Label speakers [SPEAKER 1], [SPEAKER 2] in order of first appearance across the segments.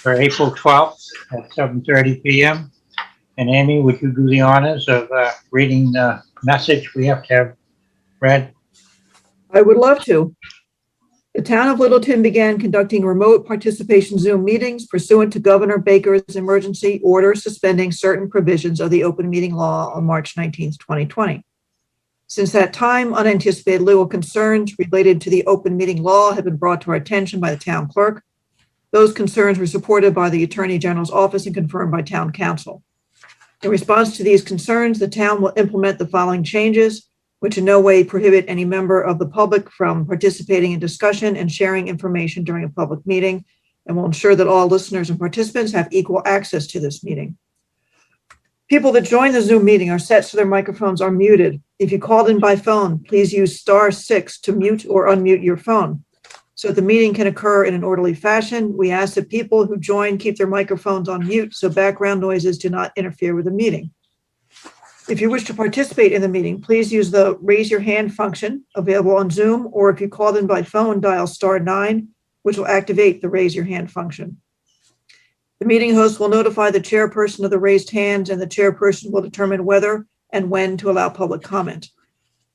[SPEAKER 1] for April 12th at 7:30 p.m. And Amy, would you do the honors of reading the message we have to have read?
[SPEAKER 2] I would love to. The town of Littleton began conducting remote participation Zoom meetings pursuant to Governor Baker's emergency order suspending certain provisions of the open meeting law on March 19th, 2020. Since that time, unanticipated legal concerns related to the open meeting law have been brought to our attention by the town clerk. Those concerns were supported by the Attorney General's office and confirmed by town council. In response to these concerns, the town will implement the following changes, which in no way prohibit any member of the public from participating in discussion and sharing information during a public meeting, and will ensure that all listeners and participants have equal access to this meeting. People that join the Zoom meeting are set so their microphones are muted. If you called in by phone, please use *6 to mute or unmute your phone. So that the meeting can occur in an orderly fashion, we ask that people who join keep their microphones on mute so background noises do not interfere with the meeting. If you wish to participate in the meeting, please use the raise your hand function available on Zoom, or if you called in by phone, dial *9, which will activate the raise your hand function. The meeting host will notify the chairperson of the raised hands, and the chairperson will determine whether and when to allow public comment.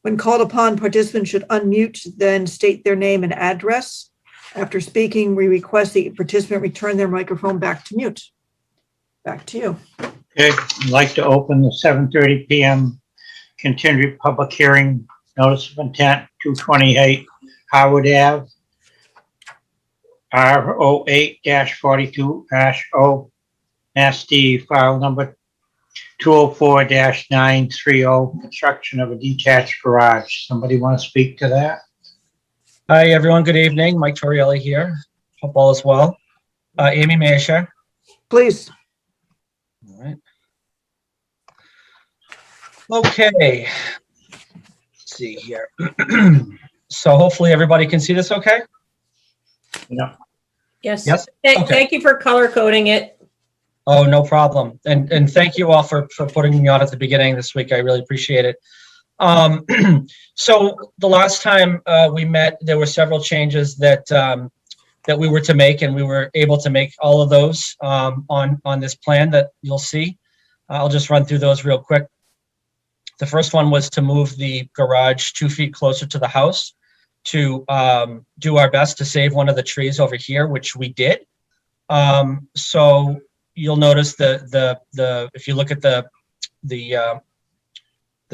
[SPEAKER 2] When called upon, participants should unmute, then state their name and address. After speaking, we request the participant return their microphone back to mute. Back to you.
[SPEAKER 1] Okay, I'd like to open the 7:30 p.m. continued public hearing, notice of intent, 228 Howard Ave, R08-42-0, SD file number 204-930, construction of a detached garage. Somebody want to speak to that?
[SPEAKER 3] Hi, everyone. Good evening. Mike Torrielli here. Hope all is well. Amy, may I share?
[SPEAKER 2] Please.
[SPEAKER 3] All right. Okay. Let's see here. So hopefully everybody can see this okay?
[SPEAKER 1] Yeah.
[SPEAKER 4] Yes.
[SPEAKER 3] Yes?
[SPEAKER 4] Thank,
[SPEAKER 3] Okay.
[SPEAKER 4] thank you for color coding it.
[SPEAKER 3] Oh, no problem. And thank you all for putting me on at the beginning this week. I really appreciate it. So the last time we met, there were several changes that that we were to make, and we were able to make all of those on this plan that you'll see. I'll just run through those real quick. The first one was to move the garage 2 feet closer to the house to do our best to save one of the trees over here, which we did. So you'll notice the if you look at the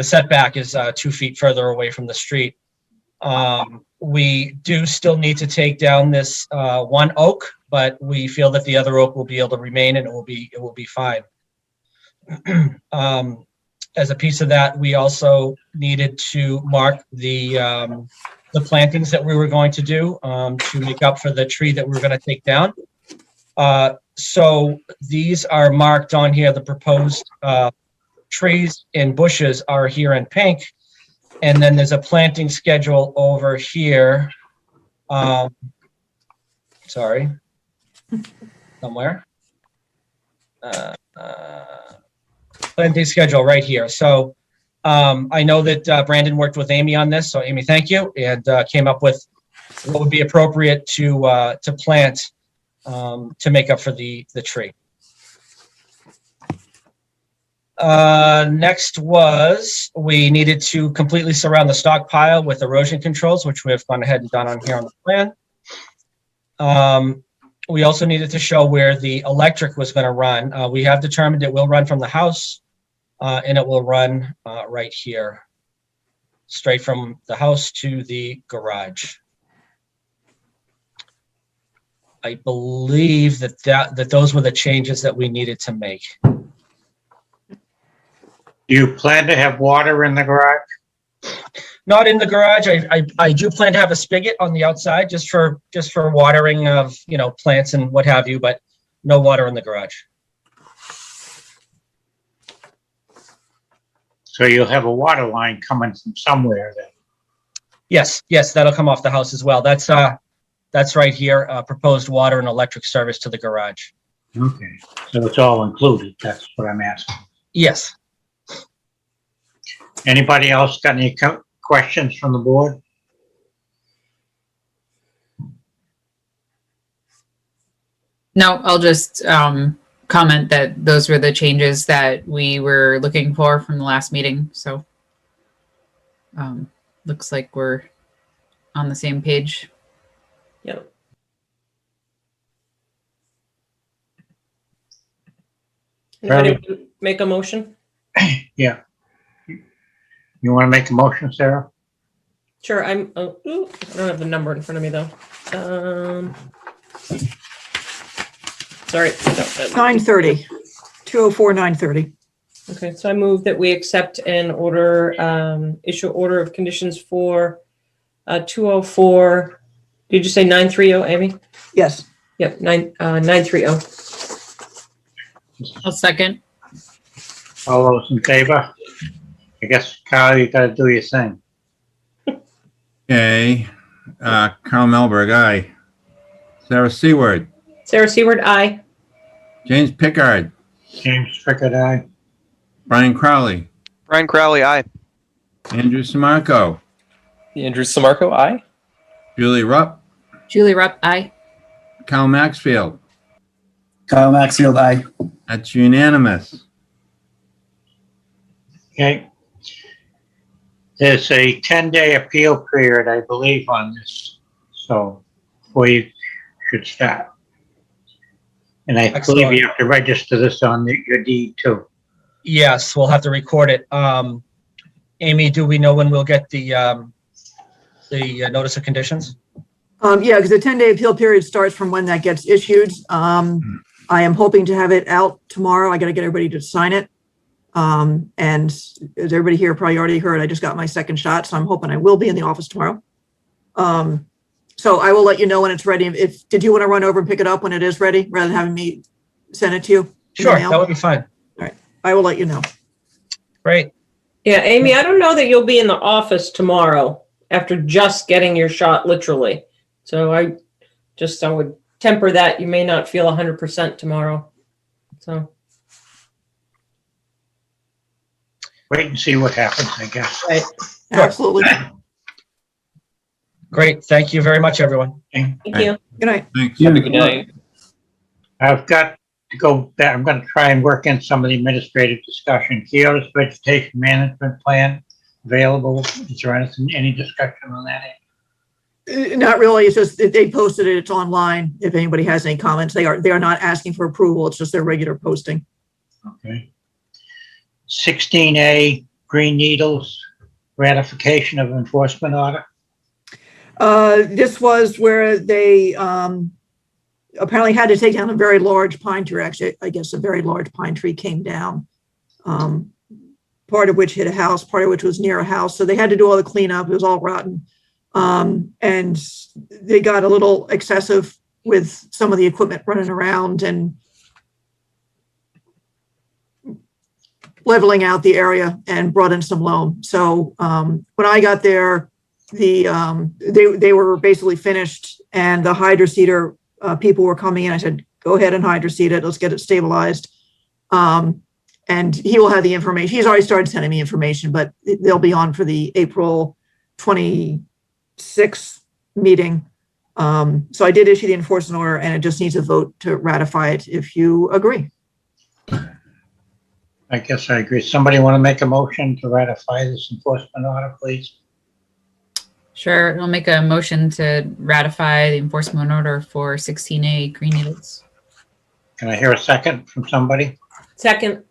[SPEAKER 3] setback is 2 feet further away from the street. We do still need to take down this one oak, but we feel that the other oak will be able to remain, and it will be fine. As a piece of that, we also needed to mark the plantings that we were going to do to make up for the tree that we were going to take down. So these are marked on here. The proposed trees and bushes are here in pink. And then there's a planting schedule over here. Sorry, somewhere. Planting schedule right here. So I know that Brandon worked with Amy on this. So Amy, thank you, and came up with what would be appropriate to plant to make up for the tree. Next was we needed to completely surround the stockpile with erosion controls, which we have gone ahead and done on here on the plan. We also needed to show where the electric was going to run. We have determined it will run from the house, and it will run right here, straight from the house to the garage. I believe that those were the changes that we needed to make.
[SPEAKER 1] Do you plan to have water in the garage?
[SPEAKER 3] Not in the garage. I do plan to have a spigot on the outside just for watering of plants and what have you, but no water in the garage.
[SPEAKER 1] So you'll have a water line coming from somewhere then?
[SPEAKER 3] Yes, that'll come off the house as well. That's right here. Proposed water and electric service to the garage.
[SPEAKER 1] Okay, so it's all included. That's what I'm asking.
[SPEAKER 3] Yes.
[SPEAKER 1] Anybody else got any questions from the board?
[SPEAKER 5] No, I'll just comment that those were the changes that we were looking for from the last meeting. So looks like we're on the same page.
[SPEAKER 4] Yep. Anybody make a motion?
[SPEAKER 1] Yeah. You want to make a motion, Sarah?
[SPEAKER 4] Sure, I don't have the number in front of me though. Sorry.
[SPEAKER 2] 9:30, 2:04, 9:30.
[SPEAKER 4] Okay, so I move that we accept and order, issue order of conditions for 204. Did you say 930, Amy?
[SPEAKER 2] Yes.
[SPEAKER 4] Yep, 930.
[SPEAKER 5] I'll second.
[SPEAKER 1] All those in favor? I guess, Kyle, you gotta do your thing.
[SPEAKER 6] Okay. Carl Melberg, aye. Sarah Seward,
[SPEAKER 4] Sarah Seward, aye.
[SPEAKER 6] James Pickard,
[SPEAKER 1] James Pickard, aye.
[SPEAKER 6] Brian Crowley,
[SPEAKER 7] Brian Crowley, aye.
[SPEAKER 6] Andrew Samarco,
[SPEAKER 8] Andrew Samarco, aye.
[SPEAKER 6] Julie Rupp,
[SPEAKER 5] Julie Rupp, aye.
[SPEAKER 6] Kyle Maxfield.
[SPEAKER 9] Kyle Maxfield, aye.
[SPEAKER 6] That's unanimous.
[SPEAKER 1] Okay. There's a 10-day appeal period, I believe, on this, so before you should start. And I believe
[SPEAKER 3] Excellent.
[SPEAKER 1] you have to register this on your deed too.
[SPEAKER 3] Yes, we'll have to record it. Amy, do we know when we'll get the notice of conditions?
[SPEAKER 2] Yeah, because the 10-day appeal period starts from when that gets issued. I am hoping to have it out tomorrow. I got to get everybody to sign it. And as everybody here probably already heard, I just got my second shot, so I'm hoping I will be in the office tomorrow. So I will let you know when it's ready. Did you want to run over and pick it up when it is ready, rather than having me send it to you? in the
[SPEAKER 3] Sure,
[SPEAKER 2] mail?
[SPEAKER 3] that would be fine.
[SPEAKER 2] I will let you know.
[SPEAKER 3] Great.
[SPEAKER 4] Yeah, Amy, I don't know that you'll be in the office tomorrow after just getting your shot, literally. So I would temper that. You may not feel 100% tomorrow. So,
[SPEAKER 1] Wait and see what happens, I guess.
[SPEAKER 4] right.
[SPEAKER 2] Absolutely.
[SPEAKER 3] Great. Thank you very much, everyone.
[SPEAKER 4] Thank
[SPEAKER 6] Right.
[SPEAKER 4] you.
[SPEAKER 2] Good night.
[SPEAKER 6] Thanks.
[SPEAKER 8] Have a good night.
[SPEAKER 1] I've got to go back. I'm going to try and work in some of the administrative discussion. Kyoto's vegetation management plan available. Is there any discussion on that?
[SPEAKER 2] Not really. It's just they posted it. It's online. If anybody has any comments, they are not asking for approval. It's just their regular posting.
[SPEAKER 1] Okay. 16A, Green Needles, ratification of enforcement order.
[SPEAKER 2] This was where they apparently had to take down a very large pine tree. Actually, I guess a very large pine tree came down, part of which hit a house, part of which was near a house. So they had to do all the cleanup. It was all rotten. And they got a little excessive with some of the equipment running around and leveling out the area and brought in some loam. So when I got there, they were basically finished, and the hydroseeder people were coming in. I said, go ahead and hydroseed it. Let's get it stabilized. And he will have the information. He's already started sending me information, but they'll be on for the April 26th meeting. So I did issue the enforcement order, and it just needs a vote to ratify it if you agree.
[SPEAKER 1] I guess I agree. Somebody want to make a motion to ratify this enforcement order, please?
[SPEAKER 5] Sure. I'll make a motion to ratify the enforcement order for 16A Green Needles.
[SPEAKER 1] Can I hear a second from somebody?
[SPEAKER 4] Second,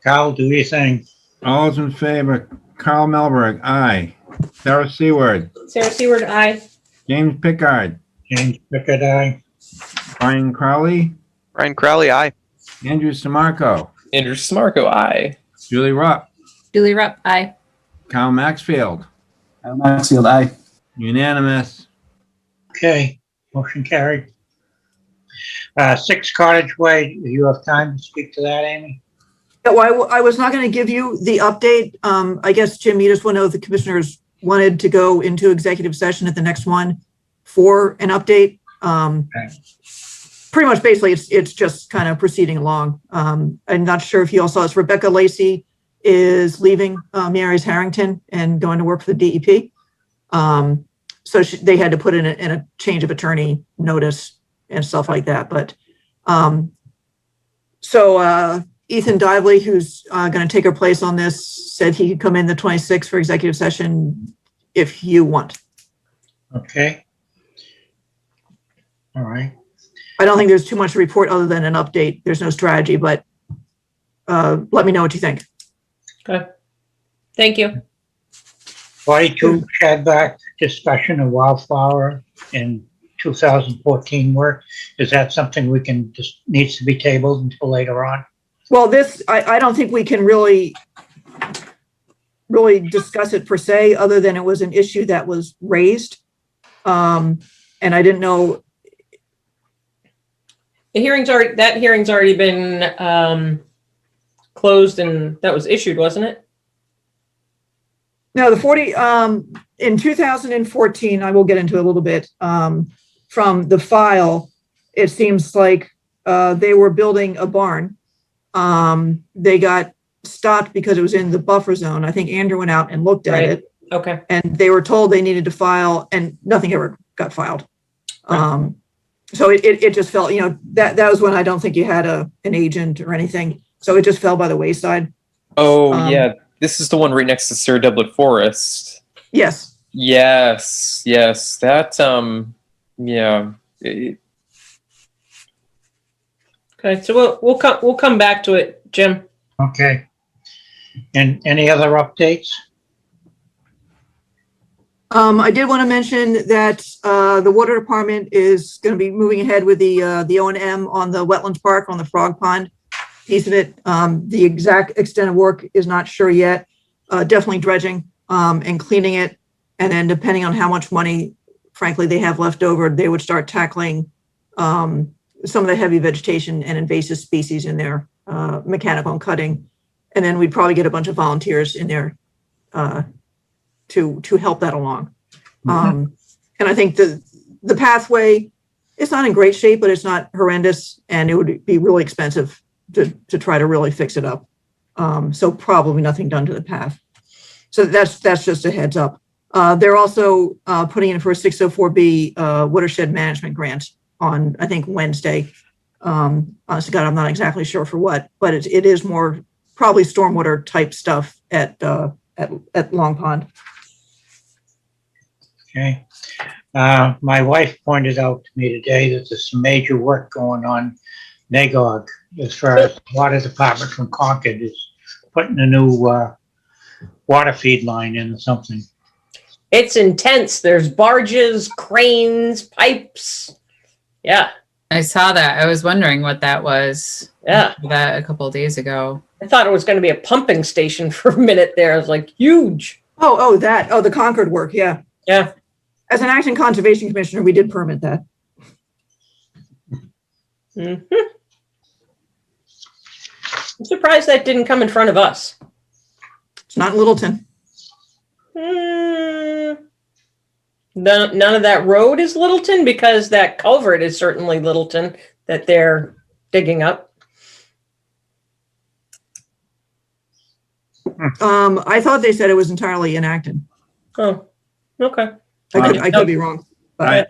[SPEAKER 1] Carl, do your thing.
[SPEAKER 6] All those in favor, Carl Melberg, aye. Sarah Seward,
[SPEAKER 4] Sarah Seward, aye.
[SPEAKER 6] James Pickard,
[SPEAKER 1] James Pickard, aye.
[SPEAKER 6] Brian Crowley,
[SPEAKER 7] Brian Crowley, aye.
[SPEAKER 6] Andrew Samarco,
[SPEAKER 8] Andrew Samarco, aye.
[SPEAKER 6] Julie Rupp,
[SPEAKER 5] Julie Rupp, aye.
[SPEAKER 6] Kyle Maxfield,
[SPEAKER 9] Kyle Maxfield, aye.
[SPEAKER 6] unanimous.
[SPEAKER 1] Okay, motion carried. 6 Cottage Way, do you have time to speak to that, Amy?
[SPEAKER 2] Yeah, well, I was not going to give you the update. I guess, Jim, you just want to know if the commissioners wanted to go into executive session at the next one for an update. Pretty much basically it's just kind of proceeding along. I'm not sure if you all saw this. Rebecca Lacey is leaving Mary's Harrington and going to work for the DEP. So they had to put in a change of attorney notice and stuff like that. But, so Ethan Dively, who's going to take her place on this, said he could come in the 26th for executive session if you want.
[SPEAKER 1] Okay. All right.
[SPEAKER 2] I don't think there's too much to report other than an update. There's no strategy, but let me know what you think.
[SPEAKER 4] Okay. Thank you.
[SPEAKER 1] 42 Shadback discussion of wildflower in 2014 work. Is that something we can just needs to be tabled until later on?
[SPEAKER 2] Well, this, I don't think we can really discuss it per se, other than it was an issue that was raised. And I didn't know.
[SPEAKER 4] That hearing's already been closed and that was issued, wasn't it?
[SPEAKER 2] No, the 40, in 2014, I will get into a little bit, from the file, it seems like they were building a barn. They got stopped because it was in the buffer zone. I think Andrew went out and looked at
[SPEAKER 4] Right.
[SPEAKER 2] it,
[SPEAKER 4] Okay.
[SPEAKER 2] and they were told they needed to file, and nothing ever got filed. So it just fell, that was when I don't think you had an agent or anything. So it just fell by the wayside.
[SPEAKER 8] Oh, yeah. This is the one right next to Sir Dublin Forest.
[SPEAKER 2] Yes.
[SPEAKER 8] Yes. That, yeah.
[SPEAKER 4] Okay. So we'll come back to it, Jim.
[SPEAKER 1] Okay. And any other updates?
[SPEAKER 2] I did want to mention that the water department is going to be moving ahead with the O&M on the wetlands park on the Frog Pond piece of it. The exact extent of work is not sure yet. Definitely dredging and cleaning it, and then depending on how much money, frankly, they have left over, they would start tackling some of the heavy vegetation and invasive species in there, mechanical and cutting, and then we'd probably get a bunch of volunteers in there to help that along. And I think the pathway is not in great shape, but it's not horrendous, and it would be really expensive to try to really fix it up. So probably nothing done to the path. So that's just a heads up. They're also putting in for a 604B watershed management grant on, I think, Wednesday. Honestly, God, I'm not exactly sure for what, but it is more probably stormwater type stuff at Long Pond.
[SPEAKER 1] Okay. My wife pointed out to me today that there's some major work going on Magog as far as the water department from Concord is putting a new water feed line in or something.
[SPEAKER 4] It's intense. There's barges, cranes, pipes. Yeah.
[SPEAKER 5] I saw that. I was wondering what that was.
[SPEAKER 4] Yeah.
[SPEAKER 5] That a couple of days ago.
[SPEAKER 4] I thought it was going to be a pumping station for a minute there. I was like, huge.
[SPEAKER 2] Oh, the Concord work. Yeah.
[SPEAKER 4] Yeah.
[SPEAKER 2] As an acting conservation commissioner, we did permit that.
[SPEAKER 4] Mm-hmm. I'm surprised that didn't come in front of us.
[SPEAKER 2] It's not in Littleton.
[SPEAKER 4] None of that road is Littleton, because that culvert is certainly Littleton that they're digging up.
[SPEAKER 2] I thought they said it was entirely in Acton.
[SPEAKER 4] Oh, okay.
[SPEAKER 2] I could be wrong. But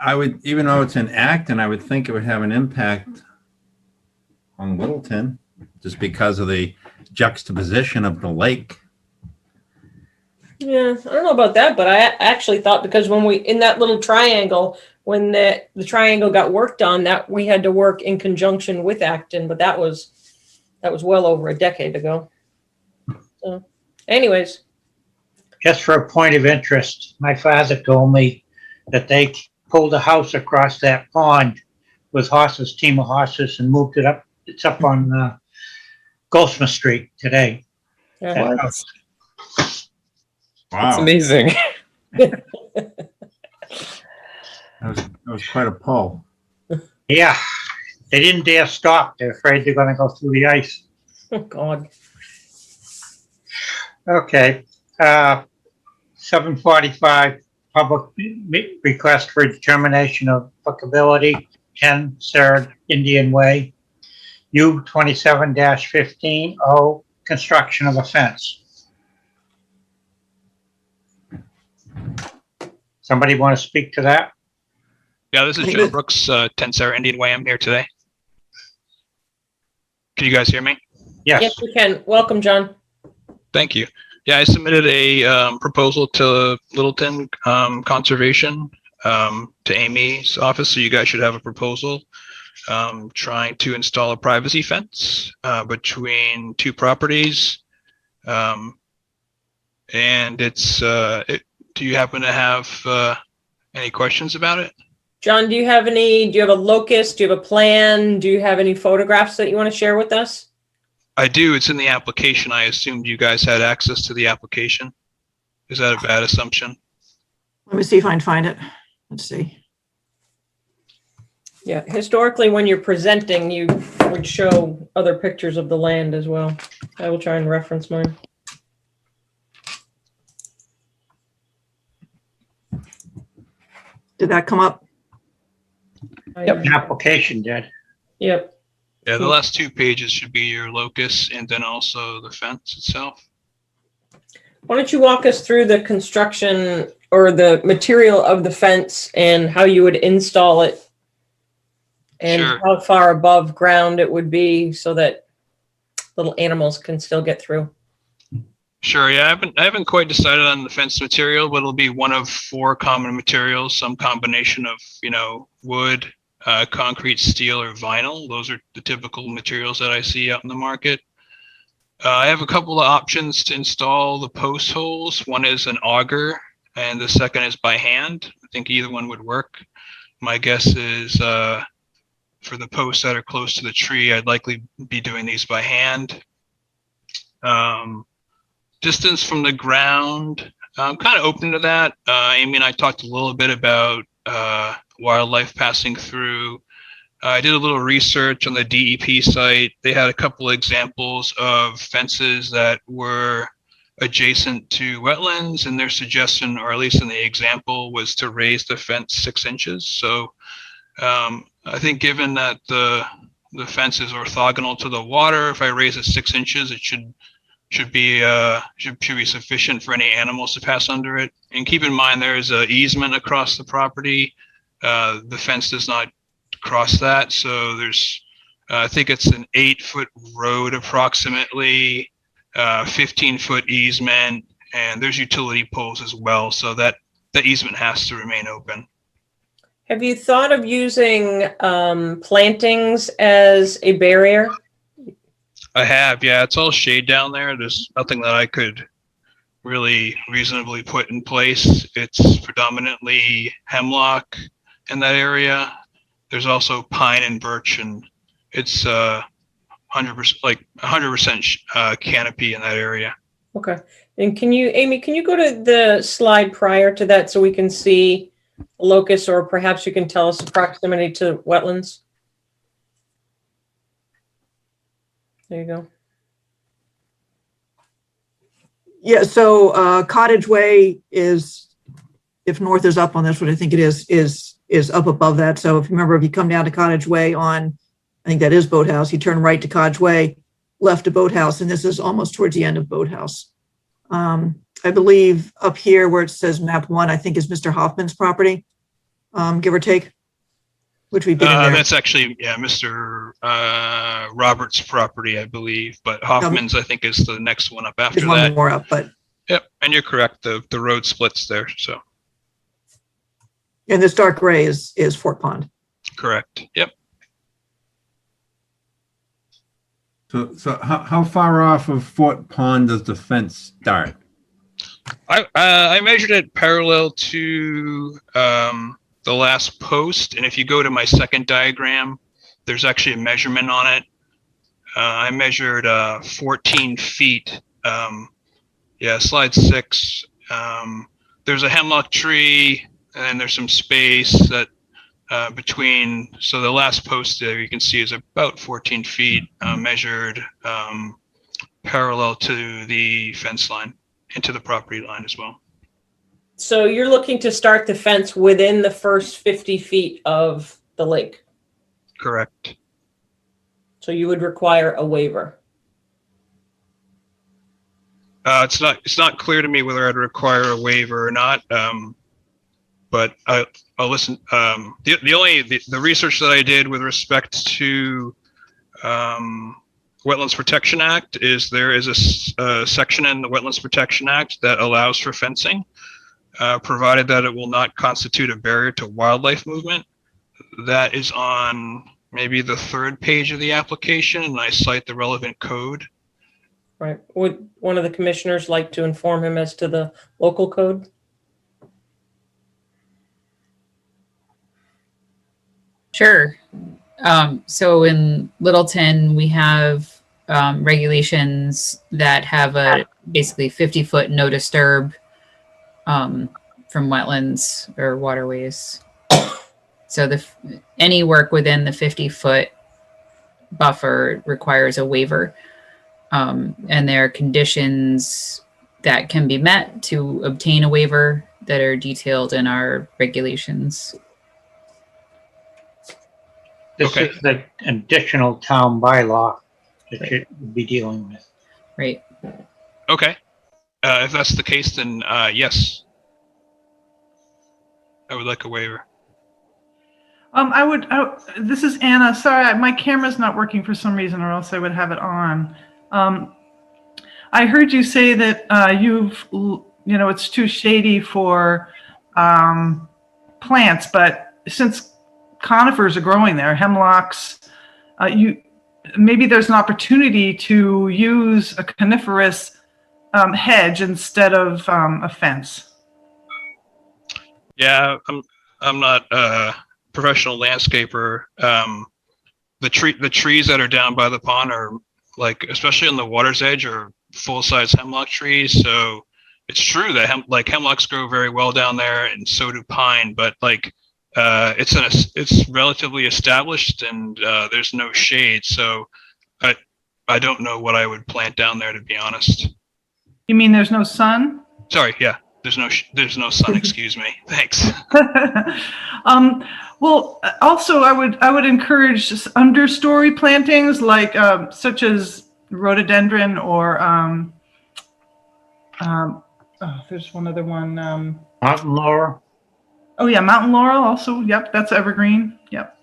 [SPEAKER 6] I would, even though it's in Acton, I would think it would have an impact on Littleton, just because of the juxtaposition of the lake.
[SPEAKER 4] Yeah, I don't know about that, but I actually thought, because when we, in that little triangle, when the triangle got worked on, that we had to work in conjunction with Acton, but that was well over a decade ago. So anyways.
[SPEAKER 1] Just for a point of interest, my father told me that they pulled a house across that pond with horses, team of horses, and moved it up. It's up on Goldsmith Street today.
[SPEAKER 4] Yeah.
[SPEAKER 1] That
[SPEAKER 8] What?
[SPEAKER 1] house.
[SPEAKER 8] That's
[SPEAKER 6] Wow,
[SPEAKER 8] amazing.
[SPEAKER 6] that was quite a pull.
[SPEAKER 1] Yeah, they didn't dare stop. They're afraid they're gonna go through the ice.
[SPEAKER 4] Oh, God.
[SPEAKER 1] Okay, 7:45, public request for determination of applicability, 10 Sarah Indian Way, U 27-15, construction of a fence. Somebody want to speak to that?
[SPEAKER 10] Yeah, this is
[SPEAKER 2] Hey,
[SPEAKER 10] Joe
[SPEAKER 2] good.
[SPEAKER 10] Brooks, 10 Sarah Indian Way. I'm here today. Can you guys hear me?
[SPEAKER 1] Yes,
[SPEAKER 4] Yes, we can. Welcome, John.
[SPEAKER 10] Thank you. Yeah, I submitted a proposal to Littleton Conservation to Amy's office, so you guys should have a proposal trying to install a privacy fence between two properties. And do you happen to have any questions about it?
[SPEAKER 4] John, do you have a locus? Do you have a plan? Do you have any photographs that you want to share with us?
[SPEAKER 10] I do. It's in the application. I assumed you guys had access to the application. Is that a bad assumption?
[SPEAKER 2] Let me see if I can find it. Let's see.
[SPEAKER 4] Yeah, historically, when you're presenting, you would show other pictures of the land as well. I will try and reference mine.
[SPEAKER 2] Did that come up?
[SPEAKER 4] Yep.
[SPEAKER 1] the application did.
[SPEAKER 4] Yep.
[SPEAKER 10] Yeah, the last 2 pages should be your locus and then also the fence itself.
[SPEAKER 4] Why don't you walk us through the construction or the material of the fence and how you would install it? And
[SPEAKER 10] Sure.
[SPEAKER 4] how far above ground it would be so that little animals can still get through.
[SPEAKER 10] Sure. Yeah, I haven't quite decided on the fence material, but it'll be one of 4 common materials, some combination of, wood, concrete, steel, or vinyl. Those are the typical materials that I see out in the market. I have a couple of options to install the post holes. One is an auger, and the second is by hand. I think either one would work. My guess is for the posts that are close to the tree, I'd likely be doing these by hand. Distance from the ground, I'm kind of open to that. Amy and I talked a little bit about wildlife passing through. I did a little research on the DEP site. They had a couple of examples of fences that were adjacent to wetlands, and their suggestion, or at least in the example, was to raise the fence 6 inches. So I think given that the fence is orthogonal to the water, if I raise it 6 inches, it should be sufficient for any animals to pass under it. And keep in mind there is an easement across the property. The fence does not cross that, so there's I think it's an 8-foot road approximately, 15-foot easement, and there's utility poles as well, so that easement has to remain open.
[SPEAKER 4] Have you thought of using plantings as a barrier?
[SPEAKER 10] I have, yeah. It's all shade down there. There's nothing that I could really reasonably put in place. It's predominantly hemlock in that area. There's also pine and birch, and it's 100% canopy in that area.
[SPEAKER 4] Okay. And Amy, can you go to the slide prior to that so we can see locus, or perhaps you can tell us the proximity to wetlands? There you go.
[SPEAKER 2] Yeah, so Cottage Way is, if north is up on this, what I think it is up above that. So if you remember, if you come down to Cottage Way on, I think that is Boathouse, you turn right to Cottage Way, left to Boathouse, and this is almost towards the end of Boathouse. I believe up here where it says map 1, I think is Mr. Hoffman's property, give or take, which we've been in there.
[SPEAKER 10] That's actually, yeah, Mr. Roberts' property, I believe, but Hoffman's, I think, is the next one up after
[SPEAKER 2] There's one
[SPEAKER 10] that.
[SPEAKER 2] more up, but.
[SPEAKER 10] Yep, and you're correct. The road splits there, so.
[SPEAKER 2] And this dark gray is Fort Pond.
[SPEAKER 10] Correct. Yep.
[SPEAKER 6] So how far off of Fort Pond does the fence start?
[SPEAKER 10] I measured it parallel to the last post, and if you go to my second diagram, there's actually a measurement on it. I measured 14 feet. Yeah, slide 6. There's a hemlock tree, and there's some space that between, so the last post there you can see is about 14 feet measured parallel to the fence line and to the property line as well.
[SPEAKER 4] So you're looking to start the fence within the first 50 feet of the lake.
[SPEAKER 10] Correct.
[SPEAKER 4] So you would require a waiver.
[SPEAKER 10] It's not clear to me whether I'd require a waiver or not. but I'll listen. The research that I did with respect to Wetlands Protection Act is there is a section in the Wetlands Protection Act that allows for fencing, provided that it will not constitute a barrier to wildlife movement. That is on maybe the 3rd page of the application, and I cite the relevant code.
[SPEAKER 4] Right. Would one of the commissioners like to inform him as to the local code?
[SPEAKER 5] Sure. So in Littleton, we have regulations that have a basically 50-foot no disturb from wetlands or waterways. So any work within the 50-foot buffer requires a waiver. And there are conditions that can be met to obtain a waiver that are detailed in our regulations.
[SPEAKER 1] This
[SPEAKER 10] Okay.
[SPEAKER 1] is the additional town bylaw that you would be dealing with.
[SPEAKER 5] Right.
[SPEAKER 10] Okay. If that's the case, then yes. I would like a waiver.
[SPEAKER 11] This is Anna. Sorry, my camera's not working for some reason, or else I would have it on. I heard you say that it's too shady for plants, but since conifers are growing there, hemlocks, maybe there's an opportunity to use a coniferous hedge instead of a fence.
[SPEAKER 10] Yeah, I'm not a professional landscaper. The trees that are down by the pond are like, especially on the water's edge, are full-size hemlock trees. So it's true that hemlocks grow very well down there, and so do pine. But it's relatively established, and there's no shade. So I don't know what I would plant down there, to be honest.
[SPEAKER 11] You mean there's no sun?
[SPEAKER 10] Sorry, yeah. There's no sun. Excuse me. Thanks.
[SPEAKER 11] Well, also I would encourage understory plantings like such as rhododendron or there's one other one.
[SPEAKER 1] Mountain laurel.
[SPEAKER 11] Oh yeah, mountain laurel also. Yep, that's evergreen. Yep.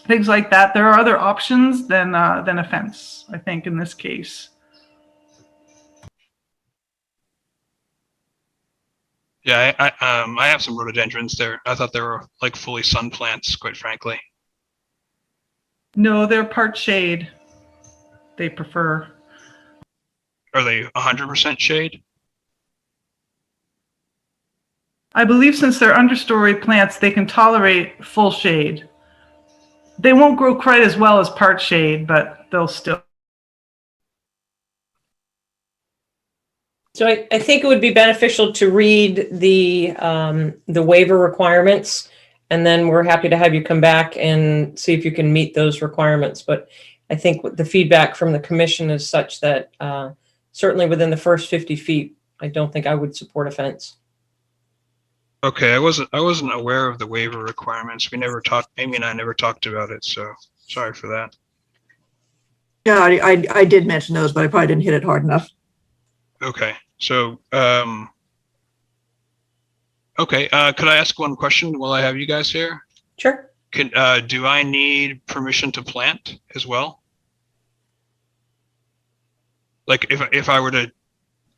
[SPEAKER 11] Things like that. There are other options than a fence, I think, in this case.
[SPEAKER 10] Yeah, I have some rhododendrons there. I thought they were like fully sun plants, quite frankly.
[SPEAKER 11] No, they're part shade. They prefer.
[SPEAKER 10] Are they 100% shade?
[SPEAKER 11] I believe since they're understory plants, they can tolerate full shade. They won't grow quite as well as part shade, but they'll still.
[SPEAKER 4] So I think it would be beneficial to read the waiver requirements, and then we're happy to have you come back and see if you can meet those requirements. But I think the feedback from the commission is such that certainly within the first 50 feet, I don't think I would support a fence.
[SPEAKER 10] Okay, I wasn't aware of the waiver requirements. Amy and I never talked about it, so sorry for that.
[SPEAKER 2] Yeah, I did mention those, but I probably didn't hit it hard enough.
[SPEAKER 10] Okay, so could I ask one question while I have you guys here?
[SPEAKER 4] Sure.
[SPEAKER 10] Do I need permission to plant as well? Like if I were to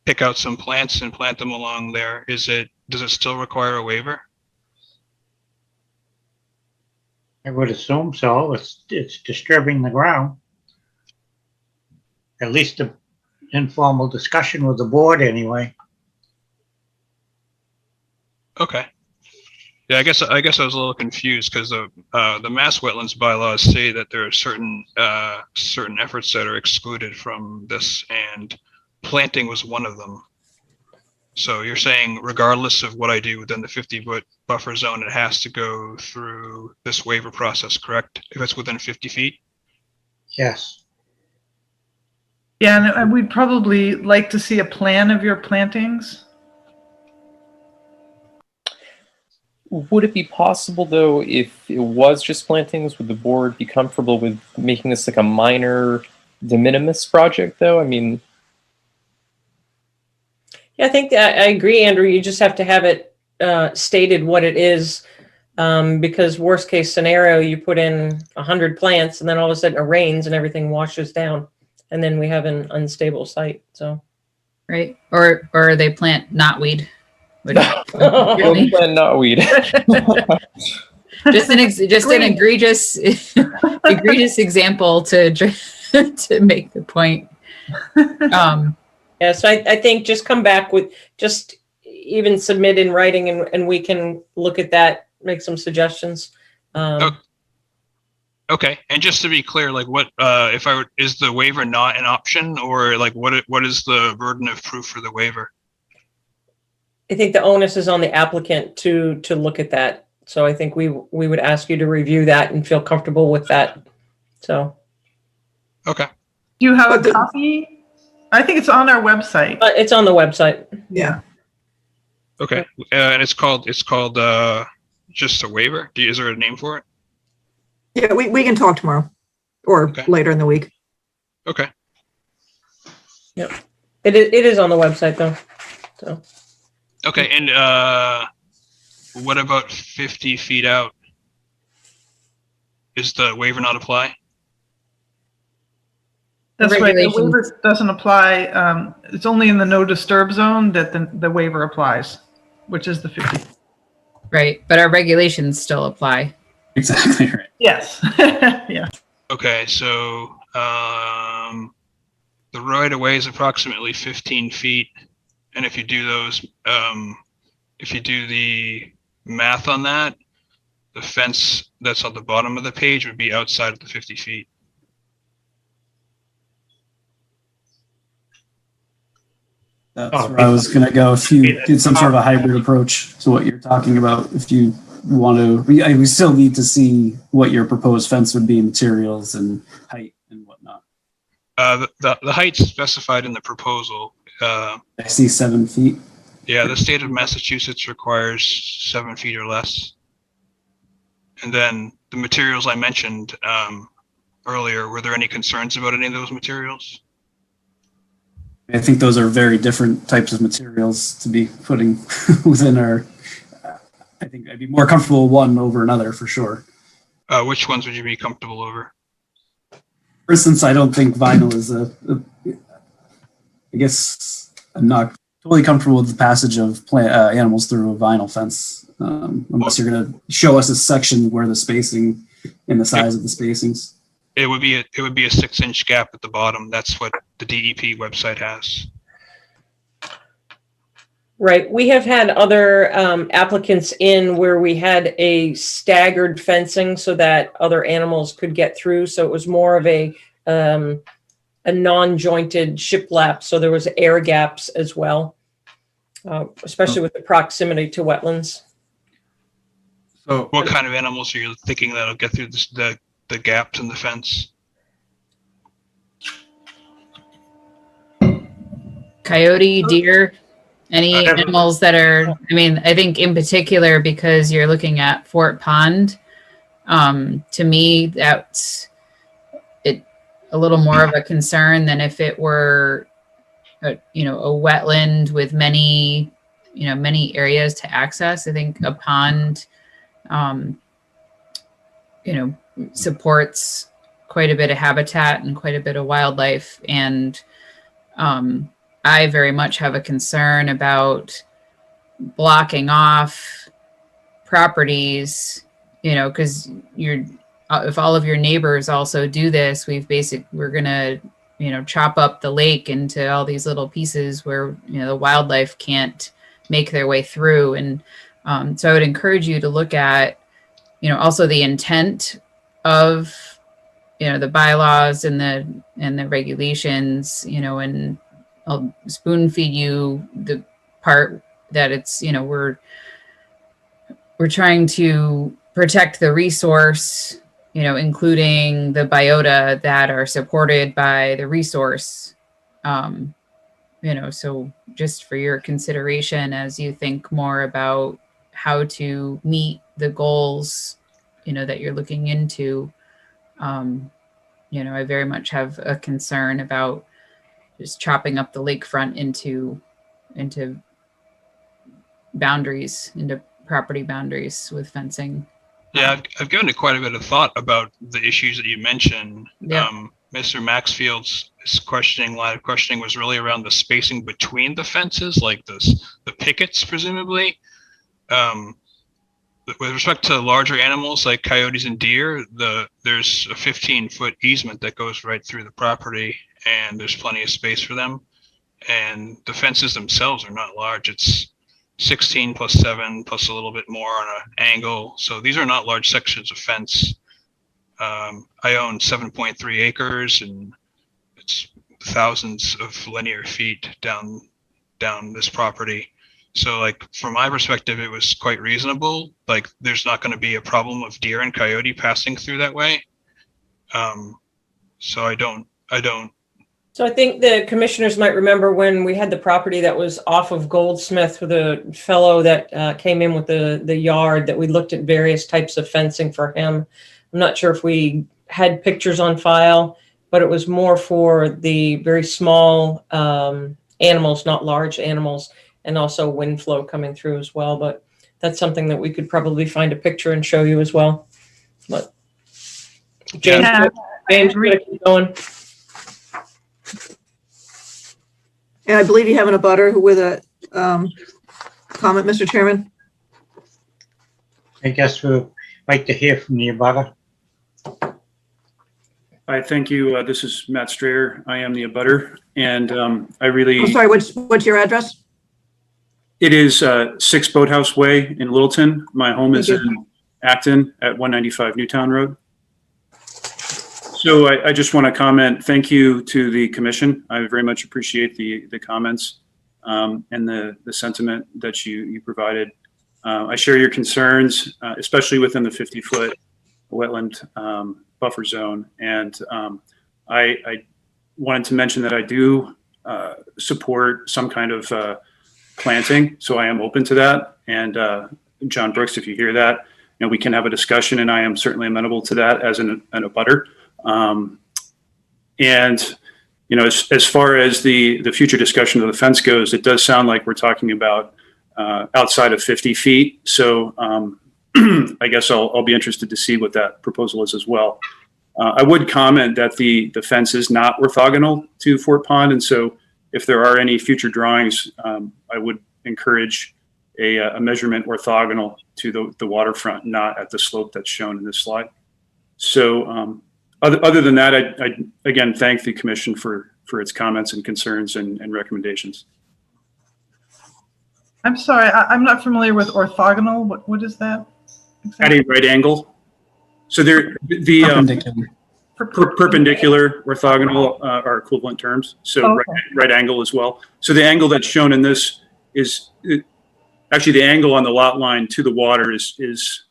[SPEAKER 10] pick out some plants and plant them along there, does it still require a waiver?
[SPEAKER 1] I would assume so. It's disturbing the ground. At least an informal discussion with the board anyway.
[SPEAKER 10] Okay. Yeah, I guess I was a little confused because the Mass Wetlands bylaws say that there are certain efforts that are excluded from this, and planting was one of them. So you're saying regardless of what I do within the 50-foot buffer zone, it has to go through this waiver process, correct? If it's within 50 feet?
[SPEAKER 1] Yes.
[SPEAKER 11] Yeah, and we'd probably like to see a plan of your plantings.
[SPEAKER 8] Would it be possible, though, if it was just plantings, would the board be comfortable with making this like a minor de minimis project, though? I mean...
[SPEAKER 4] Yeah, I think that I agree, Andrew. You just have to have it stated what it is, because worst case scenario, you put in 100 plants and then all of a sudden it rains and everything washes down, and then we have an unstable site. So,
[SPEAKER 5] Right. Or they plant knotweed. Which
[SPEAKER 8] Don't plant knotweed.
[SPEAKER 5] just an egregious example to make the point.
[SPEAKER 4] Yeah, so I think just come back with, just even submit in writing, and we can look at that, make some suggestions.
[SPEAKER 10] Okay, and just to be clear, like what is the waiver not an option, or like what is the burden of proof for the waiver?
[SPEAKER 4] I think the onus is on the applicant to look at that. So I think we would ask you to review that and feel comfortable with that. So.
[SPEAKER 10] Okay.
[SPEAKER 11] Do you have a copy? I think it's on our website.
[SPEAKER 4] It's on the website.
[SPEAKER 11] Yeah.
[SPEAKER 10] Okay, and it's called just a waiver. Is there a name for it?
[SPEAKER 2] Yeah, we can talk tomorrow or later in the week.
[SPEAKER 10] Okay.
[SPEAKER 4] Yep. It is on the website though. So.
[SPEAKER 10] Okay, and what about 50 feet out? Is the waiver not apply?
[SPEAKER 11] That's right. The
[SPEAKER 5] Regulations.
[SPEAKER 11] waiver doesn't apply. It's only in the no disturb zone that the waiver applies, which is the 50.
[SPEAKER 5] Right. But our regulations still apply.
[SPEAKER 9] Exactly right.
[SPEAKER 11] Yes. Yeah.
[SPEAKER 10] Okay, so the right of way is approximately 15 feet, and if you do those, if you do the math on that, the fence that's on the bottom of the page would be outside of the 50 feet.
[SPEAKER 9] That's where I was going to go. If you did some sort of a hybrid approach to what you're talking about, if you want to, we still need to see what your proposed fence would be, materials and height and whatnot.
[SPEAKER 10] The height specified in the proposal.
[SPEAKER 9] I see 7 feet.
[SPEAKER 10] Yeah, the state of Massachusetts requires 7 feet or less. And then the materials I mentioned earlier, were there any concerns about any of those materials?
[SPEAKER 9] I think those are very different types of materials to be putting within our, I think I'd be more comfortable one over another for sure.
[SPEAKER 10] Which ones would you be comfortable over?
[SPEAKER 9] For instance, I don't think vinyl is I guess I'm not totally comfortable with the passage of animals through a vinyl fence, unless you're going to show us a section where the spacing and the size of the spacings.
[SPEAKER 10] It would be a 6-inch gap at the bottom. That's what the DEP website has.
[SPEAKER 4] Right. We have had other applicants in where we had a staggered fencing so that other animals could get through. So it was more of a non-jointed shiplap. So there was air gaps as well, especially with the proximity to wetlands.
[SPEAKER 6] So
[SPEAKER 10] What kind of animals are you thinking that'll get through the gaps in the fence?
[SPEAKER 5] Coyote, deer, any animals that are, I mean, I think in particular, because you're looking at Fort Pond, to me, that's a little more of a concern than if it were, a wetland with many areas to access. I think a pond, supports quite a bit of habitat and quite a bit of wildlife. And I very much have a concern about blocking off properties, because if all of your neighbors also do this, we're going to, chop up the lake into all these little pieces where, the wildlife can't make their way through. And so I would encourage you to look at, also the intent of, the bylaws and the regulations, and I'll spoon feed you the part that it's, we're trying to protect the resource, including the biota that are supported by the resource. So just for your consideration as you think more about how to meet the goals, that you're looking into, I very much have a concern about just chopping up the lakefront into boundaries, into property boundaries with fencing.
[SPEAKER 10] Yeah, I've given it quite a bit of thought about the issues that you mentioned.
[SPEAKER 5] Yeah.
[SPEAKER 10] Mr. Maxfield's line of questioning was really around the spacing between the fences, like the pickets, presumably. With respect to larger animals like coyotes and deer, there's a 15-foot easement that goes right through the property, and there's plenty of space for them. And the fences themselves are not large. It's 16 plus 7 plus a little bit more on an angle. So these are not large sections of fence. I own 7.3 acres, and it's thousands of linear feet down this property. So like from my perspective, it was quite reasonable. Like there's not going to be a problem of deer and coyote passing through that way. So I don't.
[SPEAKER 4] So I think the commissioners might remember when we had the property that was off of Goldsmith with a fellow that came in with the yard, that we looked at various types of fencing for him. I'm not sure if we had pictures on file, but it was more for the very small animals, not large animals, and also wind flow coming through as well. But that's something that we could probably find a picture and show you as well. But James,
[SPEAKER 11] Yeah,
[SPEAKER 4] James, we're gonna keep going.
[SPEAKER 2] And I believe you have an abutter with a comment, Mr. Chairman.
[SPEAKER 1] I guess we'd like to hear from the abutter.
[SPEAKER 12] Hi, thank you. This is Matt Strayer. I am the abutter, and I really.
[SPEAKER 2] I'm sorry, what's your address?
[SPEAKER 12] It is 6 Boathouse Way in Littleton. My home is in Acton at 195 Newtown Road. So I just want to comment, thank you to the commission. I very much appreciate the comments and the sentiment that you provided. I share your concerns, especially within the 50-foot wetland buffer zone. And I wanted to mention that I do support some kind of planting, so I am open to that. And John Brooks, if you hear that, we can have a discussion, and I am certainly amenable to that as an abutter. And as far as the future discussion of the fence goes, it does sound like we're talking about outside of 50 feet. So I guess I'll be interested to see what that proposal is as well. I would comment that the fence is not orthogonal to Fort Pond, and so if there are any future drawings, I would encourage a measurement orthogonal to the waterfront, not at the slope that's shown in this slide. So other than that, I again thank the commission for its comments and concerns and recommendations.
[SPEAKER 11] I'm sorry, I'm not familiar with orthogonal. What is that exactly?
[SPEAKER 12] At a right angle. So the perpendicular, orthogonal are equivalent terms. So
[SPEAKER 11] Okay.
[SPEAKER 12] right angle as well. So the angle that's shown in this is actually the angle on the lot line to the water is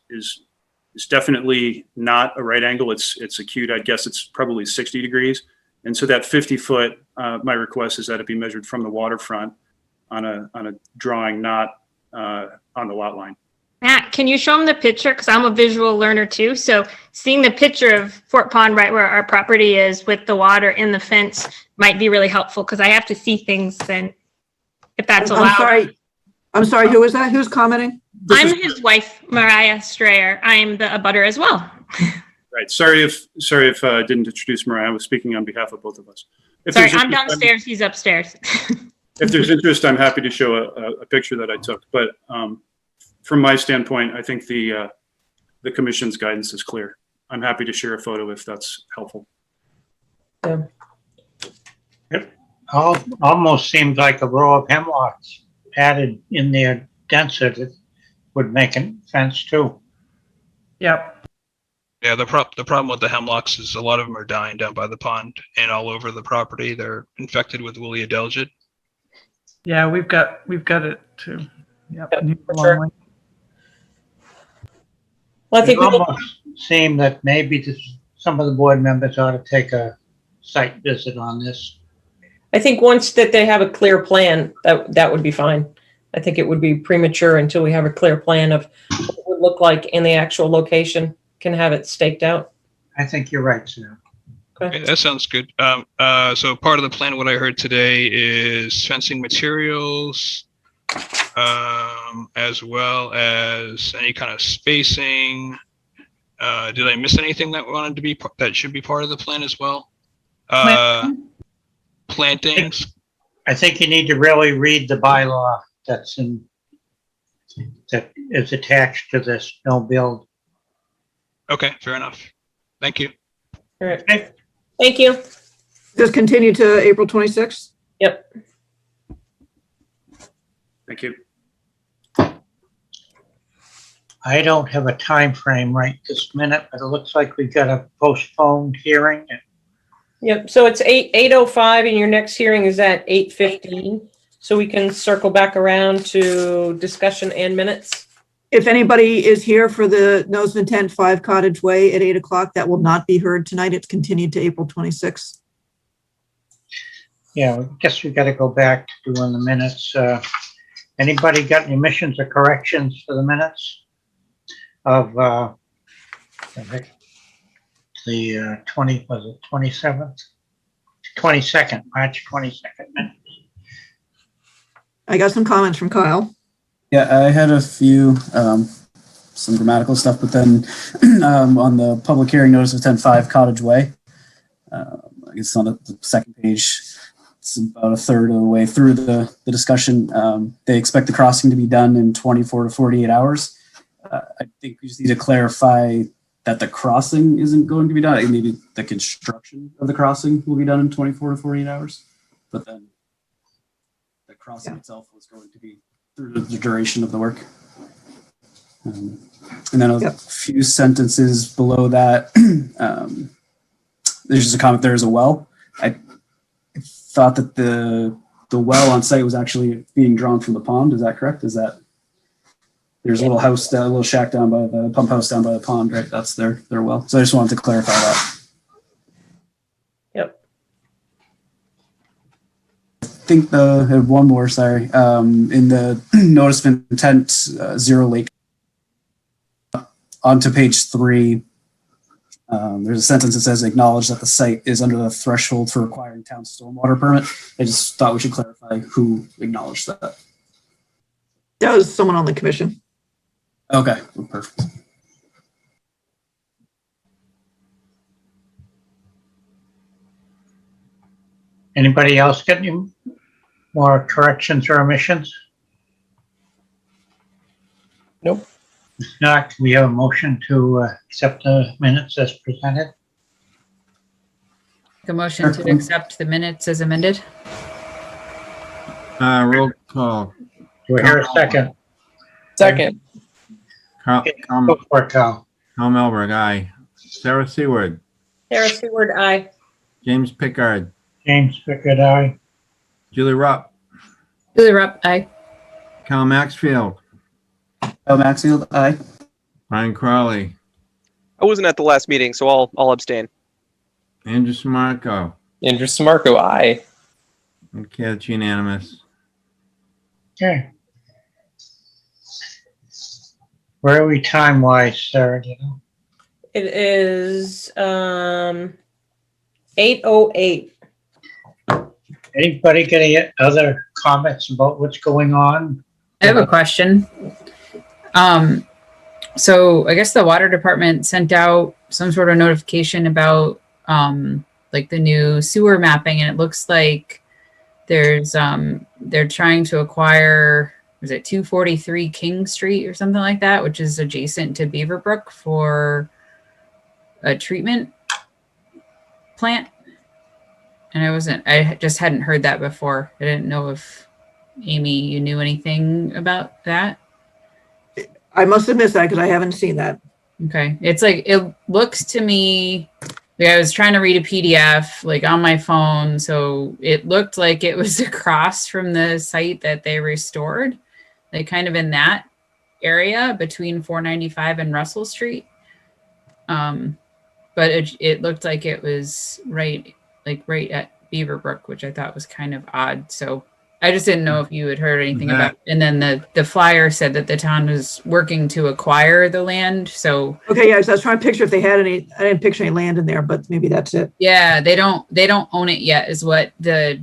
[SPEAKER 12] definitely not a right angle. It's acute. I guess it's probably 60 degrees. And so that 50 foot, my request is that it be measured from the waterfront on a drawing, not on the lot line.
[SPEAKER 13] Matt, can you show them the picture? Because I'm a visual learner too. So seeing the picture of Fort Pond right where our property is with the water in the fence might be really helpful, because I have to see things then, if that's allowed.
[SPEAKER 2] I'm sorry, who is that? Who's commenting?
[SPEAKER 13] I'm his wife, Mariah Strayer. I'm the abutter as well.
[SPEAKER 12] Right. Sorry if I didn't introduce Mariah. I was speaking on behalf of both of us.
[SPEAKER 13] Sorry, I'm downstairs. He's upstairs.
[SPEAKER 12] If there's interest, I'm happy to show a picture that I took. But from my standpoint, I think the commission's guidance is clear. I'm happy to share a photo if that's helpful.
[SPEAKER 4] Yeah.
[SPEAKER 1] It almost seems like a row of hemlocks added in there denser that would make a fence too.
[SPEAKER 11] Yep.
[SPEAKER 10] Yeah, the problem with the hemlocks is a lot of them are dying down by the pond and all over the property. They're infected with woolly adelgid.
[SPEAKER 11] Yeah, we've got it too. Yep.
[SPEAKER 4] Yep, for sure. Well, I think
[SPEAKER 1] it almost seemed that maybe some of the board members ought to take a site visit on this.
[SPEAKER 4] I think once that they have a clear plan, that would be fine. I think it would be premature until we have a clear plan of what it would look like in the actual location, can have it staked out.
[SPEAKER 1] I think you're right, Sue.
[SPEAKER 10] Okay, that sounds good. So part of the plan, what I heard today is fencing materials, as well as any kind of spacing. Did I miss anything that wanted to be that should be part of the plan as well? Plantings.
[SPEAKER 1] I think you need to really read the bylaw that is attached to this no build.
[SPEAKER 10] Okay, fair enough. Thank you.
[SPEAKER 4] All right. Thank you.
[SPEAKER 2] Just continue to April 26th?
[SPEAKER 4] Yep.
[SPEAKER 12] Thank you.
[SPEAKER 1] I don't have a time frame right this minute, but it looks like we've got a postponed hearing.
[SPEAKER 4] Yep. So it's 8:05 and your next hearing is at 8:15. So we can circle back around to discussion and minutes.
[SPEAKER 2] If anybody is here for the No's of Intent 5 Cottage Way at 8 o'clock, that will not be heard tonight. It's continued to April 26th.
[SPEAKER 1] Yeah, I guess we got to go back to doing the minutes. Anybody got any omissions or corrections for the minutes of the 27th, 22nd, March 22nd minutes?
[SPEAKER 2] I got some comments from Kyle.
[SPEAKER 9] Yeah, I had a few, some grammatical stuff, but then on the public hearing notice of 10-5 Cottage Way, I guess on the second page, it's about a third of the way through the discussion. They expect the crossing to be done in 24 to 48 hours. I think we just need to clarify that the crossing isn't going to be done. Maybe the construction of the crossing will be done in 24 to 48 hours, but then the crossing itself was going to be through the duration of the work. And then a few sentences below that, there's just a comment, there is a well. I thought that the well on site was actually being drawn from the pond. Is that correct? Is that there's a little house, a little shack down by the pump house down by the pond, right? That's their well. So I just wanted to clarify that.
[SPEAKER 4] Yep.
[SPEAKER 9] I think I had one more, sorry. In the notice of intent, Zero Lake, onto page 3, there's a sentence that says acknowledge that the site is under the threshold for requiring town stormwater permit. I just thought we should clarify who acknowledged that.
[SPEAKER 2] That was someone on the commission.
[SPEAKER 9] Okay, well, perfect.
[SPEAKER 1] Anybody else got any more corrections or omissions?
[SPEAKER 8] Nope.
[SPEAKER 1] If not, we have a motion to accept the minutes as presented.
[SPEAKER 5] A motion to accept the minutes as amended.
[SPEAKER 6] Roll call.
[SPEAKER 1] Do I hear a second?
[SPEAKER 8] Second.
[SPEAKER 6] Carl
[SPEAKER 1] Go for it, Cal.
[SPEAKER 6] Melberg, aye. Sarah Seward,
[SPEAKER 4] Sarah Seward, aye.
[SPEAKER 6] James Pickard,
[SPEAKER 1] James Pickard, aye.
[SPEAKER 6] Julie Rupp,
[SPEAKER 5] Julie Rupp, aye.
[SPEAKER 6] Cal Maxfield,
[SPEAKER 9] Maxfield, aye.
[SPEAKER 6] Brian Crowley,
[SPEAKER 7] I wasn't at the last meeting, so I'll abstain.
[SPEAKER 6] Andrew Samarco.
[SPEAKER 8] Andrew Samarco, aye.
[SPEAKER 6] Okay, that's unanimous.
[SPEAKER 1] Okay. Where are we time-wise, Sarah? Do you know?
[SPEAKER 4] It is 8:08.
[SPEAKER 1] Anybody got any other comments about what's going on?
[SPEAKER 5] I have a question. So I guess the water department sent out some sort of notification about like the new sewer mapping, and it looks like there's they're trying to acquire, was it 243 King Street or something like that, which is adjacent to Beaverbrook for a treatment plant. And I just hadn't heard that before. I didn't know if Amy, you knew anything about that.
[SPEAKER 2] I must have missed that because I haven't seen that.
[SPEAKER 5] Okay. It's like, it looks to me, like I was trying to read a PDF like on my phone. So it looked like it was across from the site that they restored, like kind of in that area between 495 and Russell Street. But it looked like it was right at Beaverbrook, which I thought was kind of odd. So I just didn't know if you had heard anything about it. And then the flyer said that the town was working to acquire the land. So
[SPEAKER 2] Okay, yeah, so I was trying to picture if they had any. I didn't picture any land in there, but maybe that's it.
[SPEAKER 5] yeah, they don't own it yet, is what the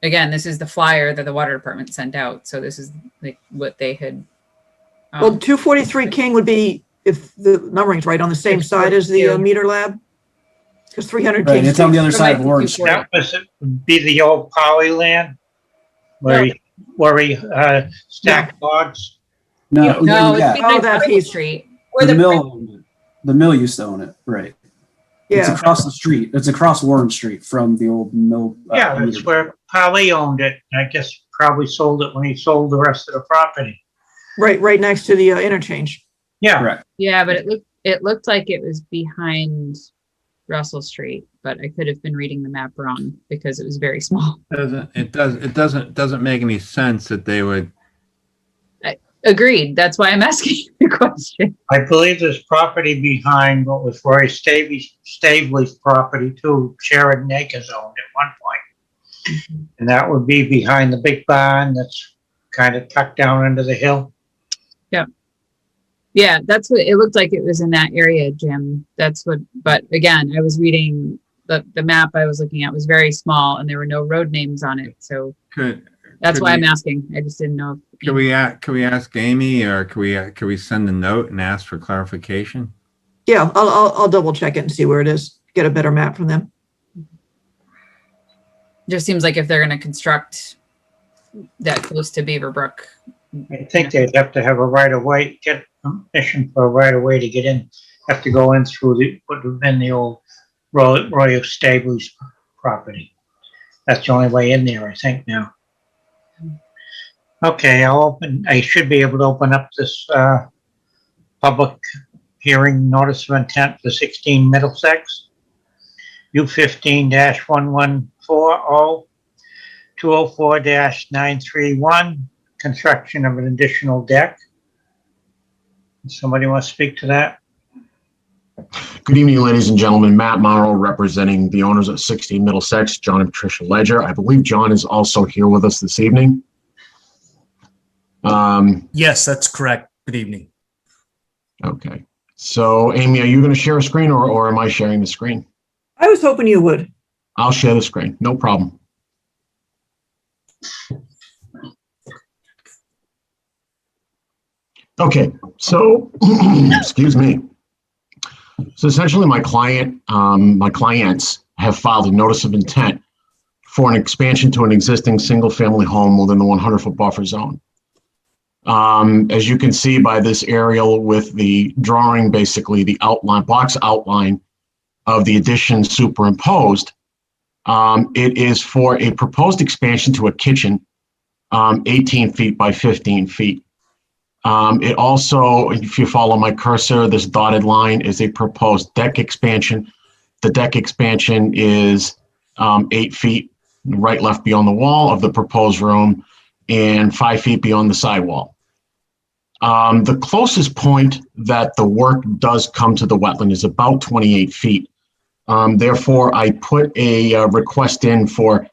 [SPEAKER 5] again, this is the flyer that the water department sent out. So this is like what they had.
[SPEAKER 2] Well, 243 King would be, if the numbering's right, on the same side as the meter lab? Because 300
[SPEAKER 9] Right,
[SPEAKER 2] King.
[SPEAKER 9] it's on the other
[SPEAKER 5] So
[SPEAKER 9] side
[SPEAKER 5] might
[SPEAKER 9] of
[SPEAKER 5] be
[SPEAKER 9] Orange
[SPEAKER 5] 240.
[SPEAKER 9] Street.
[SPEAKER 1] That would be the old Poly land where he stacked logs.
[SPEAKER 9] No,
[SPEAKER 5] No, it's
[SPEAKER 9] yeah,
[SPEAKER 5] behind
[SPEAKER 2] that
[SPEAKER 5] Russell
[SPEAKER 2] piece.
[SPEAKER 5] Street.
[SPEAKER 4] Where
[SPEAKER 9] the
[SPEAKER 4] the
[SPEAKER 9] mill owned it. The mill used to own it, right. It's
[SPEAKER 2] Yeah,
[SPEAKER 9] across the street. It's across Warren Street from the old mill.
[SPEAKER 1] Yeah, that's where Poly owned it. I guess probably sold it when he sold the rest of the property.
[SPEAKER 2] right next to the interchange.
[SPEAKER 1] Yeah,
[SPEAKER 9] Correct.
[SPEAKER 5] Yeah, but it looked like it was behind Russell Street, but I could have been reading the map wrong because it was very small.
[SPEAKER 6] It doesn't make any sense that they would.
[SPEAKER 5] Agreed. That's why I'm asking the question.
[SPEAKER 1] I believe there's property behind what was Roy Staveley's property too. Sharon Nakers owned at one point. And that would be behind the big barn that's kind of tucked down into the hill.
[SPEAKER 5] Yeah, that's what it looked like. It was in that area, Jim. That's what, but again, I was reading the map I was looking at was very small and there were no road names on it. So that's why I'm asking. I just didn't know.
[SPEAKER 6] Can we ask Amy, or can we send a note and ask for clarification?
[SPEAKER 2] Yeah, I'll double check it and see where it is. Get a better map from them.
[SPEAKER 5] Just seems like if they're going to construct that close to Beaverbrook.
[SPEAKER 1] I think they'd have to have a right of way, get permission for a right of way to get in. Have to go in through what would have been the old Roy Staveley's property. That's the only way in there, I think now. Okay, I should be able to open up this public hearing notice of intent for 16 Middlesex. U15-1140, 204-931, construction of an additional deck. Somebody want to speak to that?
[SPEAKER 14] Good evening, ladies and gentlemen. Matt Morrow representing the owners of 16 Middlesex, John and Patricia Ledger. I believe John is also here with us this evening.
[SPEAKER 15] Yes, that's correct. Good evening.
[SPEAKER 14] Okay. So, Amy, are you going to share a screen or am I sharing the screen?
[SPEAKER 2] I was hoping you would.
[SPEAKER 14] I'll share the screen. No problem. Okay. So, excuse me. So essentially my clients have filed a notice of intent for an expansion to an existing single-family home within the 100-foot buffer zone. As you can see by this aerial with the drawing, basically the box outline of the addition superimposed, it is for a proposed expansion to a kitchen, 18 feet by 15 feet. It also, if you follow my cursor, this dotted line is a proposed deck expansion. The deck expansion is 8 feet right left beyond the wall of the proposed room and 5 feet beyond the sidewall. The closest point that the work does come to the wetland is about 28 feet. Therefore, I put a request in for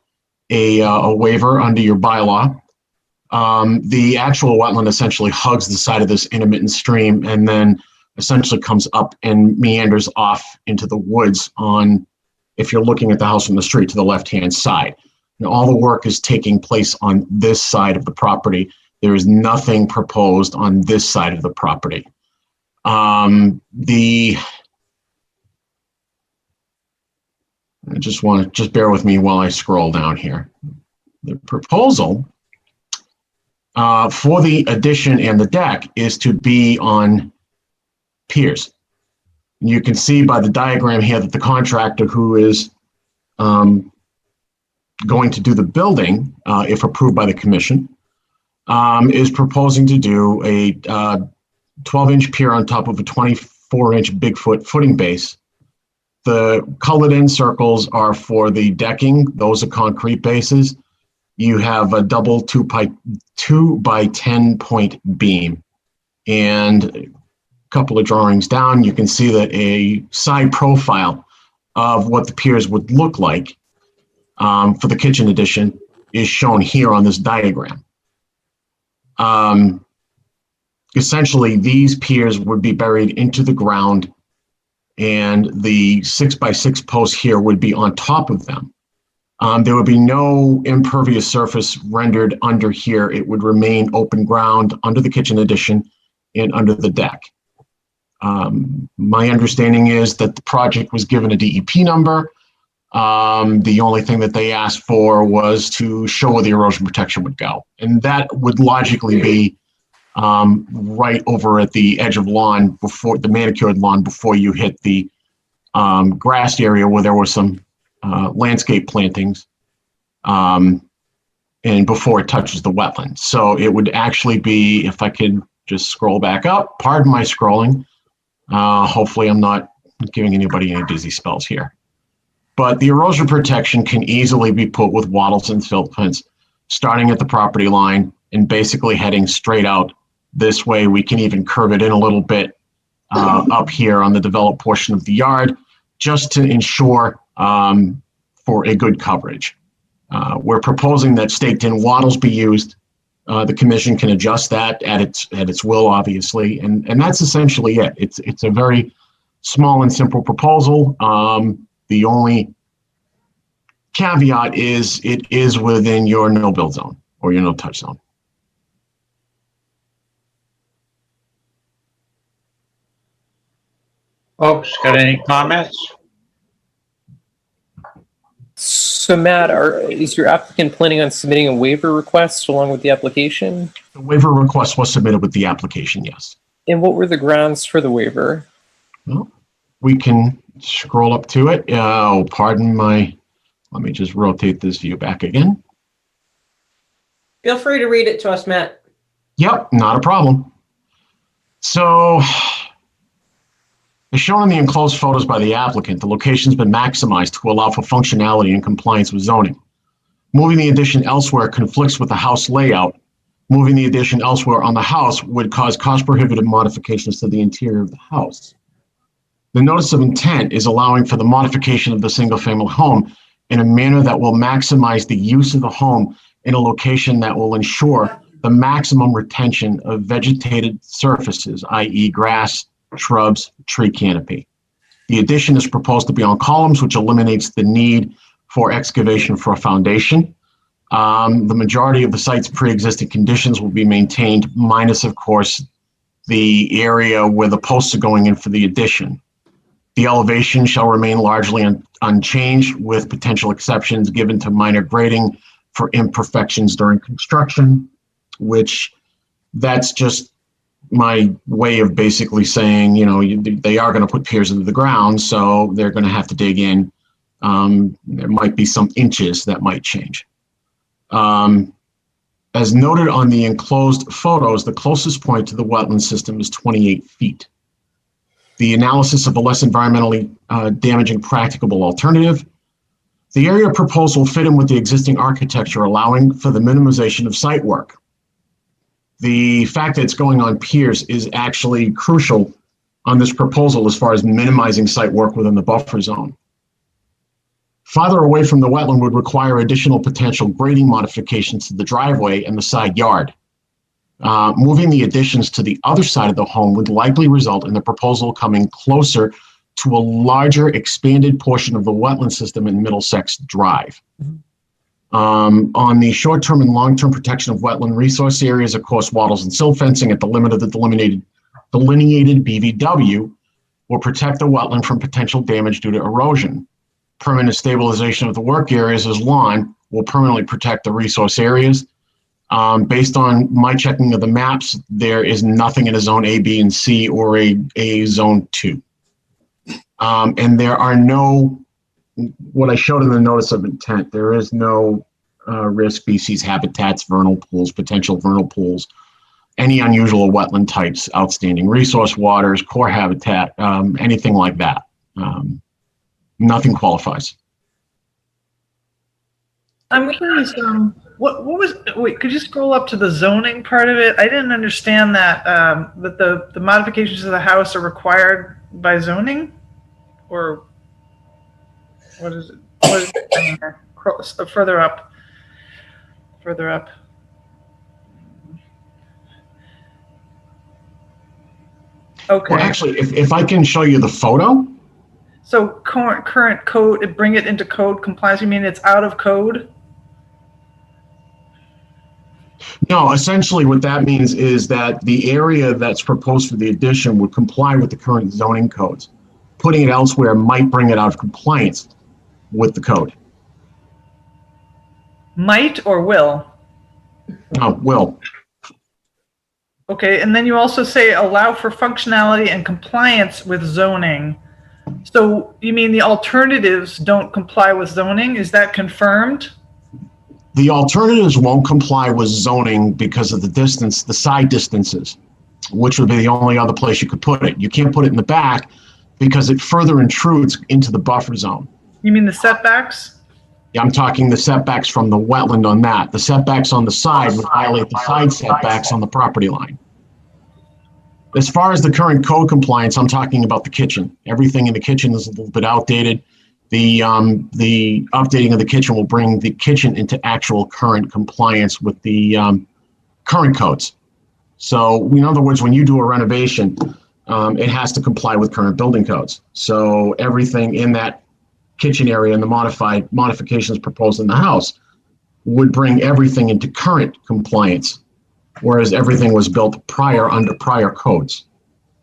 [SPEAKER 14] a waiver under your bylaw. The actual wetland essentially hugs the side of this intermittent stream and then essentially comes up and meanders off into the woods on, if you're looking at the house from the street, to the left-hand side. And all the work is taking place on this side of the property. There is nothing proposed on this side of the property. Just bear with me while I scroll down here. The proposal for the addition and the deck is to be on piers. And you can see by the diagram here that the contractor who is going to do the building, if approved by the commission, is proposing to do a 12-inch pier on top of a 24-inch Bigfoot footing base. The colored in circles are for the decking. Those are concrete bases. You have a double 2 by 10 point beam. And a couple of drawings down, you can see that a side profile of what the piers would look like for the kitchen addition is shown here on this diagram. Essentially, these piers would be buried into the ground and the 6 by 6 posts here would be on top of them. There would be no impervious surface rendered under here. It would remain open ground under the kitchen addition and under the deck. My understanding is that the project was given a DEP number. The only thing that they asked for was to show where the erosion protection would go. And that would logically be right over at the edge of lawn, before the manicured lawn, before you hit the grassed area where there were some landscape plantings, and before it touches the wetland. So it would actually be, if I could just scroll back up, pardon my scrolling. Hopefully I'm not giving anybody any dizzy spells here. But the erosion protection can easily be put with wattles and silt fence, starting at the property line and basically heading straight out this way. We can even curve it in a little bit up here on the developed portion of the yard, just to ensure for a good coverage. We're proposing that staked-in wattles be used. The commission can adjust that at its will, obviously, and that's essentially it. It's a very small and simple proposal. The only caveat is it is within your no-build zone or your no-touch zone.
[SPEAKER 1] Folks, got any comments?
[SPEAKER 8] So Matt, is your applicant planning on submitting a waiver request along with the application?
[SPEAKER 14] The waiver request was submitted with the application, yes.
[SPEAKER 8] And what were the grounds for the waiver?
[SPEAKER 14] Well, we can scroll up to it. Oh, pardon my, let me just rotate this view back again.
[SPEAKER 4] Feel free to read it to us, Matt.
[SPEAKER 14] Yep, not a problem. So, as shown in the enclosed photos by the applicant, the location's been maximized to allow for functionality and compliance with zoning. Moving the addition elsewhere conflicts with the house layout. Moving the addition elsewhere on the house would cause cost-prohibitive modifications to the interior of the house. The notice of intent is allowing for the modification of the single-family home in a manner that will maximize the use of the home in a location that will ensure the maximum retention of vegetated surfaces, i.e. grass, shrubs, tree canopy. The addition is proposed to be on columns, which eliminates the need for excavation for a foundation. The majority of the site's pre-existing conditions will be maintained, minus, of course, the area where the posts are going in for the addition. The elevation shall remain largely unchanged, with potential exceptions given to minor grading for imperfections during construction, which that's just my way of basically saying, you know, they are going to put piers into the ground, so they're going to have to dig in. There might be some inches that might change. As noted on the enclosed photos, the closest point to the wetland system is 28 feet. The analysis of a less environmentally damaging practicable alternative. The area proposed will fit in with the existing architecture, allowing for the minimization of site work. The fact that it's going on piers is actually crucial on this proposal as far as minimizing site work within the buffer zone. Farther away from the wetland would require additional potential grading modifications to the driveway and the side yard. Moving the additions to the other side of the home would likely result in the proposal coming closer to a larger expanded portion of the wetland system in Middlesex Drive. On the short-term and long-term protection of wetland resource areas, of course, wattles and silt fencing at the limit of the delineated BVW will protect the wetland from potential damage due to erosion. Permanent stabilization of the work areas as lawn will permanently protect the resource areas. Based on my checking of the maps, there is nothing in a zone A, B, and C or a zone 2. And there are no, what I showed in the notice of intent, there is no risk species, habitats, vernal pools, potential vernal pools, any unusual wetland types, outstanding resource waters, core habitat, anything like that. Nothing qualifies.
[SPEAKER 11] I'm curious, what was, wait, could you scroll up to the zoning part of it? I didn't understand that, that the modifications to the house are required by zoning? Or what is it? What is it? Further up. Further up. Okay.
[SPEAKER 14] Well, actually, if I can show you the photo.
[SPEAKER 11] So current code, bring it into code compliance, you mean it's out of code?
[SPEAKER 14] No, essentially what that means is that the area that's proposed for the addition would comply with the current zoning codes. Putting it elsewhere might bring it out of compliance with the code.
[SPEAKER 11] Might or will?
[SPEAKER 14] No, will.
[SPEAKER 11] Okay, and then you also say allow for functionality and compliance with zoning. So you mean the alternatives don't comply with zoning? Is that confirmed?
[SPEAKER 14] The alternatives won't comply with zoning because of the distance, the side distances, which would be the only other place you could put it. You can't put it in the back because it further intrudes into the buffer zone.
[SPEAKER 11] You mean the setbacks?
[SPEAKER 14] Yeah, I'm talking the setbacks from the wetland on that. The setbacks on the side would violate the side setbacks on the property line. As far as the current code compliance, I'm talking about the kitchen. Everything in the kitchen is a little bit outdated. The updating of the kitchen will bring the kitchen into actual current compliance with the current codes. So in other words, when you do a renovation, it has to comply with current building codes. So everything in that kitchen area and the modifications proposed in the house would bring everything into current compliance, whereas everything was built prior under prior codes.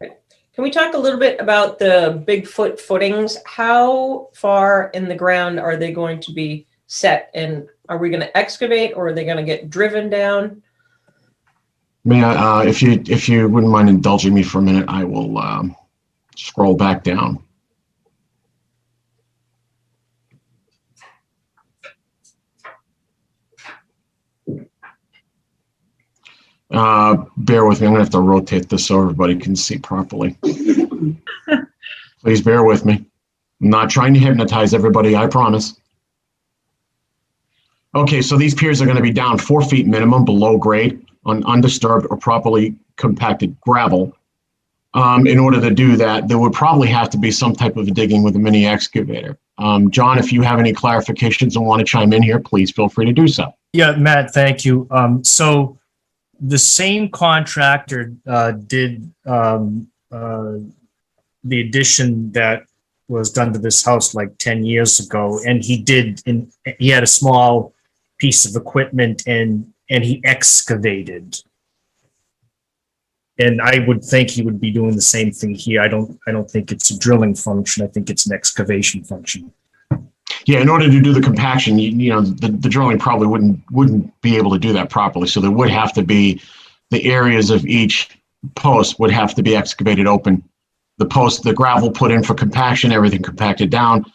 [SPEAKER 4] Can we talk a little bit about the Bigfoot footings? How far in the ground are they going to be set? And are we going to excavate or are they going to get driven down?
[SPEAKER 14] May I, if you wouldn't mind indulging me for a minute, I will scroll back down. Bear with me. I'm gonna have to rotate this so everybody can see properly. Please bear with me. I'm not trying to hypnotize everybody, I promise. Okay, so these piers are gonna be down 4 feet minimum below grade on undisturbed or properly compacted gravel. In order to do that, there would probably have to be some type of digging with a mini excavator. John, if you have any clarifications and want to chime in here, please feel free to do so.
[SPEAKER 15] Yeah, Matt, thank you. So the same contractor did the addition that was done to this house like 10 years ago, and he had a small piece of equipment and he excavated. And I would think he would be doing the same thing here. I don't think it's a drilling function. I think it's an excavation function.
[SPEAKER 14] Yeah, in order to do the compaction, the drilling probably wouldn't be able to do that properly. So there would have to be the areas of each post would have to be excavated open. The gravel put in for compaction, everything compacted down,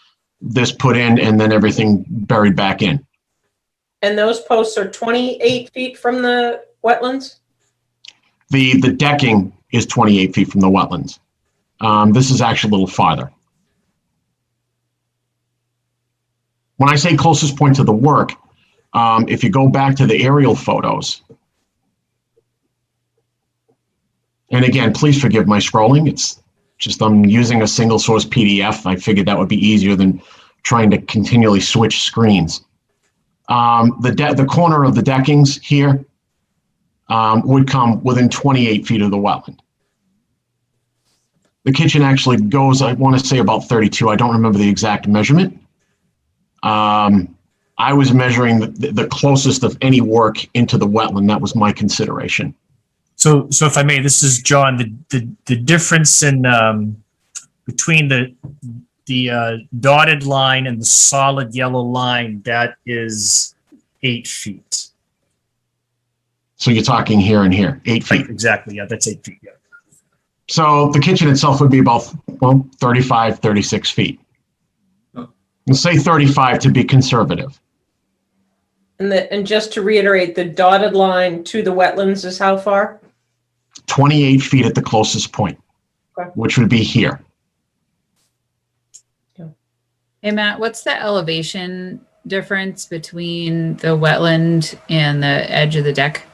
[SPEAKER 14] this put in, and then everything buried back in.
[SPEAKER 4] And those posts are 28 feet from the wetlands?
[SPEAKER 14] The decking is 28 feet from the wetlands. This is actually a little farther. When I say closest point to the work, if you go back to the aerial photos, and again, please forgive my scrolling. It's just I'm using a single source PDF. I figured that would be easier than trying to continually switch screens. The corner of the deckings here would come within 28 feet of the wetland. The kitchen actually goes, I want to say about 32. I don't remember the exact measurement. I was measuring the closest of any work into the wetland. That was my consideration.
[SPEAKER 15] So if I may, this is John. The difference in between the dotted line and the solid yellow line, that is 8 feet.
[SPEAKER 14] So you're talking here and here, 8 feet.
[SPEAKER 15] Exactly. Yeah, that's 8 feet. Yeah.
[SPEAKER 14] So the kitchen itself would be about 35, 36 feet. We'll say 35 to be conservative.
[SPEAKER 4] And just to reiterate, the dotted line to the wetlands is how far?
[SPEAKER 14] 28 feet at the closest point,
[SPEAKER 4] Okay.
[SPEAKER 14] which would be here.
[SPEAKER 5] Hey, Matt, what's the elevation difference between the wetland and the edge of the deck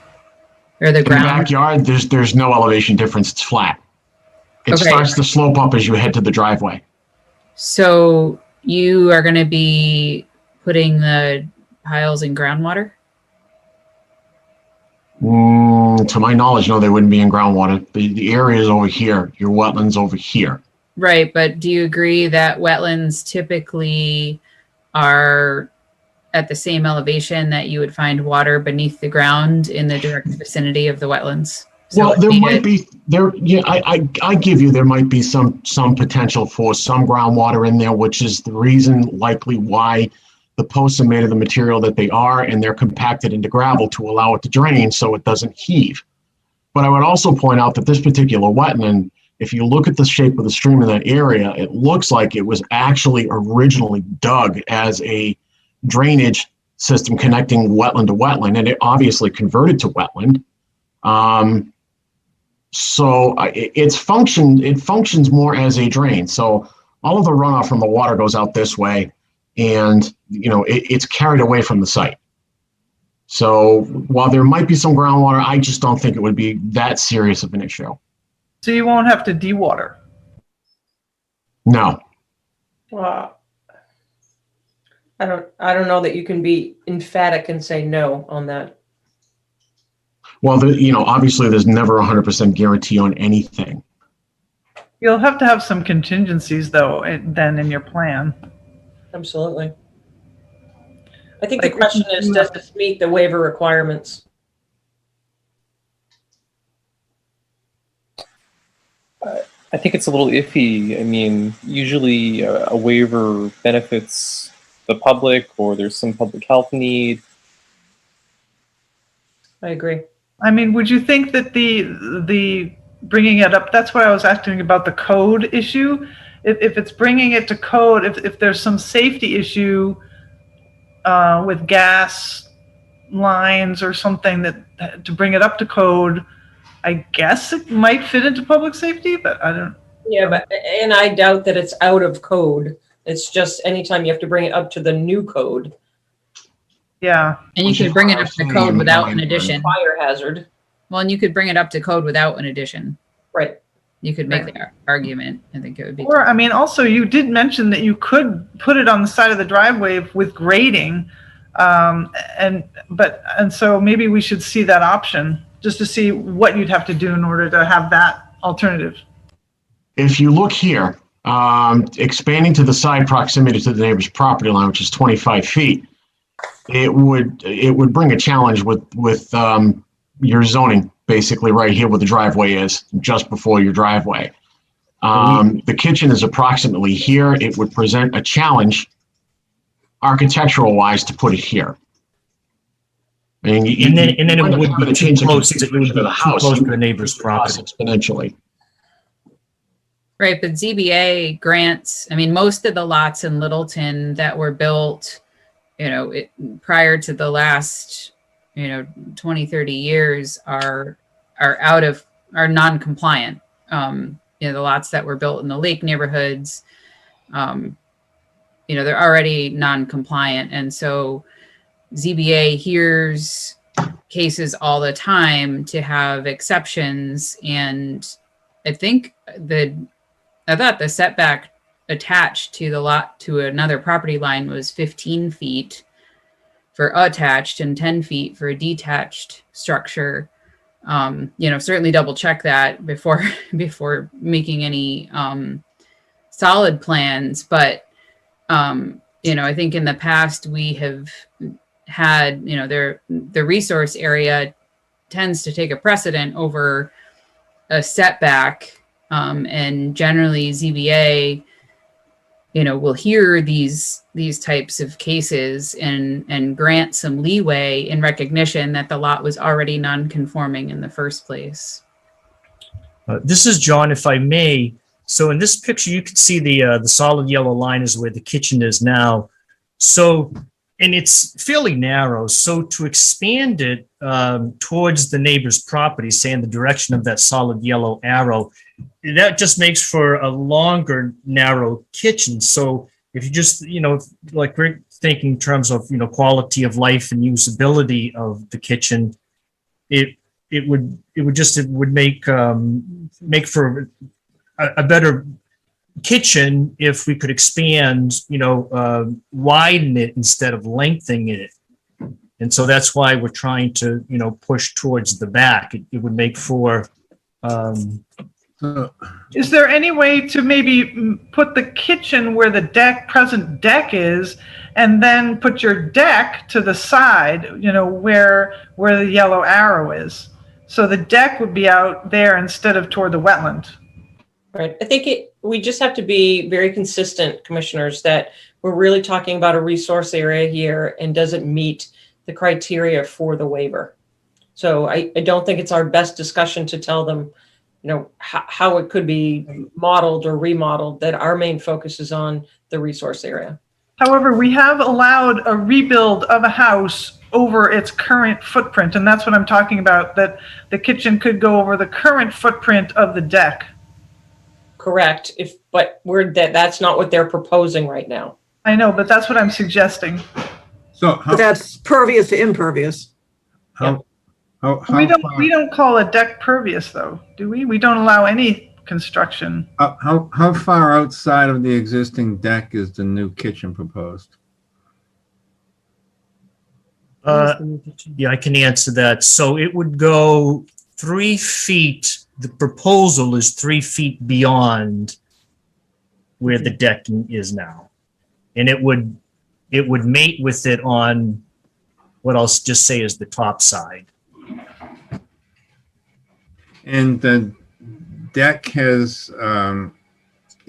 [SPEAKER 5] or the
[SPEAKER 14] In the
[SPEAKER 5] ground?
[SPEAKER 14] backyard, there's no elevation difference. It's flat. It
[SPEAKER 5] Okay.
[SPEAKER 14] starts to slope up as you head to the driveway.
[SPEAKER 5] So you are going to be putting the piles in groundwater?
[SPEAKER 14] To my knowledge, no, they wouldn't be in groundwater. The area is over here. Your wetlands over here.
[SPEAKER 5] Right, but do you agree that wetlands typically are at the same elevation that you would find water beneath the ground in the direct vicinity of the wetlands? So
[SPEAKER 14] Well, there might be there. Yeah, I give you there might be some potential for some groundwater in there, which is the reason likely why the posts are made of the material that they are, and they're compacted into gravel to allow it to drain so it doesn't heave. But I would also point out that this particular wetland, if you look at the shape of the stream in that area, it looks like it was actually originally dug as a drainage system connecting wetland to wetland, and it obviously converted to wetland. So it functions more as a drain. So all of the runoff from the water goes out this way, and it's carried away from the site. So while there might be some groundwater, I just don't think it would be that serious of an issue.
[SPEAKER 11] So you won't have to dewater.
[SPEAKER 14] No.
[SPEAKER 4] Well, I don't know that you can be emphatic and say no on that.
[SPEAKER 14] Well, obviously there's never 100% guarantee on anything.
[SPEAKER 11] You'll have to have some contingencies though, then in your plan.
[SPEAKER 4] Absolutely. I think the question is, does this meet the waiver requirements?
[SPEAKER 8] I think it's a little iffy. I mean, usually a waiver benefits the public, or there's some public health need.
[SPEAKER 4] I agree.
[SPEAKER 11] I mean, would you think that the bringing it up, that's why I was asking about the code issue. If it's bringing it to code, if there's some safety issue with gas lines or something that to bring it up to code, I guess it might fit into public safety, but I don't.
[SPEAKER 4] Yeah, and I doubt that it's out of code. It's just anytime you have to bring it up to the new code.
[SPEAKER 11] Yeah.
[SPEAKER 5] And you could bring it up to code without an addition.
[SPEAKER 4] Fire hazard.
[SPEAKER 5] Well, and you could bring it up to code without an addition.
[SPEAKER 4] Right.
[SPEAKER 5] You could make the argument. I think it would be.
[SPEAKER 11] Or, I mean, also you did mention that you could put it on the side of the driveway with grading. And so maybe we should see that option just to see what you'd have to do in order to have that alternative.
[SPEAKER 14] If you look here, expanding to the side proximity to the neighbor's property line, which is 25 feet, it would bring a challenge with your zoning, basically right here where the driveway is, just before your driveway. The kitchen is approximately here. It would present a challenge architectural wise to put it here. And then
[SPEAKER 15] it would be too close to
[SPEAKER 14] the house,
[SPEAKER 15] to the neighbor's property
[SPEAKER 14] exponentially.
[SPEAKER 5] Right, but ZBA grants, I mean, most of the lots in Littleton that were built, prior to the last, 20, 30 years are non-compliant. The lots that were built in the lake neighborhoods, they're already non-compliant. And so ZBA hears cases all the time to have exceptions. And I thought the setback attached to the lot to another property line was 15 feet for attached and 10 feet for a detached structure. Certainly double check that before making any solid plans. But I think in the past we have had, the resource area tends to take a precedent over a setback. And generally ZBA, will hear these types of cases and grant some leeway in recognition that the lot was already non-conforming in the first place.
[SPEAKER 15] This is John, if I may. So in this picture, you can see the solid yellow line is where the kitchen is now. So, and it's fairly narrow. So to expand it towards the neighbor's property, say in the direction of that solid yellow arrow, that just makes for a longer, narrow kitchen. So if you just, like we're thinking in terms of, quality of life and usability of the kitchen, it would make for a better kitchen if we could expand, widen it instead of lengthening it. And so that's why we're trying to, push towards the back. It would make for
[SPEAKER 6] So,
[SPEAKER 11] Is there any way to maybe put the kitchen where the present deck is, and then put your deck to the side, where the yellow arrow is? So the deck would be out there instead of toward the wetland.
[SPEAKER 4] Right. I think we just have to be very consistent, commissioners, that we're really talking about a resource area here and doesn't meet the criteria for the waiver. So I don't think it's our best discussion to tell them, how it could be modeled or remodeled, that our main focus is on the resource area.
[SPEAKER 11] However, we have allowed a rebuild of a house over its current footprint, and that's what I'm talking about, that the kitchen could go over the current footprint of the deck.
[SPEAKER 4] Correct. But that's not what they're proposing right now.
[SPEAKER 11] I know, but that's what I'm suggesting.
[SPEAKER 6] so
[SPEAKER 2] But that's pervious to impervious.
[SPEAKER 6] how
[SPEAKER 11] We
[SPEAKER 6] far,
[SPEAKER 11] don't call a deck pervious, though, do we? We don't allow any construction.
[SPEAKER 6] how far outside of the existing deck is the new kitchen proposed?
[SPEAKER 15] Yeah, I can answer that. So it would go 3 feet. The proposal is 3 feet beyond where the decking is now. And it would mate with it on what I'll just say is the top side.
[SPEAKER 6] And the deck is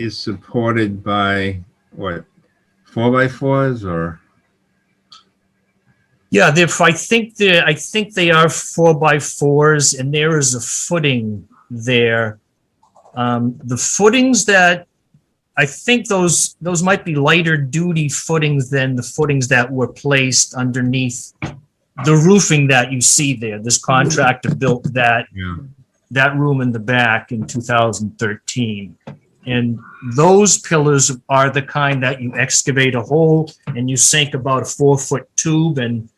[SPEAKER 6] supported by what, 4x4s or?
[SPEAKER 15] Yeah, I think they are 4x4s, and there is a footing there. The footings that I think those might be lighter duty footings than the footings that were placed underneath the roofing that you see there. This contractor built that room in the back in 2013. And those pillars are the kind that you excavate a hole and you sink about a 4-foot tube and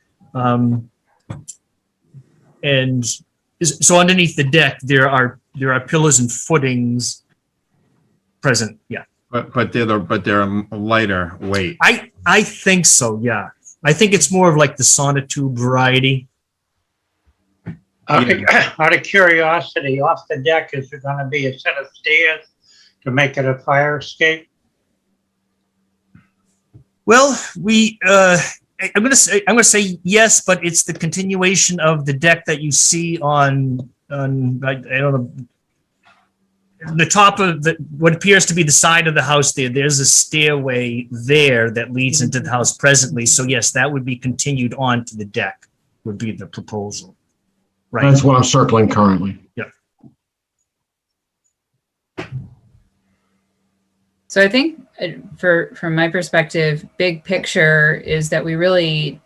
[SPEAKER 15] so underneath the deck there are pillars and footings present. Yeah.
[SPEAKER 6] But they're a lighter weight.
[SPEAKER 15] I think so. Yeah. I think it's more of like the sonotube variety.
[SPEAKER 1] Out of curiosity, off the deck, is there going to be a set of stairs to make it a fire escape?
[SPEAKER 15] Well, I'm going to say yes, but it's the continuation of the deck that you see on I don't know, the top of what appears to be the side of the house there. There's a stairway there that leads into the house presently. So yes, that would be continued on to the deck, would be the proposal. Right.
[SPEAKER 14] That's what I'm circling currently.
[SPEAKER 15] Yeah.
[SPEAKER 5] So I think from my perspective, big picture is that we really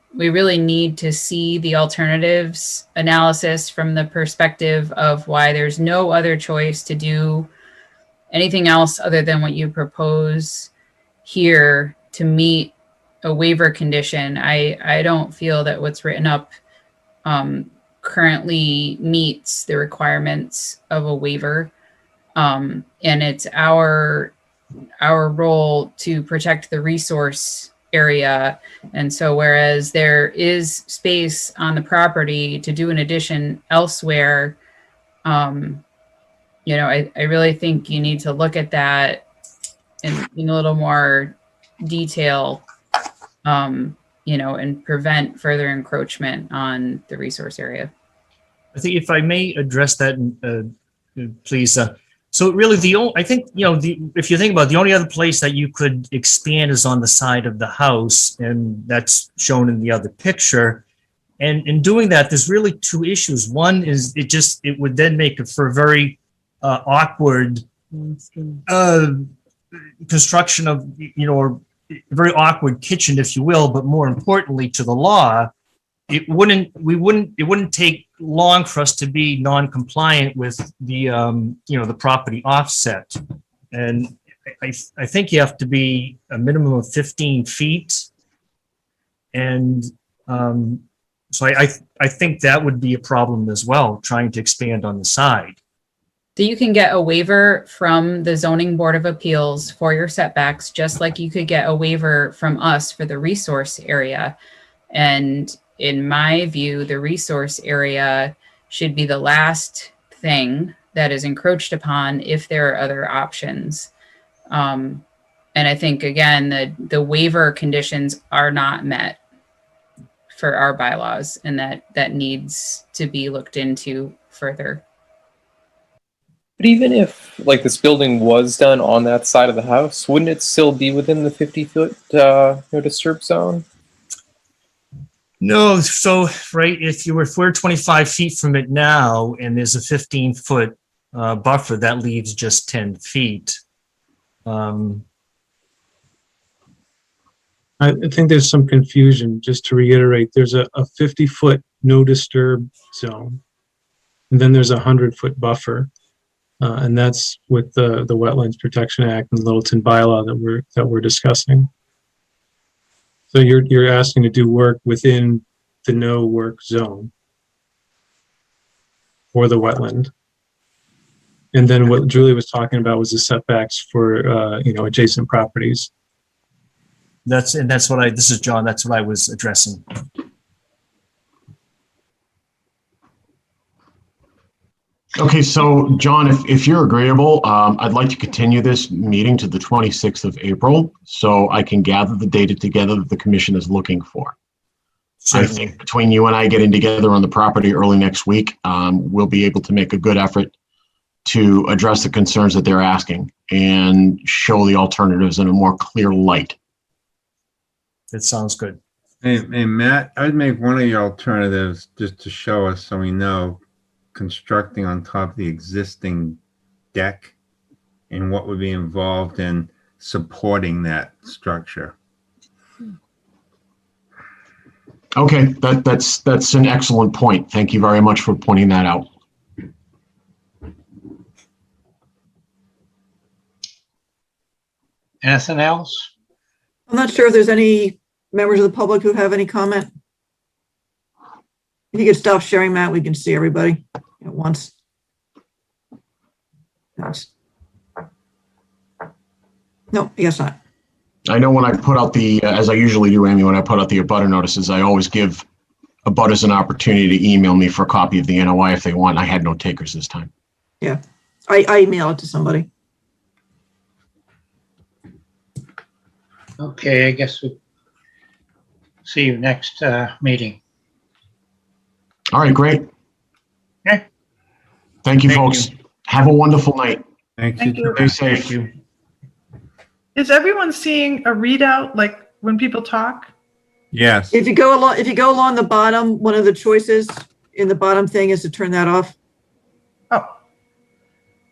[SPEAKER 5] need to see the alternatives analysis from the perspective of why there's no other choice to do anything else other than what you propose here to meet a waiver condition. I don't feel that what's written up currently meets the requirements of a waiver. And it's our role to protect the resource area. And so whereas there is space on the property to do an addition elsewhere, I really think you need to look at that in a little more detail, and prevent further encroachment on the resource area.
[SPEAKER 15] I think if I may address that, please. So really, if you think about it, the only other place that you could expand is on the side of the house, and that's shown in the other picture. And in doing that, there's really two issues. One is it would then make it for a very awkward construction of, or a very awkward kitchen, if you will. But more importantly, to the law, it wouldn't take long for us to be non-compliant with the the property offset, and I think you have to be a minimum of 15 feet, and so I think that would be a problem as well, trying to expand on the side.
[SPEAKER 5] So you can get a waiver from the Zoning Board of Appeals for your setbacks, just like you could get a waiver from us for the resource area. And in my view, the resource area should be the last thing that is encroached upon if there are other options. And I think, again, the waiver conditions are not met for our bylaws, and that needs to be looked into further.
[SPEAKER 8] But even if like this building was done on that side of the house, wouldn't it still be within the 50-foot no disturb zone?
[SPEAKER 15] No, so right, if we're 25 feet from it now, and there's a 15-foot buffer, that leaves just 10 feet.
[SPEAKER 16] I think there's some confusion. Just to reiterate, there's a 50-foot no disturb zone, and then there's a 100-foot buffer, and that's with the Wetlands Protection Act and the Littleton bylaw that we're discussing. So you're asking to do work within the no work zone for the wetland, and then what Julie was talking about was the setbacks for adjacent properties.
[SPEAKER 15] This is John, that's what I was addressing.
[SPEAKER 14] Okay, so John, if you're agreeable, I'd like to continue this meeting to the 26th of April so I can gather the data together that the commission is looking for. I think between you and I getting together on the property early next week, we'll be able to make a good effort to address the concerns that they're asking and show the alternatives in a more clear light.
[SPEAKER 15] That sounds good.
[SPEAKER 6] Hey, Matt, I'd make one of your alternatives just to show us so we know constructing on top of the existing deck and what would be involved in supporting that structure.
[SPEAKER 14] Okay, that's an excellent point. Thank you very much for pointing that out.
[SPEAKER 1] Anything else?
[SPEAKER 2] I'm not sure if there's any members of the public who have any comment. If you could stop sharing, Matt, we can see everybody at once. Thanks. No, I guess not.
[SPEAKER 14] I know when I put out the, as I usually do, Amy, when I put out the abutter notices, I always give abutters an opportunity to email me for a copy of the NOI if they want. I had no takers this time.
[SPEAKER 2] Yeah, I email it to somebody.
[SPEAKER 1] Okay, I guess we'll see you next meeting.
[SPEAKER 14] All right, great.
[SPEAKER 1] Okay.
[SPEAKER 14] Thank you, folks. Have a wonderful night.
[SPEAKER 6] Thank
[SPEAKER 11] Thank you.
[SPEAKER 14] Stay safe.
[SPEAKER 15] Thank you.
[SPEAKER 11] Is everyone seeing a readout like when people talk?
[SPEAKER 6] Yes.
[SPEAKER 2] If you go along the bottom, one of the choices in the bottom thing is to turn that off.
[SPEAKER 11] Oh.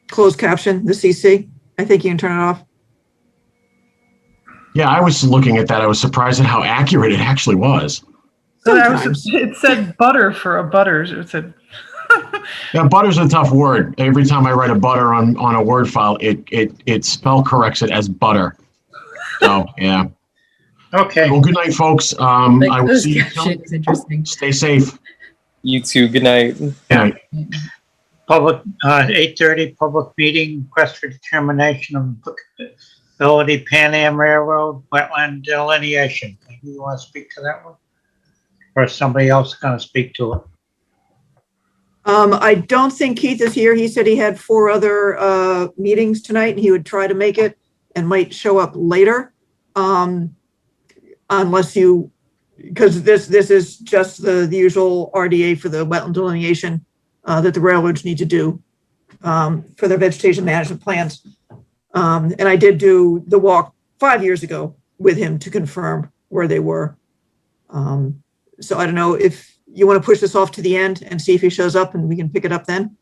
[SPEAKER 2] Closed caption, the CC. I think you can turn it off.
[SPEAKER 14] Yeah, I was looking at that. I was surprised at how accurate it actually was.
[SPEAKER 11] So it said butter for a butters. It said.
[SPEAKER 14] Yeah, butter's a tough word. Every time I write a butter on a Word file, it spell corrects it as butter. So yeah.
[SPEAKER 1] Okay.
[SPEAKER 14] Well, good night, folks. I will see you soon.
[SPEAKER 5] It's interesting.
[SPEAKER 14] Stay safe.
[SPEAKER 8] You too. Good night.
[SPEAKER 14] Good night.
[SPEAKER 1] Public, 8:30, public meeting, request for determination of applicability, Pan Am Railroad, wetland delineation. You want to speak to that one? Or is somebody else going to speak to it?
[SPEAKER 2] I don't think Keith is here. He said he had 4 other meetings tonight and he would try to make it and might show up later. Unless you, because this is just the usual RDA for the wetland delineation that the railroads need to do for their vegetation management plans. And I did do the walk 5 years ago with him to confirm where they were. So I don't know if you want to push this off to the end and see if he shows up and we can pick it up then.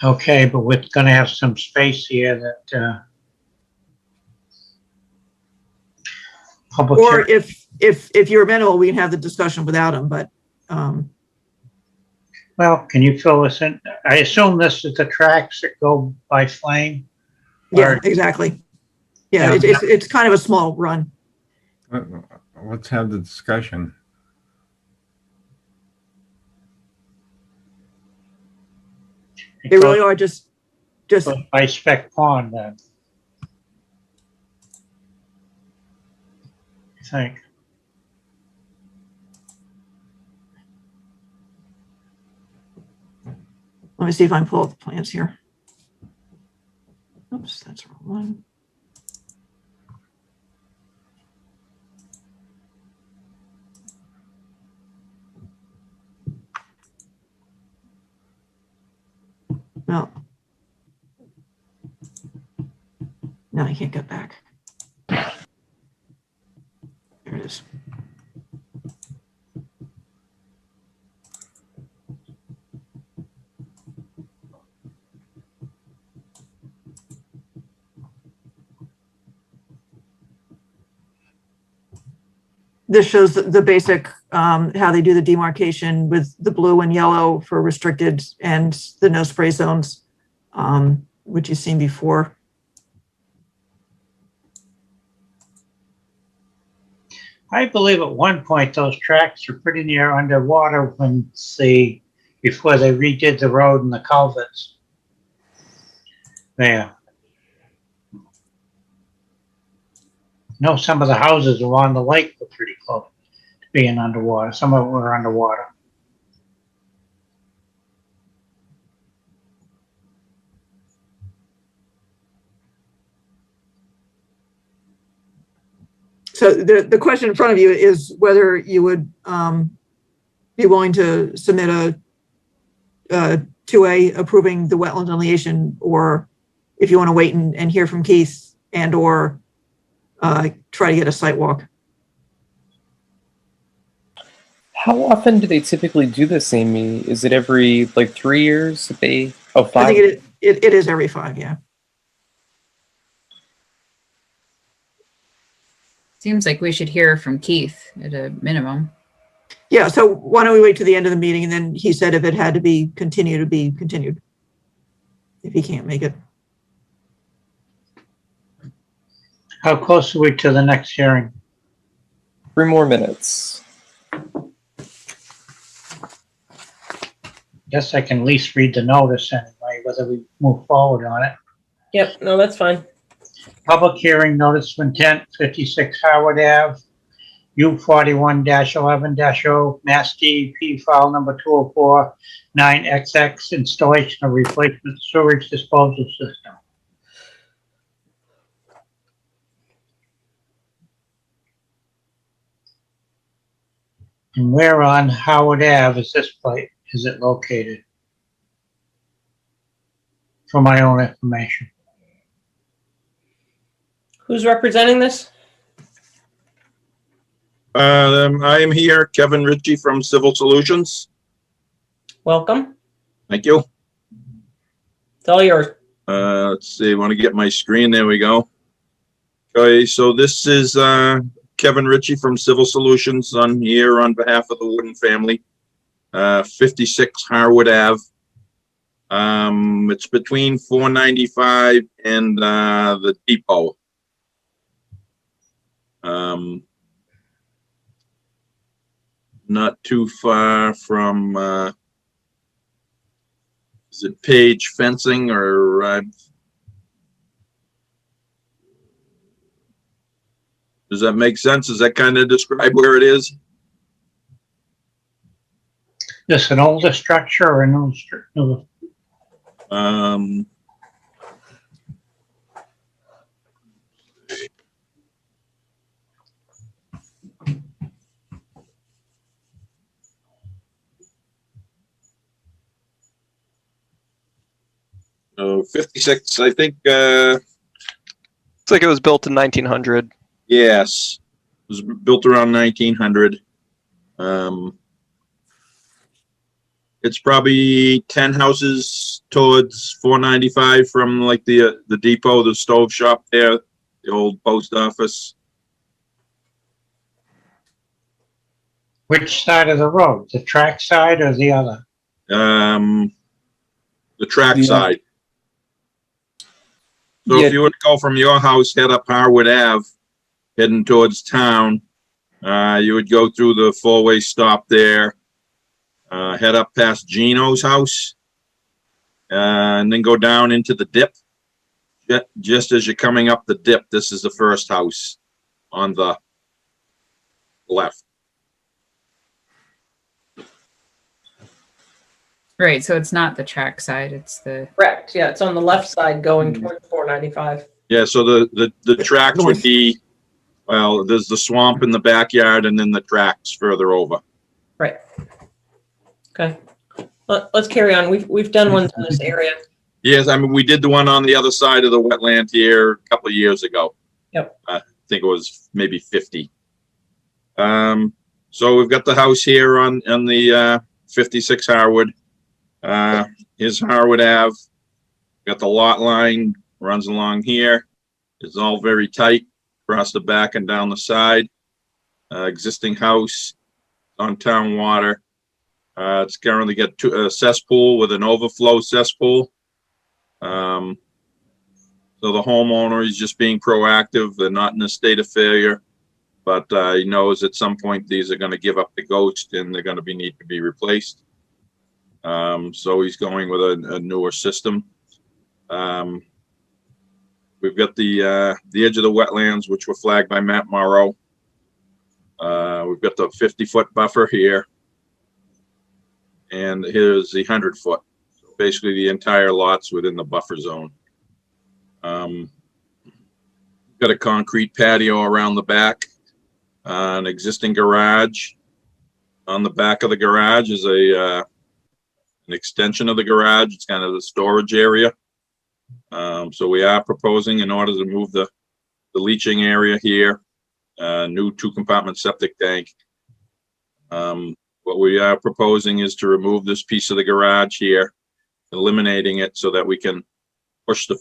[SPEAKER 1] Okay, but we're going to have some space here that public.
[SPEAKER 2] Or if you're amenable, we can have the discussion without him, but
[SPEAKER 1] Well, can you fill us in? I assume this is the tracks that go by Flame?
[SPEAKER 2] yeah,
[SPEAKER 1] Or-
[SPEAKER 2] exactly. Yeah, it's kind of a small run.
[SPEAKER 6] Let's have the discussion.
[SPEAKER 2] They really are just
[SPEAKER 1] by Spec Pond then. I think.
[SPEAKER 2] Let me see if I can pull up the plans here. Oops, that's the wrong one. No. No, I can't get back. There it is. This shows the basic, how they do the demarcation with the blue and yellow for restricted and the no spray zones, which you've seen before.
[SPEAKER 1] I believe at one point those tracks were pretty near underwater before they redid the road and the culverts. There. No, some of the houses along the lake were pretty close to being underwater. Some of them were underwater.
[SPEAKER 2] So the question in front of you is whether you would be willing to submit a 2A approving the wetland delineation, or if you want to wait and hear from Keith and or try to get a site walk.
[SPEAKER 8] How often do they typically do this, Amy? Is it every like 3 years? That they
[SPEAKER 2] I
[SPEAKER 8] 5?
[SPEAKER 2] think it is every 5, yeah.
[SPEAKER 5] Seems like we should hear from Keith at a minimum.
[SPEAKER 2] Yeah, so why don't we wait to the end of the meeting, and then he said if it had to be continued, to be continued, if he can't make it.
[SPEAKER 1] How close are we to the next hearing?
[SPEAKER 8] 3 more minutes.
[SPEAKER 1] Guess I can at least read the notice anyway, whether we move forward on it.
[SPEAKER 4] Yep, no, that's fine.
[SPEAKER 1] Public hearing notice of intent, 56 Howard Ave, U41-11-0, Mass DEP file number 2049XX, installation of replacement sewage disposal system. And where on Howard Ave is this place? Is it located? For my own information.
[SPEAKER 4] Who's representing this?
[SPEAKER 17] I am here, Kevin Ritchie from Civil Solutions.
[SPEAKER 4] Welcome.
[SPEAKER 17] Thank you.
[SPEAKER 4] It's all yours.
[SPEAKER 17] Let's see, I want to get my screen. There we go. Okay, so this is Kevin Ritchie from Civil Solutions. I'm here on behalf of the Wooden family. 56 Harwood Ave. It's between 495 and the depot. Not too far from, is it Page Fencing or, does that make sense? Does that kind of describe where it is?
[SPEAKER 1] This an older structure or a new structure?
[SPEAKER 17] Oh, 56, I think,
[SPEAKER 7] Looks like it was built in 1900.
[SPEAKER 17] yes. It was built around 1900. It's probably 10 houses towards 495 from like the depot, the stove shop there, the old post office.
[SPEAKER 1] Which side of the road? The track side or the other?
[SPEAKER 17] The track
[SPEAKER 8] Yeah.
[SPEAKER 17] side. So
[SPEAKER 8] Yeah.
[SPEAKER 17] if you were to go from your house, head up Harwood Ave, heading towards town, you would go through the four-way stop there, head up past Gino's house, and then go down into the dip. Just as you're coming up the dip, this is the first house on the left.
[SPEAKER 5] Right, so it's not the track side, it's the,
[SPEAKER 4] Correct. Yeah, it's on the left side going towards 495.
[SPEAKER 17] Yeah, so the tracks would be, well, there's the swamp in the backyard and then the tracks further over.
[SPEAKER 4] Right. Okay. Let's carry on. We've done ones in this area.
[SPEAKER 17] Yes, I mean, we did the one on the other side of the wetland here a couple of years ago.
[SPEAKER 4] Yep.
[SPEAKER 17] I think it was maybe 50. So we've got the house here on the 56 Harwood. Here's Harwood Ave. Got the lot line runs along here. It's all very tight across the back and down the side. Existing house on town water. It's currently got a cesspool with an overflow cesspool. So the homeowner is just being proactive. They're not in a state of failure, but he knows at some point these are going to give up the ghost and they're going to need to be replaced. So he's going with a newer system. We've got the edge of the wetlands, which were flagged by Matt Morrow. We've got the 50-foot buffer here. And here's the 100-foot. So basically the entire lot's within the buffer zone. Got a concrete patio around the back. An existing garage. On the back of the garage is an extension of the garage. It's kind of the storage area. So we are proposing, in order to move the leaching area here, new 2-compartment septic tank. What we are proposing is to remove this piece of the garage here, eliminating it so that we can push the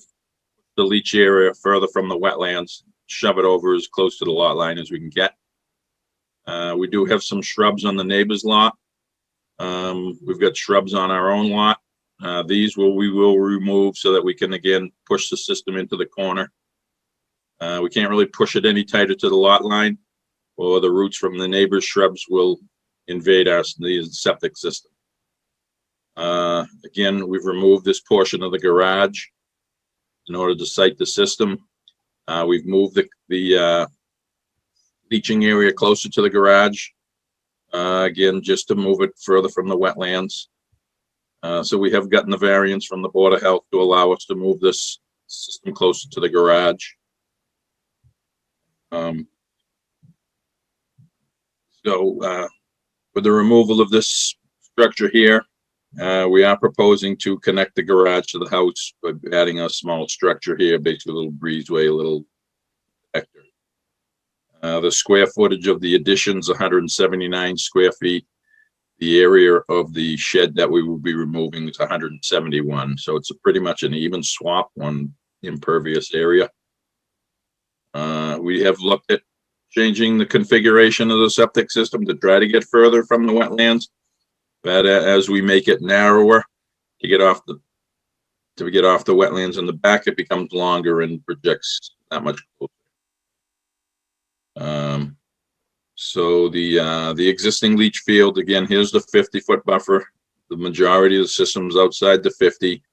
[SPEAKER 17] leach area further from the wetlands, shove it over as close to the lot line as we can get. We do have some shrubs on the neighbor's lot. We've got shrubs on our own lot. These we will remove so that we can again push the system into the corner. We can't really push it any tighter to the lot line, or the roots from the neighbor's shrubs will invade the septic system. Again, we've removed this portion of the garage in order to site the system. We've moved the leaching area closer to the garage, again, just to move it further from the wetlands. So we have gotten the variance from the Board of Health to allow us to move this system closer to the garage. With the removal of this structure here, we are proposing to connect the garage to the house by adding a small structure here, basically a little breezeway, a little hectare. The square footage of the addition is 179 square feet. The area of the shed that we will be removing is 171. So it's pretty much an even swap on impervious area. We have looked at changing the configuration of the septic system to try to get further from the wetlands. But as we make it narrower to get off the wetlands in the back, it becomes longer and projects that much closer. So the existing leach field, again, here's the 50-foot buffer. The majority of the system's outside the 50.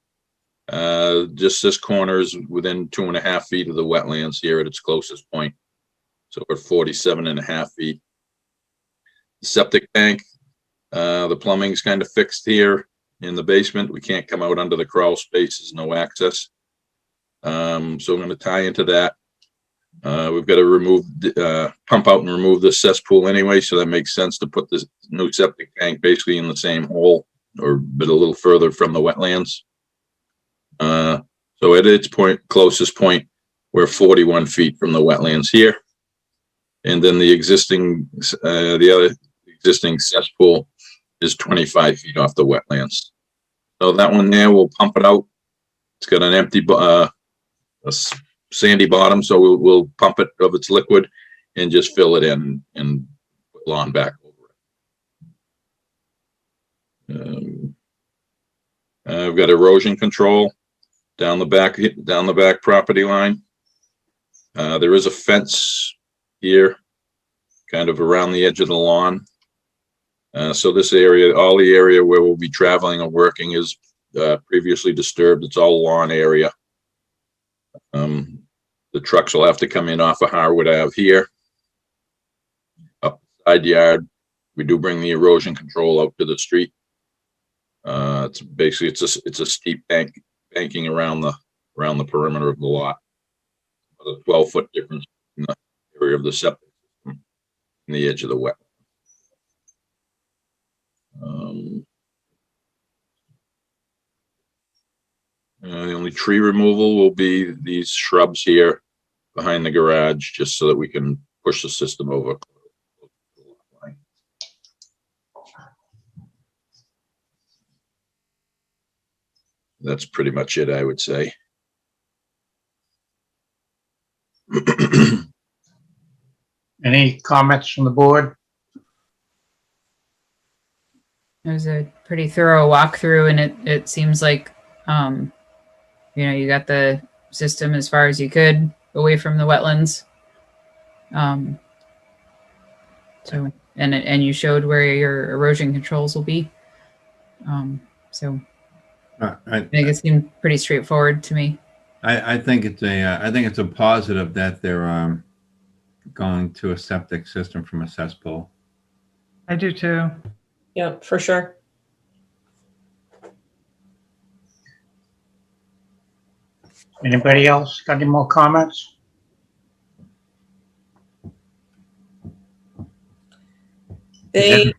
[SPEAKER 17] Just this corner is within 2.5 feet of the wetlands here at its closest point. So we're 47.5 feet. The septic tank, the plumbing's kind of fixed here in the basement. We can't come out under the crawl space. There's no access. So I'm going to tie into that. We've got to pump out and remove the cesspool anyway, so that makes sense to put this new septic tank basically in the same hole, but a little further from the wetlands. So at its closest point, we're 41 feet from the wetlands here. And then the other existing cesspool is 25 feet off the wetlands. So that one there, we'll pump it out. It's got an empty, a sandy bottom, so we'll pump it of its liquid and just fill it in and put lawn back over it. I've got erosion control down the back property line. There is a fence here, kind of around the edge of the lawn. So this area, all the area where we'll be traveling and working is previously disturbed. It's all lawn area. The trucks will have to come in off of Harwood Ave here. Up the side yard, we do bring the erosion control out to the street. It's basically, it's a steep banking around the perimeter of the lot. A 12-foot difference in the area of the septic system and the edge of the wet. The only tree removal will be these shrubs here behind the garage, just so that we can push the system over. That's pretty much it, I would say.
[SPEAKER 1] Any comments from the board?
[SPEAKER 5] It was a pretty thorough walkthrough, and it seems like, you got the system as far as you could away from the wetlands. So, and you showed where your erosion controls will be. So I think it seemed pretty straightforward to me.
[SPEAKER 6] I think it's a positive that they're going to a septic system from a cesspool.
[SPEAKER 11] I do too.
[SPEAKER 4] Yeah, for sure.
[SPEAKER 1] Anybody else got any more comments?
[SPEAKER 4] You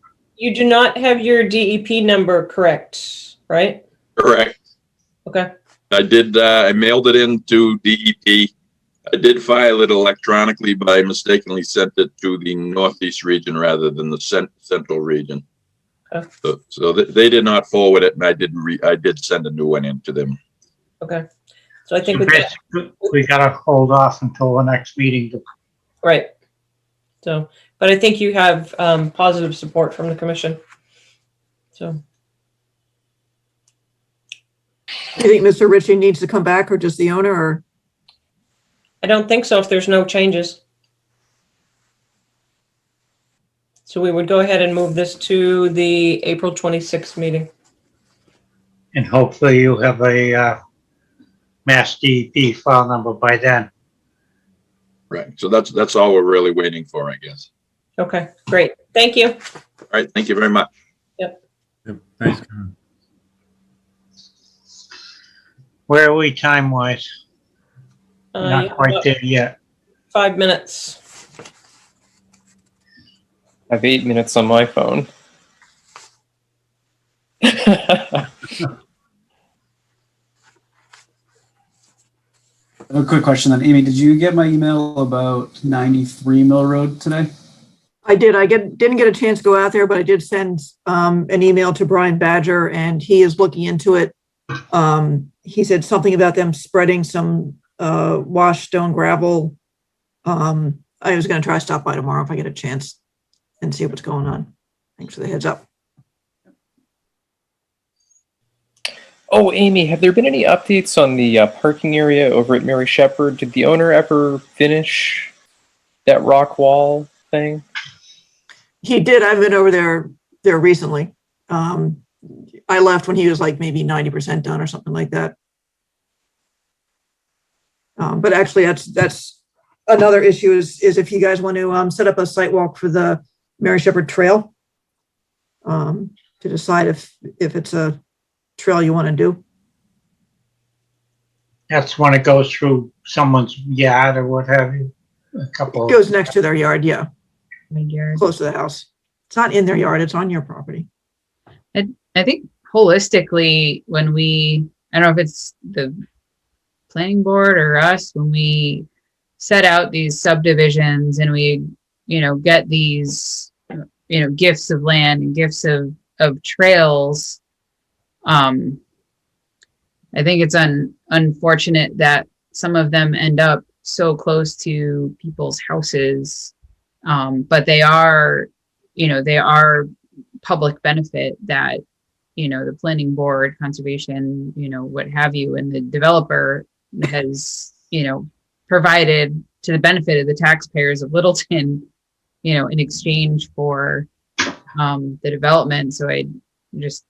[SPEAKER 4] do not have your DEP number correct, right?
[SPEAKER 17] Correct.
[SPEAKER 4] Okay.
[SPEAKER 17] I did, I mailed it in to DEP. I did file it electronically, but I mistakenly sent it to the Northeast region rather than the Central region.
[SPEAKER 4] Okay.
[SPEAKER 17] So they did not forward it, and I did send a new one in to them.
[SPEAKER 4] Okay. So I think
[SPEAKER 1] we gotta hold off until the next meeting to.
[SPEAKER 4] Right. So, but I think you have positive support from the commission. So.
[SPEAKER 2] Do you think Mr. Ritchie needs to come back, or just the owner, or?
[SPEAKER 4] I don't think so if there's no changes. So we would go ahead and move this to the April 26th meeting.
[SPEAKER 1] And hopefully you have a Mass DEP file number by then.
[SPEAKER 17] Right. So that's all we're really waiting for, I guess.
[SPEAKER 4] Okay, great. Thank you.
[SPEAKER 17] All right. Thank you very much.
[SPEAKER 4] Yep.
[SPEAKER 6] Thanks.
[SPEAKER 1] Where are we time-wise? Not quite there yet.
[SPEAKER 4] 5 minutes.
[SPEAKER 8] I have 8 minutes on my phone.
[SPEAKER 9] A quick question then. Amy, did you get my email about 93 Mill Road today?
[SPEAKER 2] I did. Didn't get a chance to go out there, but I did send an email to Brian Badger, and he is looking into it. He said something about them spreading some washed stone gravel. I was going to try to stop by tomorrow if I get a chance and see what's going on. Thanks for the heads up.
[SPEAKER 8] Oh, Amy, have there been any updates on the parking area over at Mary Shepherd? Did the owner ever finish that rock wall thing?
[SPEAKER 2] He did. I've been over there recently. I left when he was like maybe 90% done or something like that. But actually, that's another issue is if you guys want to set up a site walk for the Mary Shepherd Trail, to decide if it's a trail you want to do.
[SPEAKER 1] That's when it goes through someone's yard or what have you.
[SPEAKER 2] It goes next to their yard, yeah.
[SPEAKER 5] Yard.
[SPEAKER 2] Close to the house. It's not in their yard, it's on your property.
[SPEAKER 5] I think holistically, when I don't know if it's the planning board or us, when we set out these subdivisions and we, get these, gifts of land and gifts of trails, I think it's unfortunate that some of them end up so close to people's houses, but they are public benefit that, the planning board, conservation, what have you, and the developer has, provided to the benefit of the taxpayers of Littleton, in exchange for the development. So I just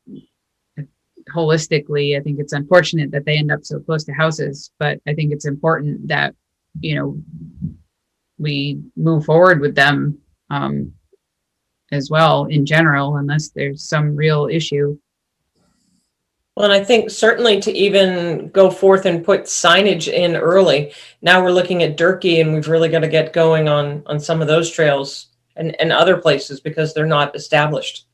[SPEAKER 5] holistically, I think it's unfortunate that they end up so close to houses, but I think it's important that, we move forward with them as well in general, unless there's some real issue.
[SPEAKER 4] Well, and I think certainly to even go forth and put signage in early. Now we're looking at Durkee, and we've really got to get going on some of those trails and other places because they're not established.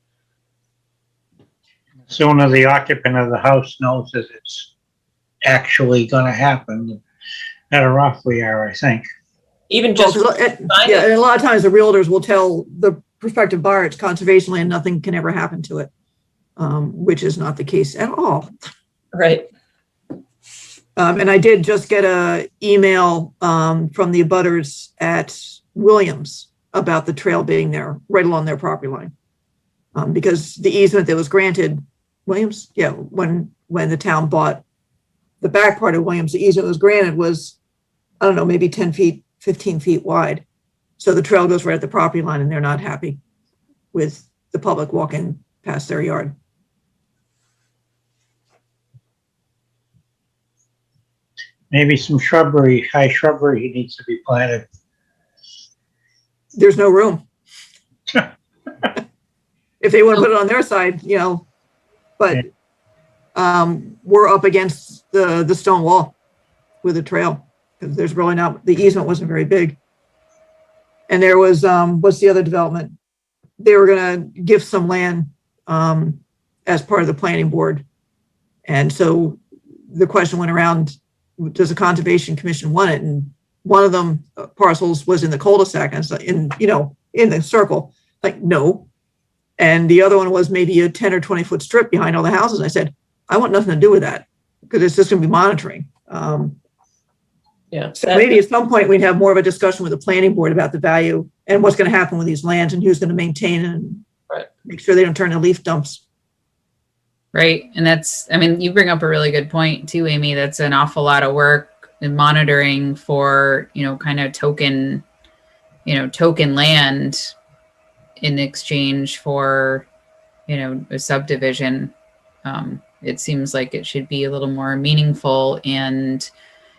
[SPEAKER 1] Sooner the occupant of the house knows that it's actually gonna happen, the better off we are, I think.
[SPEAKER 4] Even just
[SPEAKER 2] Yeah, and a lot of times the realtors will tell the prospective buyer it's conservation land, nothing can ever happen to it, which is not the case at all.
[SPEAKER 4] Right.
[SPEAKER 2] And I did just get a email from the abutters at Williams about the trail being there right along their property line. Because the easement that was granted, Williams, yeah, when the town bought the back part of Williams, the easement was granted was, I don't know, maybe 10 feet, 15 feet wide. So the trail goes right at the property line, and they're not happy with the public walking past their yard.
[SPEAKER 1] Maybe some shrubbery, high shrubbery needs to be planted.
[SPEAKER 2] There's no room. If they want to put it on their side, you know, but we're up against the stone wall with the trail, because there's really not, the easement wasn't very big. And there was, what's the other development? They were gonna give some land as part of the planning board. And so the question went around, does the Conservation Commission want it? And one of them parcels was in the cul-de-sac, and so in the circle, like, no. And the other one was maybe a 10 or 20 foot strip behind all the houses. I said, I want nothing to do with that, because it's just gonna be monitoring.
[SPEAKER 4] Yeah.
[SPEAKER 2] So maybe at some point we'd have more of a discussion with the planning board about the value and what's going to happen with these lands and who's going to maintain and make sure they don't turn into leaf dumps.
[SPEAKER 5] Right. And that's, I mean, you bring up a really good point too, Amy. That's an awful lot of work in monitoring for, kind of token land in exchange for, a subdivision. It seems like it should be a little more meaningful and,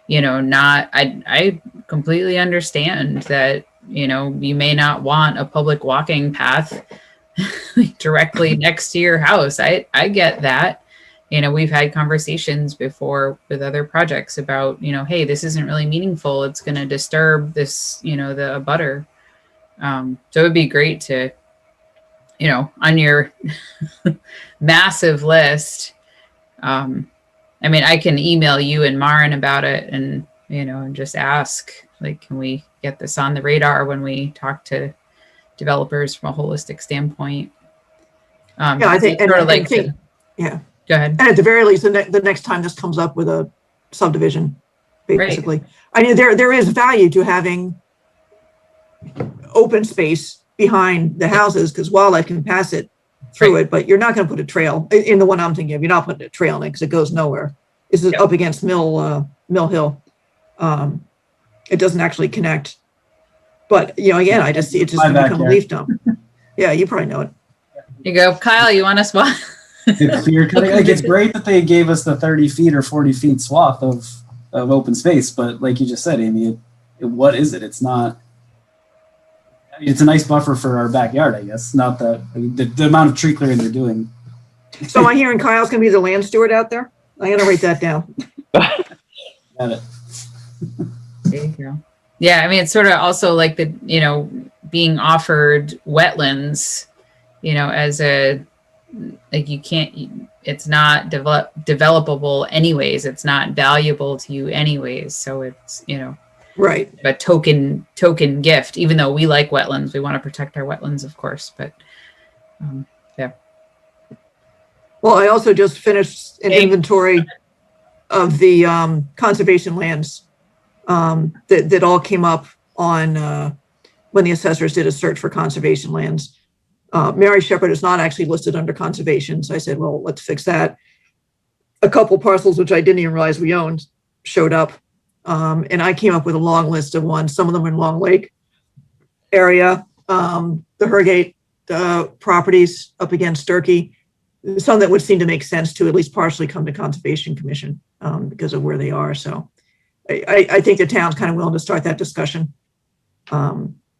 [SPEAKER 5] I completely understand that, you may not want a public walking path directly next to your house. I get that. We've had conversations before with other projects about, hey, this isn't really meaningful. It's going to disturb this, the abutter. So it would be great to, on your massive list, I can email you and Maren about it and, and just ask, like, can we get this on the radar when we talk to developers from a holistic standpoint?
[SPEAKER 2] Yeah, I think, yeah.
[SPEAKER 5] Go ahead.
[SPEAKER 2] And at the very least, the next time this comes up with a subdivision, basically. Right. I mean, there is value to having open space behind the houses, because wildlife can pass it through it, but you're not going to put a trail in the one I'm thinking of. You're not putting a trail in it because it goes nowhere. This is up against Mill Hill. It doesn't actually connect. But again, I just see it just going to become a leaf dump. Yeah, you probably know it.
[SPEAKER 5] You go, Kyle. You want to swap?
[SPEAKER 9] It's great that they gave us the 30 feet or 40 feet swath of open space, but like you just said, Amy, what is it? It's not. It's a nice buffer for our backyard, I guess. Not that the amount of tree clearing they're doing.
[SPEAKER 2] So am I hearing Kyle's going to be the land steward out there? I'm going to write that down.
[SPEAKER 9] Got it.
[SPEAKER 5] There you go. Yeah, it's sort of also like the being offered wetlands, as a you can't. It's not developable anyways. It's not valuable to you anyways. So it's
[SPEAKER 2] right,
[SPEAKER 5] a token gift. Even though we like wetlands, we want to protect our wetlands, of course. But yeah.
[SPEAKER 2] Well, I also just finished an inventory of the conservation lands that all came up on when the assessors did a search for conservation lands. Mary Shepherd is not actually listed under conservation, so I said, well, let's fix that. A couple parcels, which I didn't even realize we owned, showed up. And I came up with a long list of ones. Some of them are in Long Lake area, the Hergate properties up against Durkee. Some that would seem to make sense to at least partially come to Conservation Commission because of where they are. So I think the town's kind of willing to start that discussion.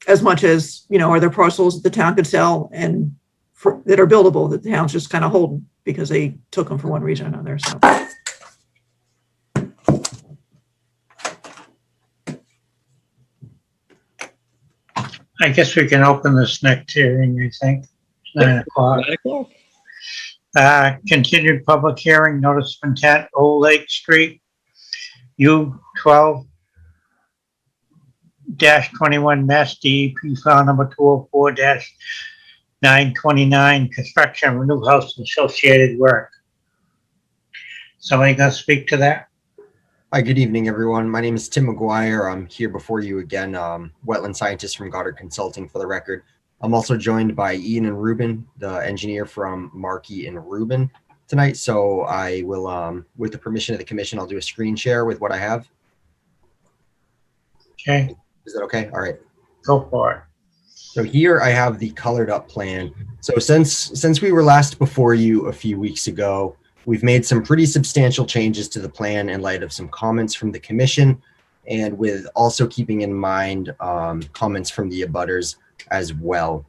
[SPEAKER 2] As much as, are there parcels that the town could sell and that are buildable, that the town's just kind of holding because they took them for one reason or another, so.
[SPEAKER 1] I guess we can open this next hearing, I think. It's 9:00.
[SPEAKER 8] 9 o'clock.
[SPEAKER 1] Continued public hearing, notice of intent, Old Lake Street, U12-21 Mass DEP file number 204-929, construction of a new house and associated work. Somebody gonna speak to that?
[SPEAKER 18] Hi, good evening, everyone. My name is Tim Mcguire. I'm here before you again, wetland scientist from Goddard Consulting for the record. I'm also joined by Ian and Ruben, the engineer from Markey and Ruben tonight. So I will, with the permission of the commission, I'll do a screen share with what I have.
[SPEAKER 1] Okay.
[SPEAKER 18] Is that okay? All right.
[SPEAKER 1] Go for it.
[SPEAKER 18] So here I have the colored up plan. So since we were last before you a few weeks ago, we've made some pretty substantial changes to the plan in light of some comments from the commission, and with also keeping in mind comments from the abutters as well.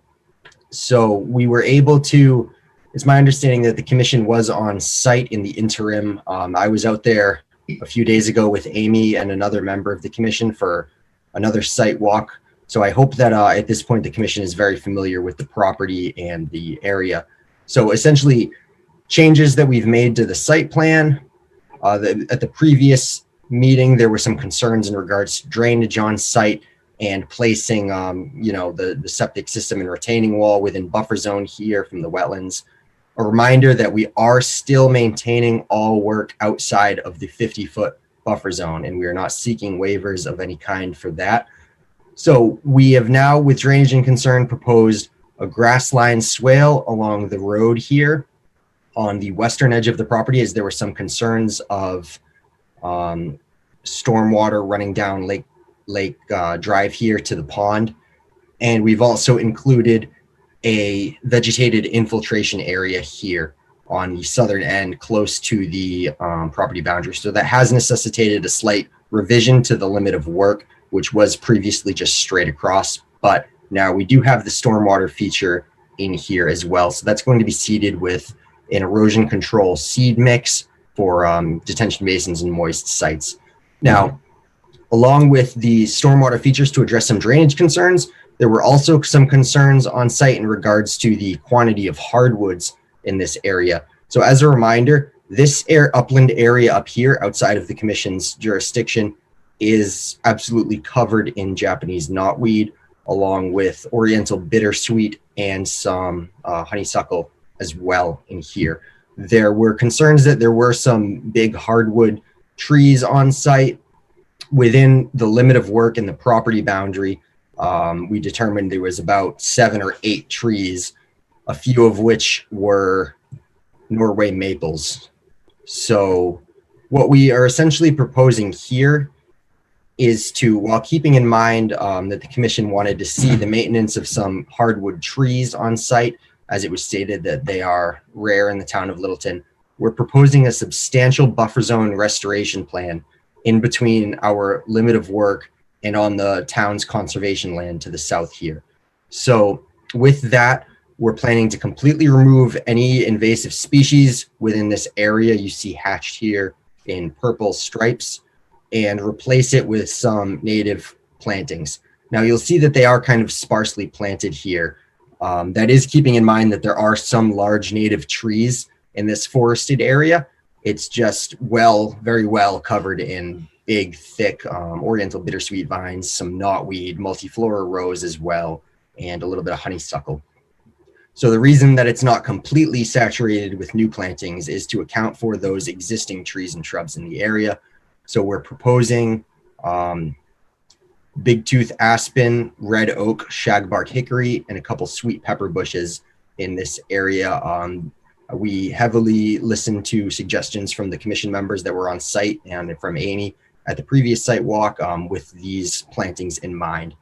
[SPEAKER 18] So we were able to, it's my understanding that the commission was on site in the interim. I was out there a few days ago with Amy and another member of the commission for another site walk. So I hope that at this point the commission is very familiar with the property and the area. So essentially, changes that we've made to the site plan. At the previous meeting, there were some concerns in regards to drainage on site and placing, the septic system and retaining wall within buffer zone here from the wetlands. A reminder that we are still maintaining all work outside of the 50-foot buffer zone, and we are not seeking waivers of any kind for that. So we have now, with drainage and concern, proposed a grass line swale along the road here on the western edge of the property, as there were some concerns of stormwater running down Lake Drive here to the pond. And we've also included a vegetated infiltration area here on the southern end close to the property boundary. So that has necessitated a slight revision to the limit of work, which was previously just straight across. But now we do have the stormwater feature in here as well. So that's going to be seeded with an erosion control seed mix for detention basins and moist sites. Now, along with the stormwater features to address some drainage concerns, there were also some concerns on site in regards to the quantity of hardwoods in this area. So as a reminder, this upland area up here outside of the commission's jurisdiction is absolutely covered in Japanese knotweed, along with Oriental bittersweet and some honeysuckle as well in here. There were concerns that there were some big hardwood trees on site. Within the limit of work in the property boundary, we determined there was about 7 or 8 trees, a few of which were Norway maples. So what we are essentially proposing here is to, while keeping in mind that the commission wanted to see the maintenance of some hardwood trees on site, as it was stated that they are rare in the town of Littleton, we're proposing a substantial buffer zone restoration plan in between our limit of work and on the town's conservation land to the south here. So with that, we're planning to completely remove any invasive species within this area you see hatched here in purple stripes and replace it with some native plantings. Now you'll see that they are kind of sparsely planted here. That is keeping in mind that there are some large native trees in this forested area. It's just very well covered in big, thick Oriental bittersweet vines, some knotweed, multiflora rose as well, and a little bit of honeysuckle. So the reason that it's not completely saturated with new plantings is to account for those existing trees and shrubs in the area. So we're proposing big tooth aspen, red oak, shagbark hickory, and a couple sweet pepper bushes in this area. We heavily listened to suggestions from the commission members that were on site and from Amy at the previous site walk with these plantings in mind.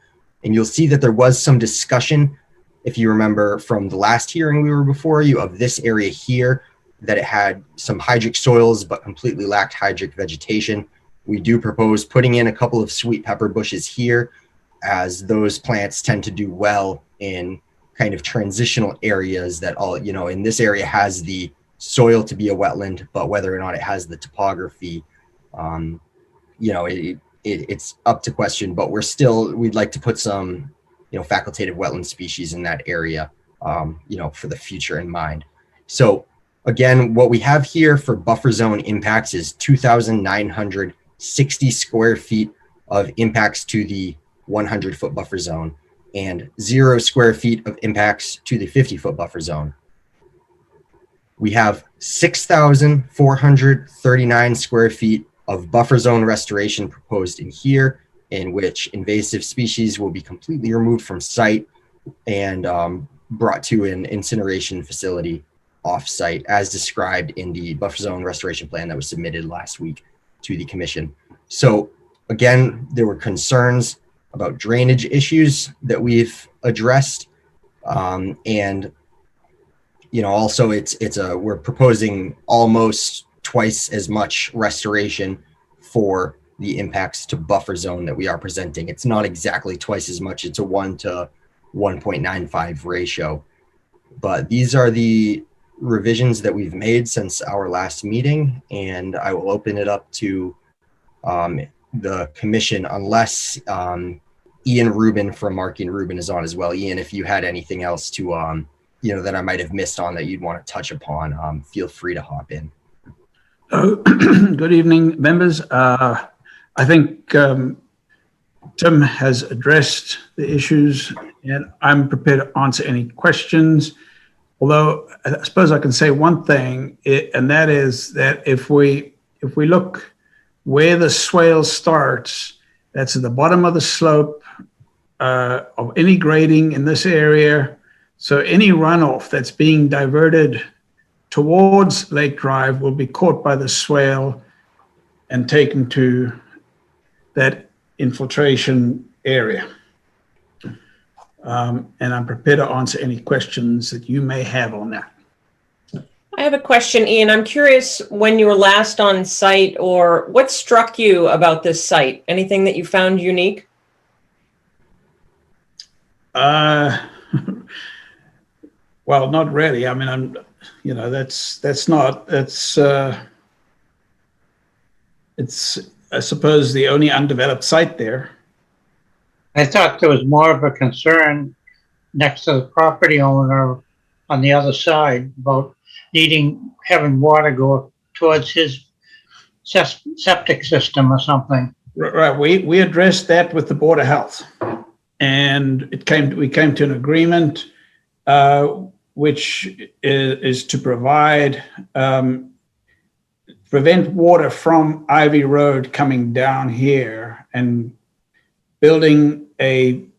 [SPEAKER 18] And you'll see that there was some discussion, if you remember from the last hearing we were before you, of this area here, that it had some hydric soils but completely lacked hydric vegetation. We do propose putting in a couple of sweet pepper bushes here, as those plants tend to do well in kind of transitional areas that all, you know, in this area has the soil to be a wetland, but whether or not it has the topography, you know, it's up to question, but we'd like to put some, you know, facultative wetland species in that area, you know, for the future in mind. So again, what we have here for buffer zone impacts is 2,960 square feet of impacts to the 100-foot buffer zone and 0 square feet of impacts to the 50-foot buffer zone. We have 6,439 square feet of buffer zone restoration proposed in here, in which invasive species will be completely removed from site and brought to an incineration facility off-site, as described in the buffer zone restoration plan that was submitted last week to the commission. So again, there were concerns about drainage issues that we've addressed, and you know, also we're proposing almost twice as much restoration for the impacts to buffer zone that we are presenting. It's not exactly twice as much. It's a 1 to 1.95 ratio. But these are the revisions that we've made since our last meeting, and I will open it up to the commission unless Ian Rubin from Markey and Rubin is on as well. Ian, if you had anything else to, you know, that I might have missed on that you'd want to touch upon, feel free to hop in.
[SPEAKER 19] Good evening, members. I think Tim has addressed the issues, and I'm prepared to answer any questions. Although I suppose I can say one thing, and that is that if we look where the swale starts, that's at the bottom of the slope of any grading in this area. So any runoff that's being diverted towards Lake Drive will be caught by the swale and taken to that infiltration area. And I'm prepared to answer any questions that you may have on that.
[SPEAKER 4] I have a question, Ian. I'm curious, when you were last on site, or what struck you about this site? Anything that you found unique?
[SPEAKER 19] Well, not really. I mean, you know, it's I suppose the only undeveloped site there.
[SPEAKER 1] I thought there was more of a concern next to the property owner on the other side about having water go towards his septic system or something.
[SPEAKER 19] Right. We addressed that with the Board of Health, and we came to an agreement, which is to prevent water from Ivy Road coming down here and building an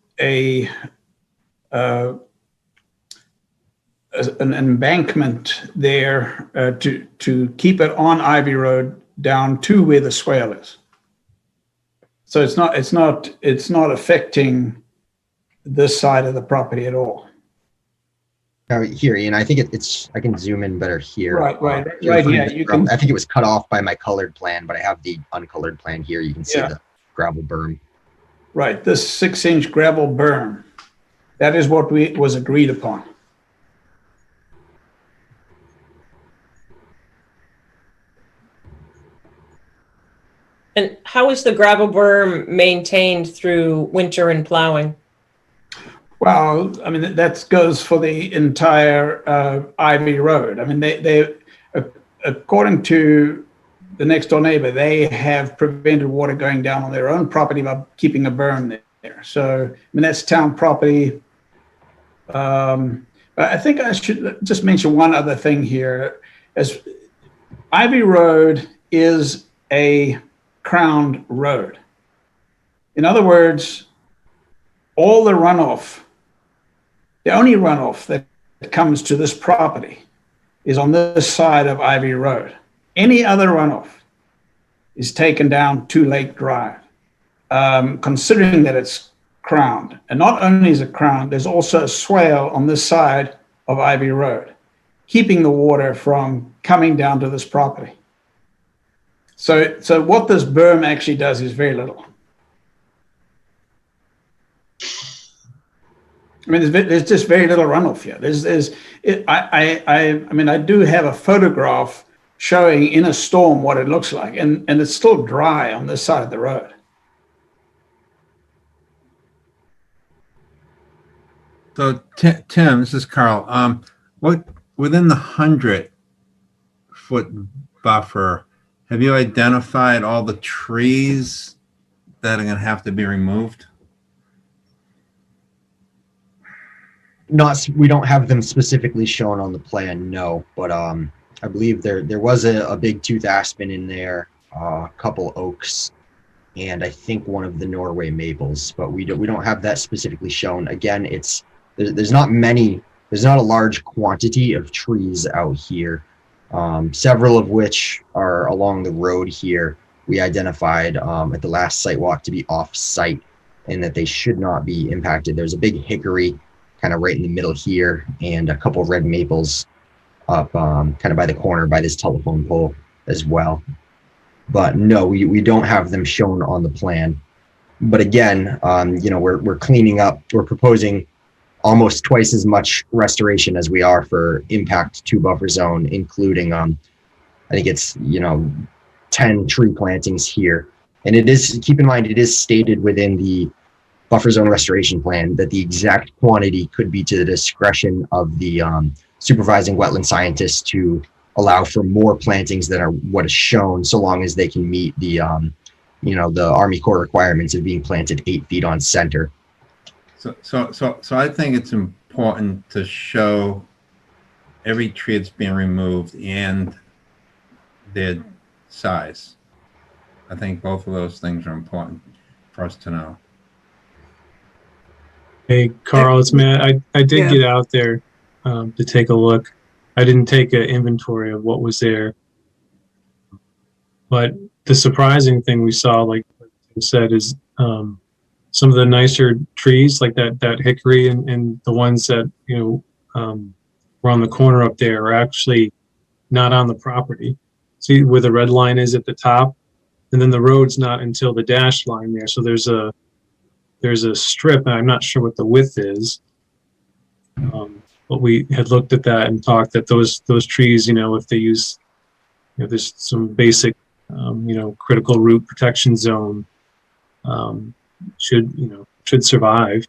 [SPEAKER 19] embankment there to keep it on Ivy Road down to where the swale is. So it's not affecting this side of the property at all.
[SPEAKER 18] Now here, Ian, I think I can zoom in better here.
[SPEAKER 19] Right. Yeah, you can.
[SPEAKER 18] I think it was cut off by my colored plan, but I have the uncolored plan here. You can see the gravel berm.
[SPEAKER 19] Right, this 6-inch gravel berm. That is what was agreed upon.
[SPEAKER 4] And how is the gravel berm maintained through winter and plowing?
[SPEAKER 19] Well, I mean, that goes for the entire Ivy Road. I mean, they according to the next door neighbor, they have prevented water going down on their own property by keeping a berm there. So, I mean, that's town property. I think I should just mention one other thing here. As Ivy Road is a crowned road. In other words, all the runoff, the only runoff that comes to this property is on this side of Ivy Road. Any other runoff is taken down to Lake Drive, considering that it's crowned. And not only is it crowned, there's also a swale on this side of Ivy Road, keeping the water from coming down to this property. So what this berm actually does is very little. I mean, there's just very little runoff here. I mean, I do have a photograph showing in a storm what it looks like, and it's still dry on this side of the road.
[SPEAKER 6] So Tim, this is Carl. What within the 100-foot buffer, have you identified all the trees that are going to have to be removed?
[SPEAKER 18] We don't have them specifically shown on the plan, no, but I believe there was a big tooth aspen in there, a couple oaks, and I think one of the Norway maples, but we don't have that specifically shown. Again, there's not a large quantity of trees out here, several of which are along the road here. We identified at the last site walk to be off-site and that they should not be impacted. There's a big hickory kind of right in the middle here, and a couple red maples up kind of by the corner by this telephone pole as well. But no, we don't have them shown on the plan. But again, we're cleaning up. We're proposing almost twice as much restoration as we are for impact 2 buffer zone, including I think it's 10 tree plantings here. And keep in mind, it is stated within the buffer zone restoration plan that the exact quantity could be to the discretion of the supervising wetland scientists to allow for more plantings than are what is shown, so long as they can meet the the Army Corps requirements of being planted 8 feet on center.
[SPEAKER 6] So I think it's important to show every tree that's being removed and their size. I think both of those things are important for us to know.
[SPEAKER 16] Hey, Carl, it's Matt. I did get out there to take a look. I didn't take an inventory of what was there. But the surprising thing we saw, like you said, is some of the nicer trees, like that hickory and the ones that, were on the corner up there, are actually not on the property. See where the red line is at the top? And then the road's not until the dashed line there. So there's a strip, and I'm not sure what the width is. But we had looked at that and talked that those trees, if they use, there's some basic, critical root protection zone, should survive.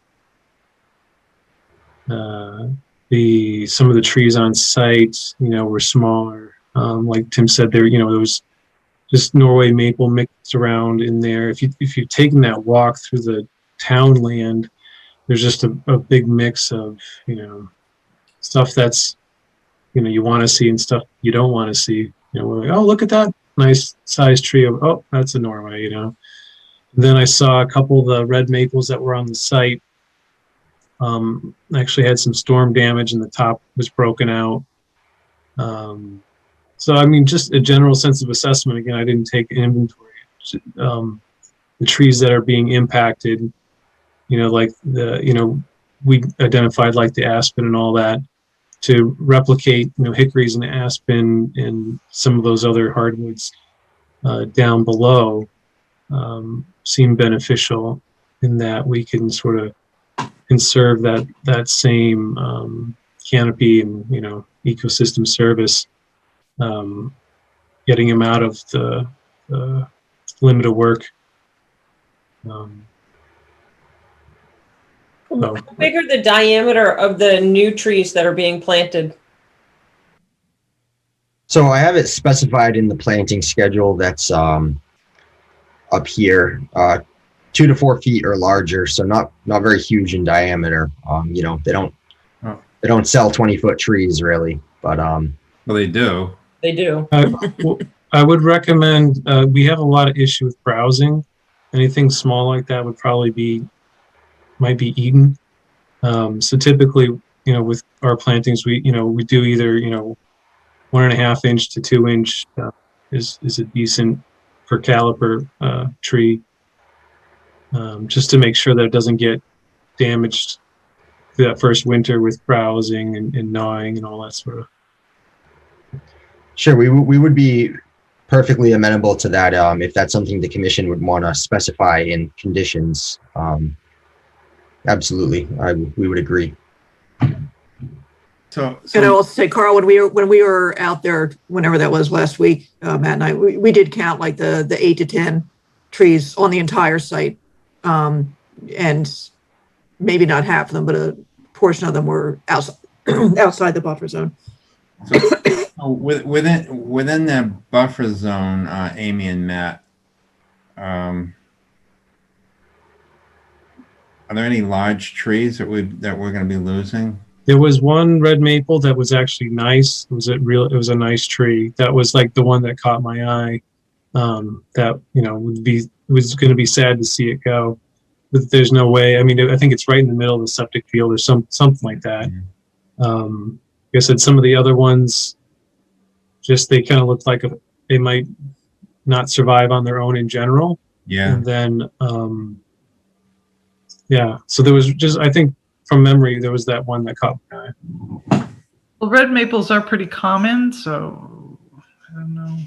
[SPEAKER 16] Some of the trees on site, were smaller. Like Tim said, there was just Norway maple mixed around in there. If you've taken that walk through the town land, there's just a big mix of stuff that's you want to see and stuff you don't want to see. We're like, oh, look at that nice sized tree. Oh, that's a Norway. And then I saw a couple of the red maples that were on the site actually had some storm damage and the top was broken out. So I mean, just a general sense of assessment. Again, I didn't take inventory. The trees that are being impacted, like we identified like the aspen and all that, to replicate, hickories and aspen and some of those other hardwoods down below seem beneficial in that we can sort of conserve that same canopy and, ecosystem service, getting them out of the limit of work.
[SPEAKER 4] How big are the diameter of the new trees that are being planted?
[SPEAKER 18] So I have it specified in the planting schedule that's up here, 2 to 4 feet or larger, so not very huge in diameter. They don't sell 20-foot trees really, but well,
[SPEAKER 6] they do.
[SPEAKER 4] They do.
[SPEAKER 16] I would recommend. We have a lot of issue with browsing. Anything small like that would probably might be eaten. So typically, with our plantings, we do either 1.5 inch to 2 inch is a decent per caliper tree, just to make sure that it doesn't get damaged through that first winter with browsing and gnawing and all that sort of.
[SPEAKER 18] Sure, we would be perfectly amenable to that if that's something the commission would want to specify in conditions. Absolutely. We would agree.
[SPEAKER 6] So,
[SPEAKER 2] And I will say, Carl, when we were out there, whenever that was last week, Matt and I, we did count like the 8 to 10 trees on the entire site. And maybe not half of them, but a portion of them were outside the buffer zone.
[SPEAKER 6] So within that buffer zone, Amy and Matt, are there any large trees that we're going to be losing?
[SPEAKER 16] There was one red maple that was actually nice. It was a nice tree. That was like the one that caught my eye. That was going to be sad to see it go. But there's no way. I mean, I think it's right in the middle of the septic field or something like that. Like I said, some of the other ones, they kind of looked like they might not survive on their own in general.
[SPEAKER 6] Yeah.
[SPEAKER 16] And then, so there was I think from memory, there was that one that caught my eye.
[SPEAKER 11] Well, red maples are pretty common, so I don't know.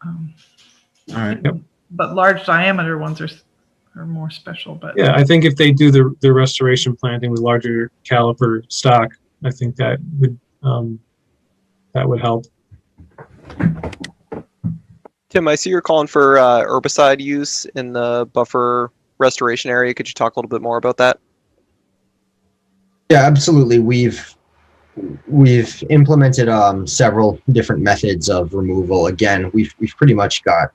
[SPEAKER 6] All right.
[SPEAKER 16] Yep.
[SPEAKER 11] But large diameter ones are more special. But
[SPEAKER 16] Yeah, I think if they do the restoration planting with larger caliper stock, I think that would help.
[SPEAKER 7] Tim, I see you're calling for herbicide use in the buffer restoration area. Could you talk a little bit more about that?
[SPEAKER 18] Yeah, absolutely. We've implemented several different methods of removal. Again, we've pretty much got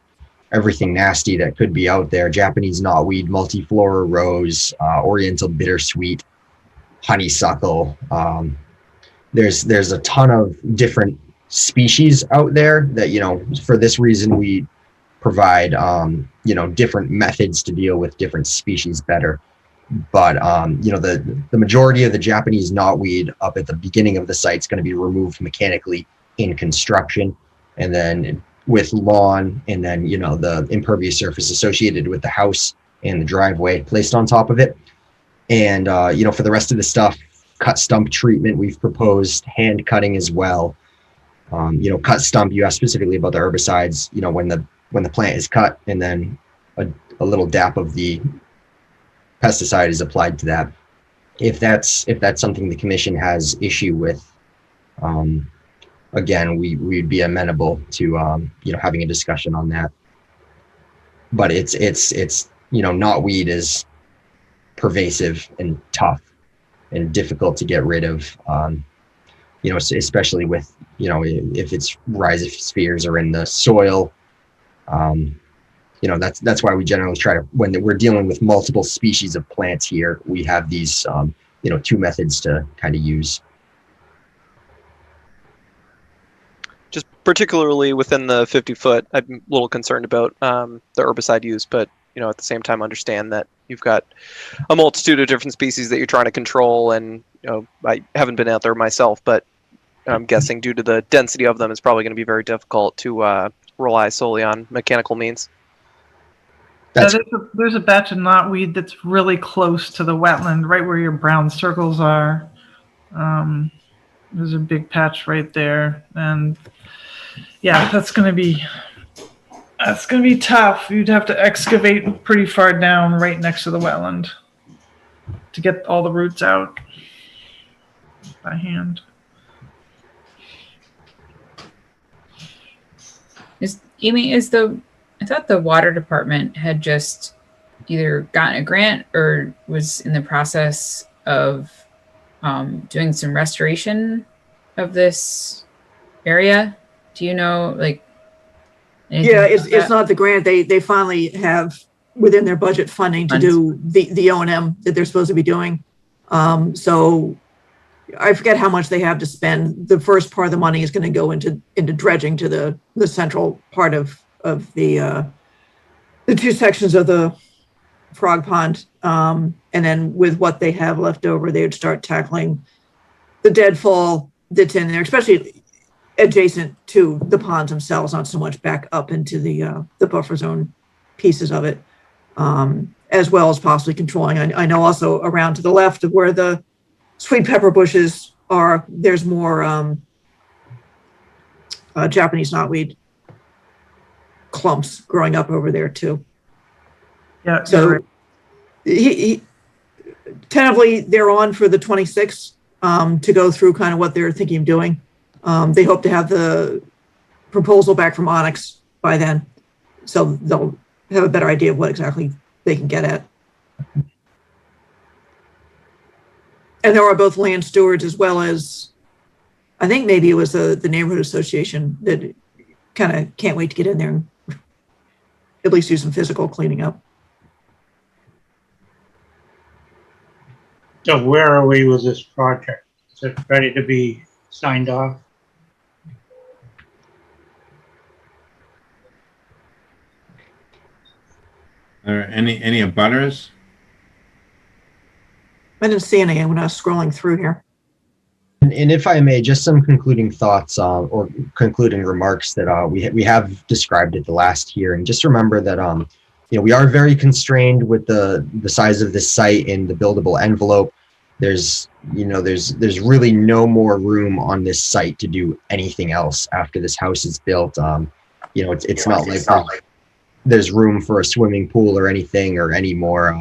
[SPEAKER 18] everything nasty that could be out there: Japanese knotweed, multiflora rose, oriental bittersweet, honeysuckle. There's a ton of different species out there that, for this reason, we provide, different methods to deal with different species better. But, the majority of the Japanese knotweed up at the beginning of the site is going to be removed mechanically in construction. And then with lawn and then, the impervious surface associated with the house and the driveway placed on top of it. And, for the rest of the stuff, cut stump treatment, we've proposed hand cutting as well. Cut stump, you asked specifically about the herbicides, when the plant is cut and then a little dap of the pesticide is applied to that. If that's something the commission has issue with, again, we'd be amenable to, having a discussion on that. But it's knotweed is pervasive and tough and difficult to get rid of, especially with, if it's rhizospheres are in the soil. That's why we generally try to, when we're dealing with multiple species of plants here, we have these, two methods to kind of use.
[SPEAKER 7] Just particularly within the 50-foot, I'm a little concerned about the herbicide use, but at the same time understand that you've got a multitude of different species that you're trying to control. And I haven't been out there myself, but I'm guessing due to the density of them, it's probably going to be very difficult to rely solely on mechanical means.
[SPEAKER 11] there's a batch of knotweed that's really close to the wetland, right where your brown circles are. There's a big patch right there, and yeah, that's gonna be tough. You'd have to excavate pretty far down right next to the wetland to get all the roots out by hand.
[SPEAKER 5] I thought the water department had just either gotten a grant or was in the process of doing some restoration of this area. Do you know,
[SPEAKER 2] Yeah, it's not the grant. They finally have within their budget funding to do the O&M that they're supposed to be doing. So I forget how much they have to spend. The first part of the money is going to go into dredging to the central part of the two sections of the frog pond. And then with what they have left over, they would start tackling the deadfall that's in there, especially adjacent to the ponds themselves, not so much back up into the buffer zone pieces of it, as well as possibly controlling. I know also around to the left of where the sweet pepper bushes are, there's more Japanese knotweed clumps growing up over there too.
[SPEAKER 11] Yeah.
[SPEAKER 2] So he tentatively, they're on for the 26th to go through kind of what they're thinking of doing. They hope to have the proposal back from Onyx by then, so they'll have a better idea of what exactly they can get at. And there are both land stewards as well as, I think maybe it was the neighborhood association that kind of can't wait to get in there and at least do some physical cleaning up.
[SPEAKER 1] So where are we with this project? Is it ready to be signed off?
[SPEAKER 6] Are any abutters?
[SPEAKER 2] I didn't see any when I was scrolling through here.
[SPEAKER 18] And if I may, just some concluding thoughts or concluding remarks that we have described at the last hearing. Just remember that we are very constrained with the size of this site and the buildable envelope. There's really no more room on this site to do anything else after this house is built. It's not like there's room for a swimming pool or anything or any more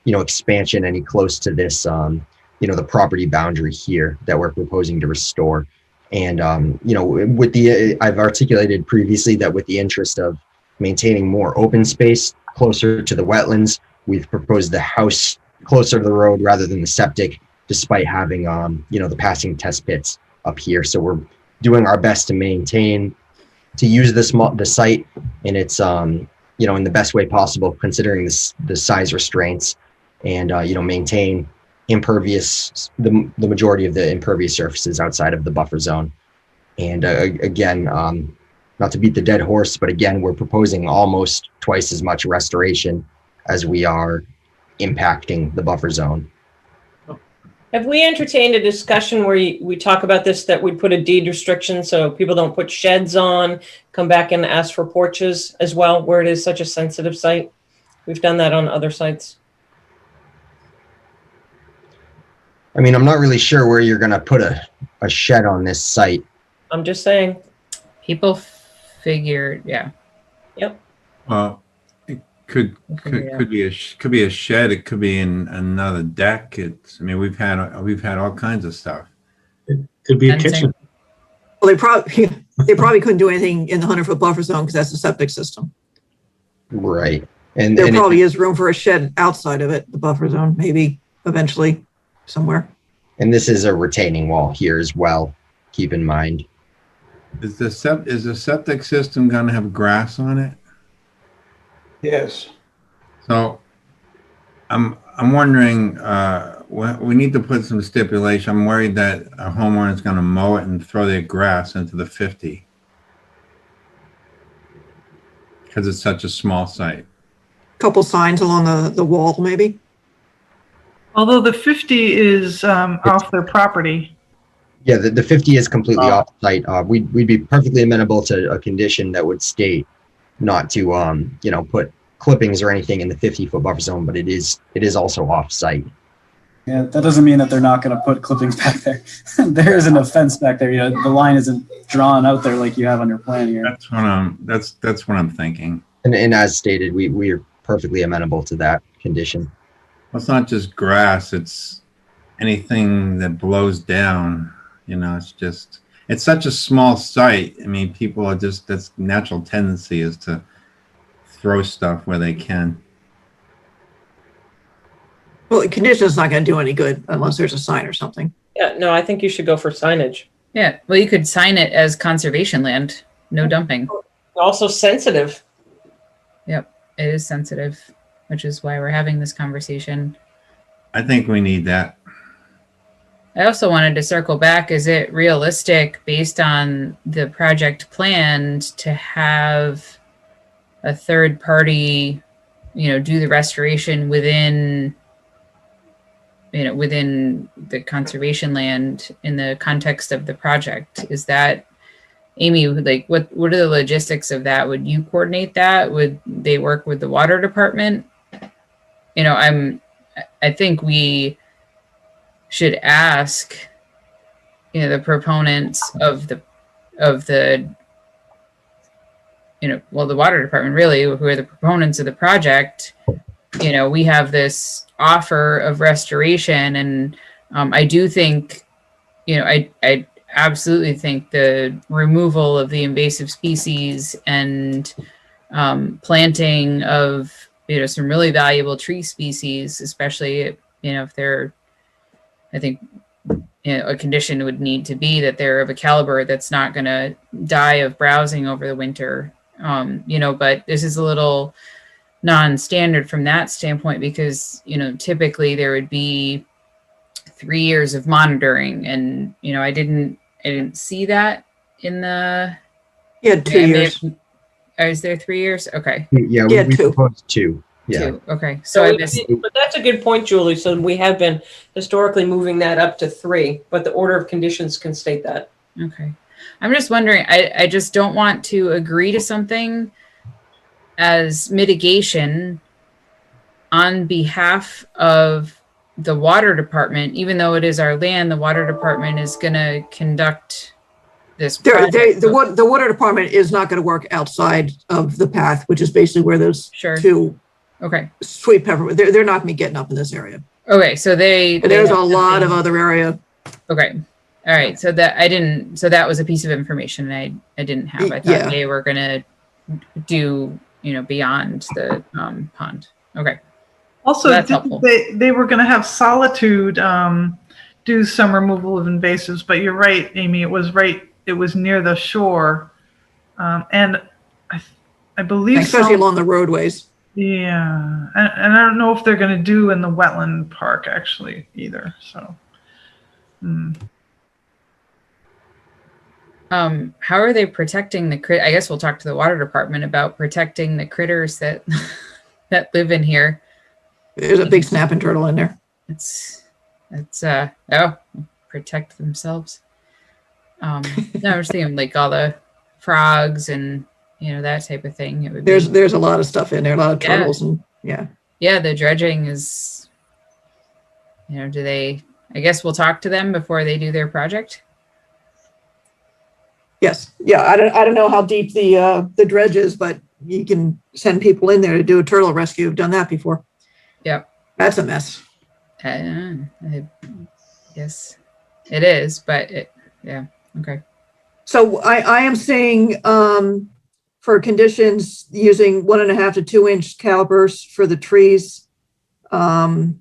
[SPEAKER 18] expansion any close to this the property boundary here that we're proposing to restore. And I've articulated previously that with the interest of maintaining more open space closer to the wetlands, we've proposed the house closer to the road rather than the septic, despite having the passing test pits up here. So we're doing our best to use the site in its in the best way possible, considering the size restraints, and maintain the majority of the impervious surfaces outside of the buffer zone. And again, not to beat the dead horse, but again, we're proposing almost twice as much restoration as we are impacting the buffer zone.
[SPEAKER 4] Have we entertained a discussion where we talk about this, that we put a deed restriction so people don't put sheds on, come back and ask for porches as well, where it is such a sensitive site? We've done that on other sites.
[SPEAKER 18] I mean, I'm not really sure where you're going to put a shed on this site.
[SPEAKER 4] I'm just saying.
[SPEAKER 5] People figured, yeah.
[SPEAKER 4] Yep.
[SPEAKER 6] Well, it could be a shed. It could be in another deck. We've had all kinds of stuff.
[SPEAKER 16] It could be a kitchen.
[SPEAKER 2] Well, they probably couldn't do anything in the 100-foot buffer zone because that's a septic system.
[SPEAKER 18] Right.
[SPEAKER 2] There probably is room for a shed outside of it, the buffer zone, maybe eventually somewhere.
[SPEAKER 18] And this is a retaining wall here as well. Keep in mind.
[SPEAKER 6] Is the septic system going to have grass on it?
[SPEAKER 19] Yes.
[SPEAKER 6] So I'm wondering, we need to put some stipulation. I'm worried that a homeowner is going to mow it and throw their grass into the 50 because it's such a small site.
[SPEAKER 2] Couple signs along the wall, maybe.
[SPEAKER 11] Although the 50 is off their property.
[SPEAKER 18] Yeah, the 50 is completely off site. We'd be perfectly amenable to a condition that would state not to put clippings or anything in the 50-foot buffer zone, but it is also off site.
[SPEAKER 9] Yeah, that doesn't mean that they're not going to put clippings back there. There isn't a fence back there. The line isn't drawn out there like you have on your plan here.
[SPEAKER 6] That's what I'm thinking.
[SPEAKER 18] And as stated, we are perfectly amenable to that condition.
[SPEAKER 6] Well, it's not just grass, it's anything that blows down. It's such a small site. People are that's natural tendency is to throw stuff where they can.
[SPEAKER 2] Well, the condition is not going to do any good unless there's a sign or something.
[SPEAKER 4] Yeah, no, I think you should go for signage.
[SPEAKER 5] Yeah, well, you could sign it as conservation land, no dumping.
[SPEAKER 4] Also sensitive.
[SPEAKER 5] Yep, it is sensitive, which is why we're having this conversation.
[SPEAKER 6] I think we need that.
[SPEAKER 5] I also wanted to circle back. Is it realistic based on the project plan to have a third party, do the restoration within the conservation land in the context of the project? Is that, Amy, what are the logistics of that? Would you coordinate that? Would they work with the water department? I think we should ask, the proponents of the the water department, really, who are the proponents of the project, you know, we have this offer of restoration, and I do think, you know, I absolutely think the removal of the invasive species and planting of, you know, some really valuable tree species, especially, you know, if they're, I think, you know, a condition would need to be that they're of a caliber that's not going to die of browsing over the winter. You know, but this is a little non-standard from that standpoint because, you know, typically there would be 3 years of monitoring, and, you know, I didn't see that in the.
[SPEAKER 2] Yeah, 2 years.
[SPEAKER 5] Is there 3 years? Okay.
[SPEAKER 18] Yeah,
[SPEAKER 2] Yeah,
[SPEAKER 18] we
[SPEAKER 2] two.
[SPEAKER 18] proposed two. Yeah.
[SPEAKER 5] Two. Okay. So I missed.
[SPEAKER 4] But that's a good point, Julie. So we have been historically moving that up to 3, but the order of conditions can state that.
[SPEAKER 5] Okay. I'm just wondering, I just don't want to agree to something as mitigation on behalf of the water department, even though it is our land. The water department is going to conduct this project.
[SPEAKER 2] The water department is not going to work outside of the path, which is basically where those two sweet pepper, they're not going to be getting up in this area.
[SPEAKER 5] Okay, so
[SPEAKER 2] there's a lot of other area.
[SPEAKER 5] Okay. All right. So that was a piece of information I didn't have. I thought they were going to do, you know, beyond the pond. Okay.
[SPEAKER 11] Also,
[SPEAKER 5] so that's helpful.
[SPEAKER 11] They were going to have Solitude do some removal of invasives, but you're right, Amy. It was near the shore, and I believe
[SPEAKER 2] especially along the roadways.
[SPEAKER 11] Yeah, and I don't know if they're going to do in the wetland park actually either. So.
[SPEAKER 5] How are they protecting the crit? I guess we'll talk to the water department about protecting the critters that that live in here.
[SPEAKER 2] There's a big snapping turtle in there.
[SPEAKER 5] It's protect themselves. No, I was thinking like all the frogs and, you know, that type of thing. It would
[SPEAKER 2] there's a lot of stuff in there, a lot of turtles and
[SPEAKER 5] the dredging is, you know, I guess we'll talk to them before they do their project.
[SPEAKER 2] Yes. Yeah. I don't know how deep the dredge is, but you can send people in there to do a turtle rescue. I've done that before.
[SPEAKER 5] Yep.
[SPEAKER 2] That's a mess.
[SPEAKER 5] Yes, it is, but okay.
[SPEAKER 2] So I am saying for conditions using 1.5 to 2 inch calipers for the trees, the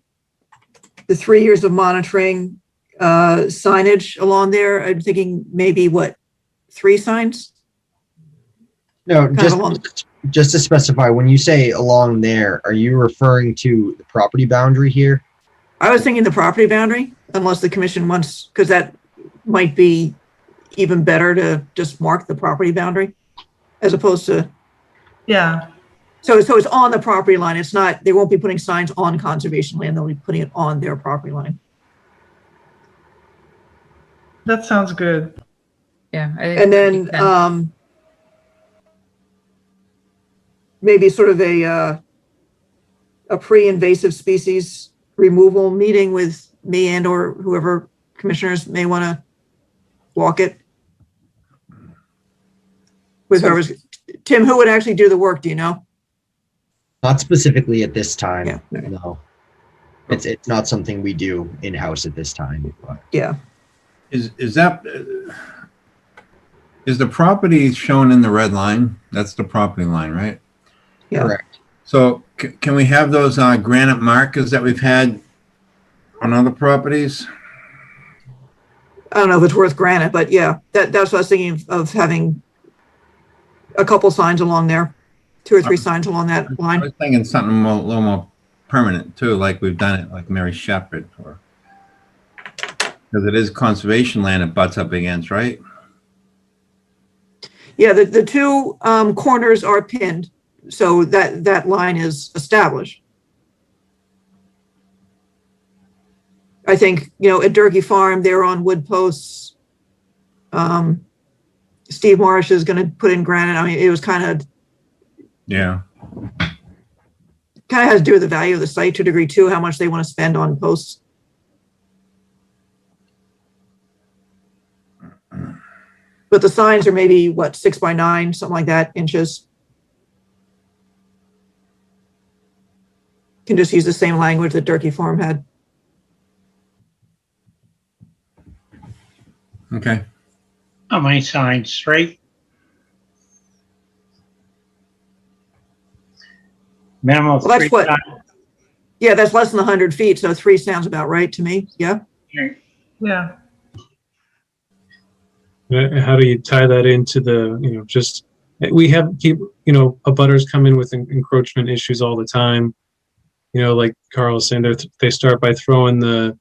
[SPEAKER 2] 3 years of monitoring, signage along there. I'm thinking maybe 3 signs?
[SPEAKER 18] No, just to specify, when you say along there, are you referring to the property boundary here?
[SPEAKER 2] I was thinking the property boundary, unless the commission wants, because that might be even better to just mark the property boundary as opposed to.
[SPEAKER 11] Yeah.
[SPEAKER 2] So it's on the property line. It's not, they won't be putting signs on conservation land. They'll be putting it on their property line.
[SPEAKER 11] That sounds good.
[SPEAKER 5] Yeah. I think
[SPEAKER 2] and then maybe sort of a pre-invasive species removal meeting with me and or whoever commissioners may want to walk it. With whoever's, Tim, who would actually do the work? Do you know?
[SPEAKER 18] Not specifically at this time.
[SPEAKER 2] Yeah.
[SPEAKER 18] No, it's not something we do in-house at this time. But.
[SPEAKER 2] Yeah.
[SPEAKER 6] Is the property shown in the red line? That's the property line, right?
[SPEAKER 2] Yeah.
[SPEAKER 18] Correct.
[SPEAKER 6] So can we have those granite markers that we've had on other properties?
[SPEAKER 2] I don't know if it's worth granite, but yeah, that's what I was thinking of having a couple signs along there, 2 or 3 signs along that line.
[SPEAKER 6] I was thinking something a little more permanent too, like we've done it like Mary Shepherd, or because it is conservation land it butts up against, right?
[SPEAKER 2] Yeah, the 2 corners are pinned, so that line is established. I think, you know, at Durkee Farm, they're on wood posts. Steve Marsh is going to put in granite. I mean, it was kind of has to do with the value of the site to a degree too, how much they want to spend on posts. But the signs are maybe 6 by 9, something like that, inches. can just use the same language that Durkee Farm had.
[SPEAKER 6] Okay.
[SPEAKER 1] How many signs? 3? Minimum of
[SPEAKER 2] Well, that's
[SPEAKER 1] 3
[SPEAKER 2] what-
[SPEAKER 1] signs.
[SPEAKER 2] Yeah, that's less than 100 feet, so 3 sounds about right to me. Yeah.
[SPEAKER 11] Yeah.
[SPEAKER 16] How do you tie that into the, just, we have abutters come in with encroachment issues all the time. Like Carl said, they start by throwing the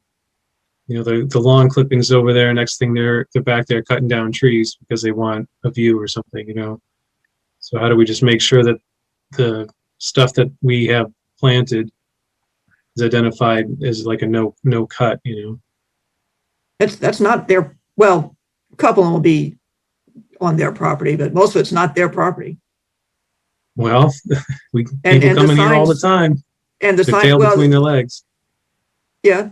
[SPEAKER 16] lawn clippings over there. Next thing they're back there cutting down trees because they want a view or something, So how do we just make sure that the stuff that we have planted is identified as like a no cut,
[SPEAKER 2] That's not their, well, a couple of them will be on their property, but most of it's not their property.
[SPEAKER 16] Well, people
[SPEAKER 2] And the
[SPEAKER 16] come in here all the
[SPEAKER 2] signs-
[SPEAKER 16] time.
[SPEAKER 2] And the
[SPEAKER 16] Their
[SPEAKER 2] sign,
[SPEAKER 16] tail
[SPEAKER 2] well,
[SPEAKER 16] between their legs.
[SPEAKER 2] yeah.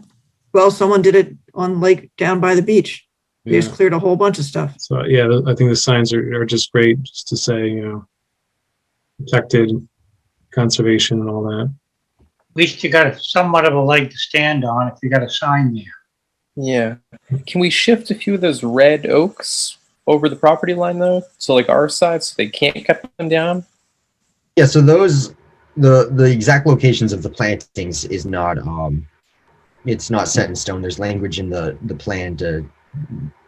[SPEAKER 2] Well, someone did it on Lake down by the beach. They just
[SPEAKER 16] Yeah.
[SPEAKER 2] cleared a whole bunch of stuff.
[SPEAKER 16] So yeah, I think the signs are just great, just to say, protected, conservation, and all that.
[SPEAKER 1] At least you got somewhat of a leg to stand on if you got a sign there.
[SPEAKER 8] Yeah. Can we shift a few of those red oaks over the property line though? So like our side, so they can't cut them down?
[SPEAKER 18] Yeah, so those, the exact locations of the plantings is not, it's not set in stone. There's language in the plan to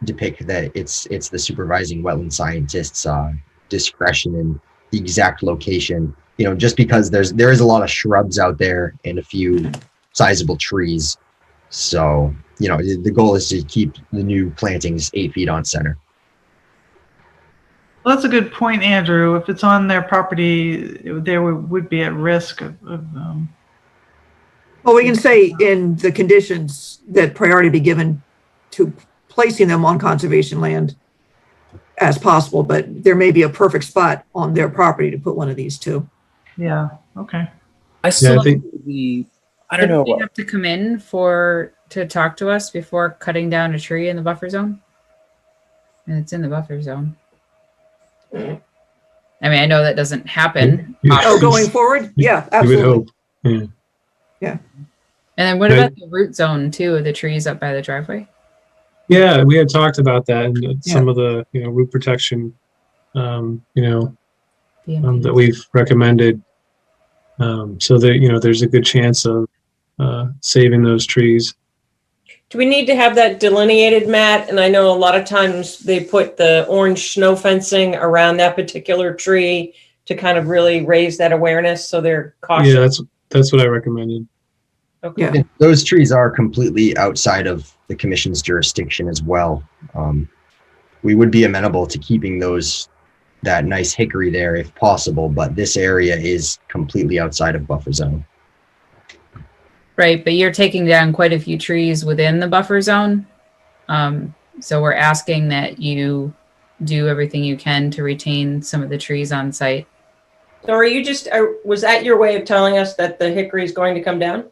[SPEAKER 18] depict that it's the supervising wetland scientist's discretion in the exact location. Just because there is a lot of shrubs out there and a few sizable trees. So, the goal is to keep the new plantings 8 feet on center.
[SPEAKER 11] Well, that's a good point, Andrew. If it's on their property, they would be at risk of
[SPEAKER 2] Well, we can say in the conditions that priority be given to placing them on conservation land as possible, but there may be a perfect spot on their property to put one of these too.
[SPEAKER 11] yeah. Okay.
[SPEAKER 8] I still
[SPEAKER 16] I think-
[SPEAKER 8] I don't know.
[SPEAKER 5] Do you have to come in to talk to us before cutting down a tree in the buffer zone? And it's in the buffer zone. I mean, I know that doesn't happen.
[SPEAKER 2] Oh, going forward? Yeah,
[SPEAKER 16] You would
[SPEAKER 2] absolutely.
[SPEAKER 16] hope.
[SPEAKER 2] Yeah.
[SPEAKER 5] And then what
[SPEAKER 16] Right.
[SPEAKER 5] about the root zone too, of the trees up by the driveway?
[SPEAKER 16] Yeah, we had talked about that and some of the root protection, that we've recommended, so that there's a good chance of saving those trees.
[SPEAKER 4] Do we need to have that delineated, Matt? And I know a lot of times they put the orange snow fencing around that particular tree to kind of really raise that awareness, so they're cautious.
[SPEAKER 16] Yeah, that's what I recommended.
[SPEAKER 4] Okay.
[SPEAKER 2] Yeah.
[SPEAKER 18] And those trees are completely outside of the commission's jurisdiction as well. We would be amenable to keeping that nice hickory there if possible, but this area is completely outside of buffer zone.
[SPEAKER 5] Right, but you're taking down quite a few trees within the buffer zone. So we're asking that you do everything you can to retain some of the trees on site.
[SPEAKER 4] So are you was that your way of telling us that the hickory is going to come down?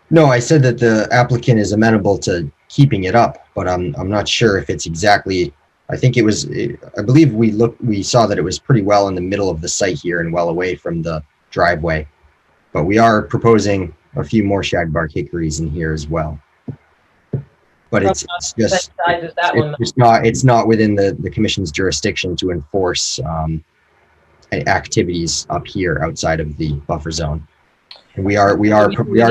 [SPEAKER 18] No, I said that the applicant is amenable to keeping it up, but I'm not sure if it's exactly. I think I believe we saw that it was pretty well in the middle of the site here and well away from the driveway. But we are proposing a few more shagbark hickories in here as well. But it's just
[SPEAKER 4] size as that one.
[SPEAKER 18] it's not within the commission's jurisdiction to enforce activities up here outside of the buffer zone. And we are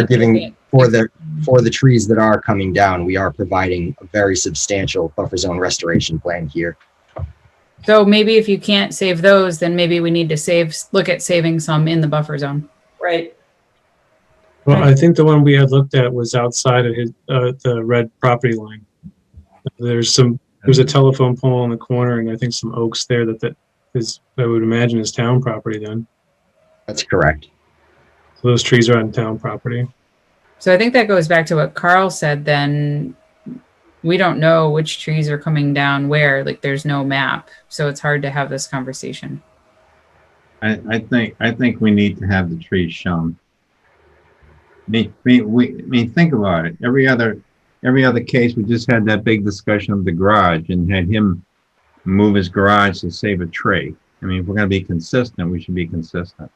[SPEAKER 18] giving for the trees that are coming down, we are providing a very substantial buffer zone restoration plan here.
[SPEAKER 5] So maybe if you can't save those, then maybe we need to look at saving some in the buffer zone.
[SPEAKER 4] Right.
[SPEAKER 16] Well, I think the one we had looked at was outside of the red property line. There's a telephone pole in the corner, and I think some oaks there that is, I would imagine, is town property then.
[SPEAKER 18] That's correct.
[SPEAKER 16] So those trees are on town property.
[SPEAKER 5] So I think that goes back to what Carl said then. We don't know which trees are coming down where, like there's no map. So it's hard to have this conversation.
[SPEAKER 6] I think we need to have the trees shown. I mean, think about it. Every other case, we just had that big discussion of the garage and had him move his garage to save a tree. I mean, if we're going to be consistent, we should be consistent.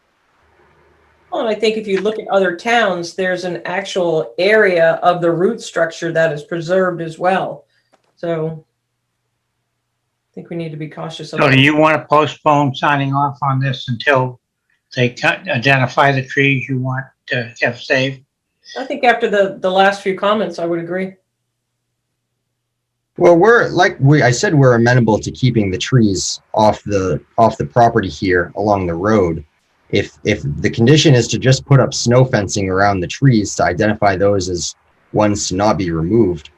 [SPEAKER 4] Well, and I think if you look at other towns, there's an actual area of the root structure that is preserved as well. So I think we need to be cautious of
[SPEAKER 1] So
[SPEAKER 4] that.
[SPEAKER 1] do you want to postpone signing off on this until they identify the trees you want to have saved?
[SPEAKER 4] I think after the last few comments, I would agree.
[SPEAKER 18] Well, I said, we're amenable to keeping the trees off the property here along the road. If the condition is to just put up snow fencing around the trees to identify those as ones to not be removed,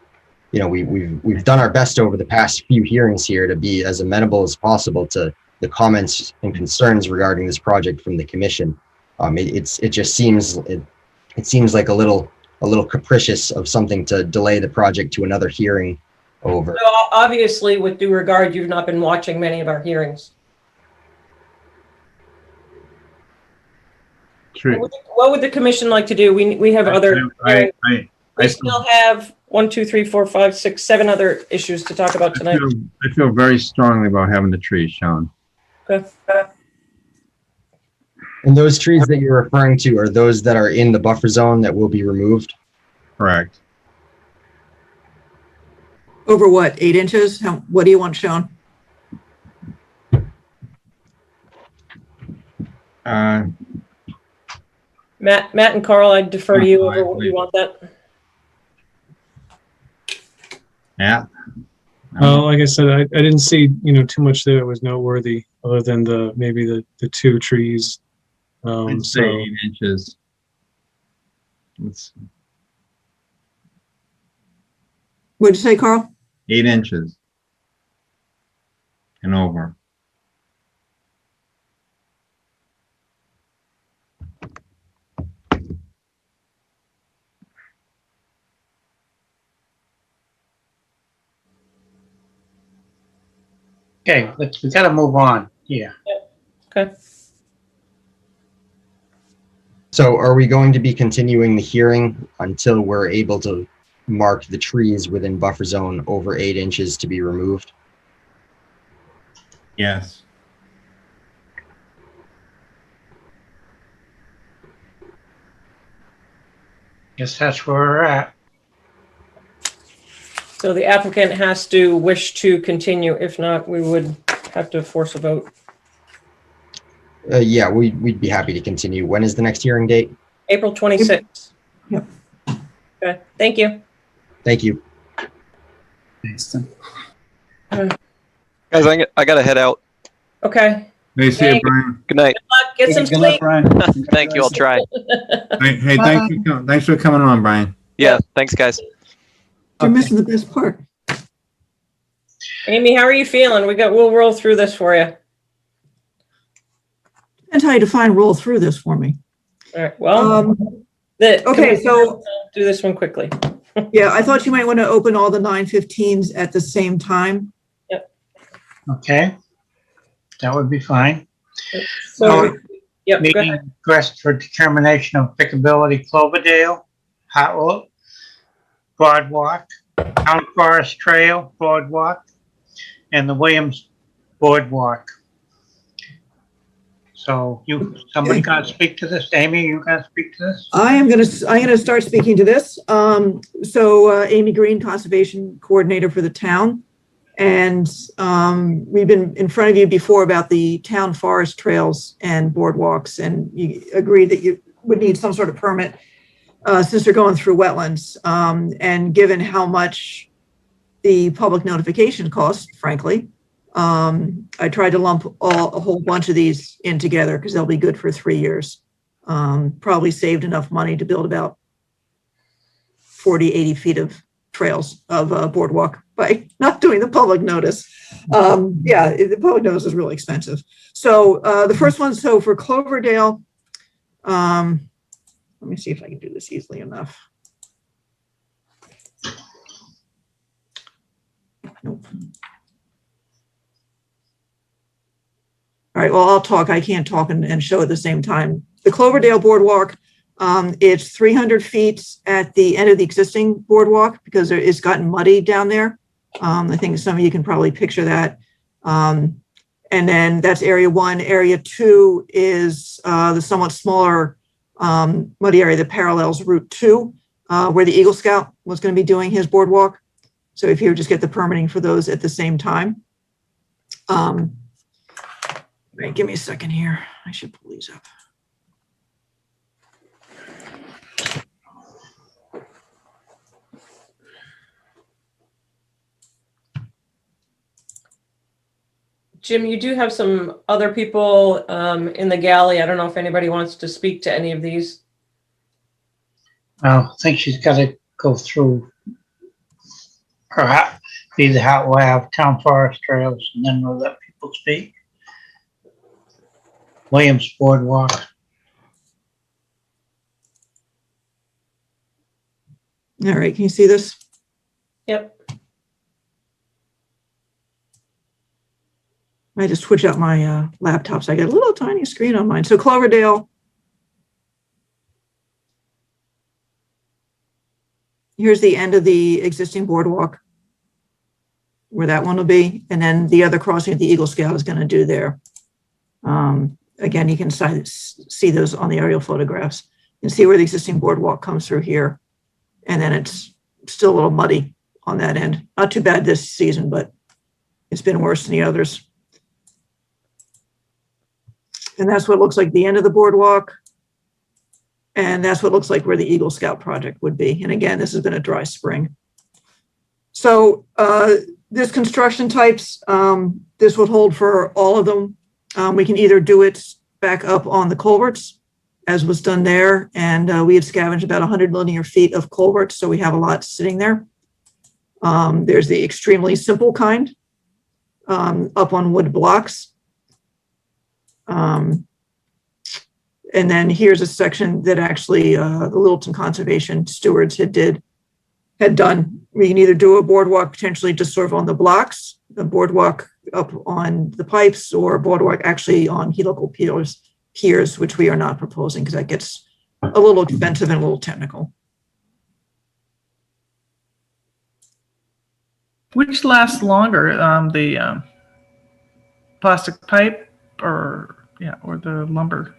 [SPEAKER 18] you know, we've done our best over the past few hearings here to be as amenable as possible to the comments and concerns regarding this project from the commission. It just seems like a little capricious of something to delay the project to another hearing over.
[SPEAKER 4] So obviously, with due regard, you've not been watching many of our hearings.
[SPEAKER 6] True.
[SPEAKER 4] What would the commission like to do? We have other. We still have 1, 2, 3, 4, 5, 6, 7 other issues to talk about tonight.
[SPEAKER 6] I feel very strongly about having the trees shown.
[SPEAKER 4] Okay.
[SPEAKER 18] And those trees that you're referring to are those that are in the buffer zone that will be removed?
[SPEAKER 6] Correct.
[SPEAKER 2] Over what, 8 inches? What do you want shown?
[SPEAKER 4] Matt and Carl, I defer to you over what you want that.
[SPEAKER 6] Yeah.
[SPEAKER 16] Well, like I said, I didn't see, too much there that was noteworthy other than maybe the 2 trees.
[SPEAKER 6] I'd say 8 inches.
[SPEAKER 2] What'd you say, Carl?
[SPEAKER 6] 8 inches and over.
[SPEAKER 1] Okay, we got to move on. Yeah.
[SPEAKER 4] Okay.
[SPEAKER 18] So are we going to be continuing the hearing until we're able to mark the trees within buffer zone over 8 inches to be removed?
[SPEAKER 6] Yes.
[SPEAKER 1] Guess that's where we're at.
[SPEAKER 4] So the applicant has to wish to continue. If not, we would have to force a vote.
[SPEAKER 18] Yeah, we'd be happy to continue. When is the next hearing date?
[SPEAKER 4] April 26th.
[SPEAKER 2] Yep.
[SPEAKER 4] Okay, thank you.
[SPEAKER 18] Thank you.
[SPEAKER 19] Thanks, Tim.
[SPEAKER 7] Guys, I gotta head out.
[SPEAKER 4] Okay.
[SPEAKER 6] Hey, see you, Brian.
[SPEAKER 7] Good night.
[SPEAKER 4] Get some
[SPEAKER 19] Good luck,
[SPEAKER 4] sleep.
[SPEAKER 19] Brian.
[SPEAKER 7] Thank you. I'll try.
[SPEAKER 6] Hey, thanks for coming on, Brian.
[SPEAKER 7] Yeah. Thanks, guys.
[SPEAKER 2] You're missing the best part.
[SPEAKER 4] Amy, how are you feeling? We'll roll through this for you.
[SPEAKER 2] Depends how you define roll through this for me.
[SPEAKER 4] All right. Well,
[SPEAKER 2] okay, so
[SPEAKER 4] do this one quickly.
[SPEAKER 2] yeah, I thought you might want to open all the 915s at the same time.
[SPEAKER 4] Yep.
[SPEAKER 1] Okay. That would be fine.
[SPEAKER 4] So, yep, go
[SPEAKER 1] meeting
[SPEAKER 4] ahead.
[SPEAKER 1] request for determination of applicability Cloverdale, Hotwood, Boardwalk, Town Forest Trail, Boardwalk, and the Williams Boardwalk. So somebody gonna speak to this? Amy, you gonna speak to this?
[SPEAKER 2] I'm gonna start speaking to this. Amy Green, Conservation Coordinator for the town. And we've been in front of you before about the town forest trails and boardwalks, and you agreed that you would need some sort of permit since they're going through wetlands. And given how much the public notification costs, frankly, I tried to lump a whole bunch of these in together because they'll be good for 3 years. Probably saved enough money to build about 40, 80 feet of trails of boardwalk by not doing the public notice. The public notice is really expensive. So the first one, so for Cloverdale, let me see if I can do this easily enough. Nope. All right, well, I'll talk. I can't talk and show at the same time. The Cloverdale Boardwalk, it's 300 feet at the end of the existing boardwalk because it's gotten muddy down there. I think some of you can probably picture that. And then that's area 1. Area 2 is the somewhat smaller muddy area that parallels Route 2, where the Eagle Scout was going to be doing his boardwalk. So if you would just get the permitting for those at the same time. Right, give me a second here. I should pull these up.
[SPEAKER 4] Jim, you do have some other people in the galley. I don't know if anybody wants to speak to any of these.
[SPEAKER 1] I think she's got to go through perhaps either how we have town forest trails and then we'll let people speak. Williams Boardwalk.
[SPEAKER 2] All right, can you see this?
[SPEAKER 4] Yep.
[SPEAKER 2] I just switch out my laptop, so I got a little tiny screen on mine. So Cloverdale. Here's the end of the existing boardwalk, where that one will be. And then the other crossing that the Eagle Scout is going to do there. Again, you can see those on the aerial photographs. You can see where the existing boardwalk comes through here. And then it's still a little muddy on that end. Not too bad this season, but it's been worse than the others. And that's what looks like the end of the boardwalk. And that's what looks like where the Eagle Scout project would be. And again, this has been a dry spring. So this construction types, this would hold for all of them. We can either do it back up on the culverts, as was done there. And we had scavenged about 100 linear feet of culverts, so we have a lot sitting there. There's the extremely simple kind up on wood blocks. And then here's a section that actually the Littleton Conservation Stewards had done. We can either do a boardwalk potentially just sort of on the blocks, a boardwalk up on the pipes, or a boardwalk actually on helical piers, which we are not proposing because that gets a little expensive and a little technical.
[SPEAKER 11] Which lasts longer, the plastic pipe or the lumber?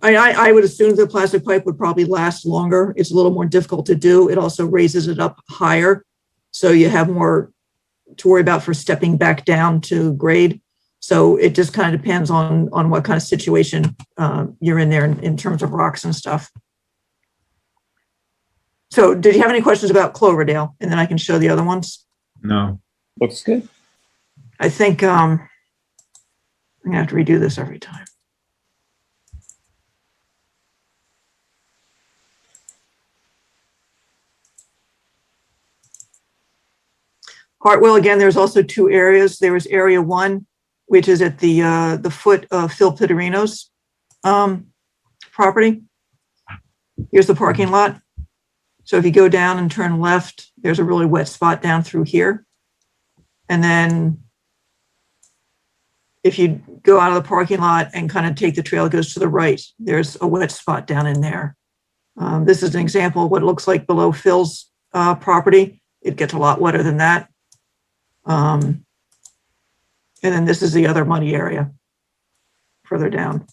[SPEAKER 2] I would assume the plastic pipe would probably last longer. It's a little more difficult to do. It also raises it up higher, so you have more to worry about for stepping back down to grade. So it just kind of depends on what kind of situation you're in there in terms of rocks and stuff. So did you have any questions about Cloverdale? And then I can show the other ones.
[SPEAKER 6] No.
[SPEAKER 8] Looks good.
[SPEAKER 2] I think I'm gonna have to redo this every time. Hartwell, again, there's also two areas. There was area 1, which is at the foot of Phil Pitterino's property. Here's the parking lot. So if you go down and turn left, there's a really wet spot down through here. And then if you go out of the parking lot and kind of take the trail, it goes to the right, there's a wet spot down in there. This is an example of what it looks like below Phil's property. It gets a lot wetter than that. And then this is the other muddy area further down.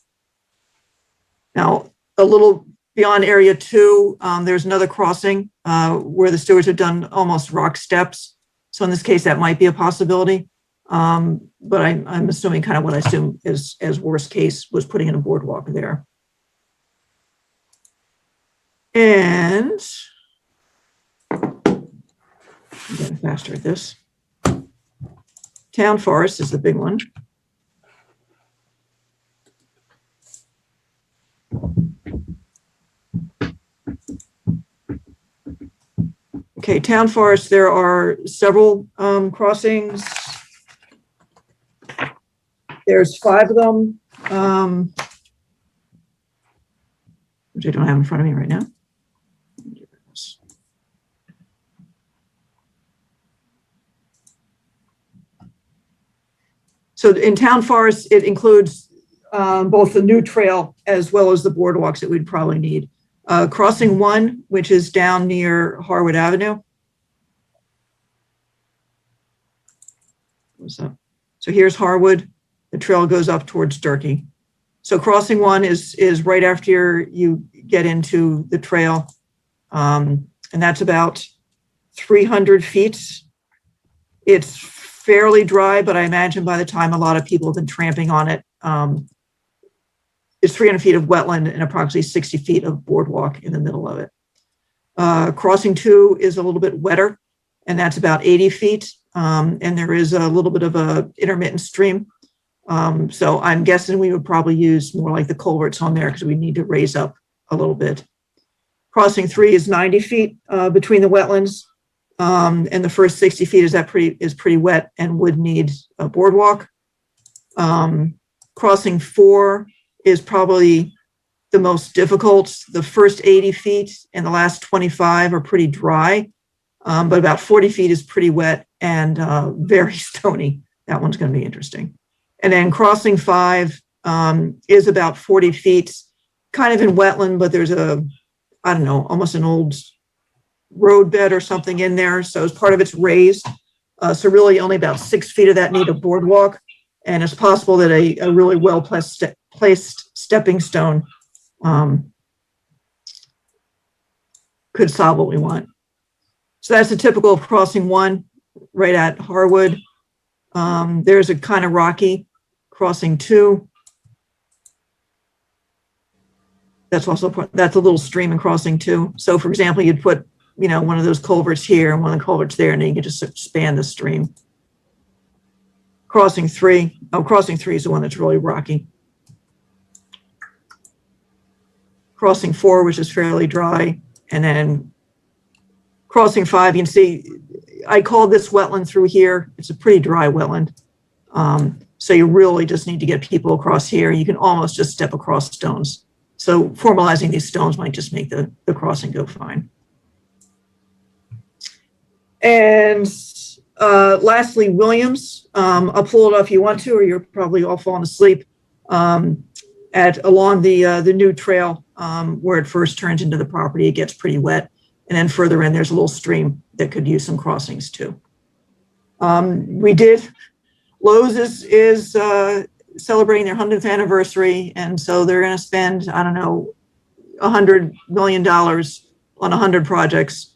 [SPEAKER 2] Now, a little beyond area 2, there's another crossing where the stewards have done almost rock steps. So in this case, that might be a possibility. But I'm assuming kind of what I assume is as worst case was putting in a boardwalk there. And I'm getting faster at this. Town forest is the big one. Okay, town forest, there are several crossings. There's 5 of them, which I don't have in front of me right now. So in town forest, it includes both the new trail as well as the boardwalks that we'd probably need. Crossing 1, which is down near Harwood Avenue. What's up? So here's Harwood. The trail goes up towards Durkee. So crossing 1 is right after you get into the trail. And that's about 300 feet. It's fairly dry, but I imagine by the time a lot of people have been tramping on it, it's 300 feet of wetland and approximately 60 feet of boardwalk in the middle of it. Crossing 2 is a little bit wetter, and that's about 80 feet. And there is a little bit of a intermittent stream. So I'm guessing we would probably use more like the culverts on there because we need to raise up a little bit. Crossing 3 is 90 feet between the wetlands. And the first 60 feet is pretty wet and would need a boardwalk. Crossing 4 is probably the most difficult. The first 80 feet and the last 25 are pretty dry, but about 40 feet is pretty wet and very stony. That one's going to be interesting. And then crossing 5 is about 40 feet, kind of in wetland, but there's I don't know, almost an old road bed or something in there. So as part of it's raised. So really only about 6 feet of that need a boardwalk. And it's possible that a really well placed stepping stone could solve what we want. So that's a typical crossing 1 right at Harwood. There's a kind of rocky crossing 2. That's a little stream in crossing 2. So for example, you'd put, one of those culverts here and one of the culverts there, and then you could just span the stream. Crossing 3 is the one that's really rocky. Crossing 4, which is fairly dry, and then crossing 5, you can see, I called this wetland through here. It's a pretty dry wetland. So you really just need to get people across here. You can almost just step across stones. So formalizing these stones might just make the crossing go fine. And lastly, Williams. I'll pull it off if you want to, or you're probably all falling asleep. Along the new trail where it first turns into the property, it gets pretty wet. And then further in, there's a little stream that could use some crossings too. Lowe's is celebrating their 100th anniversary. And so they're going to spend, I don't know, $100 million on 100 projects.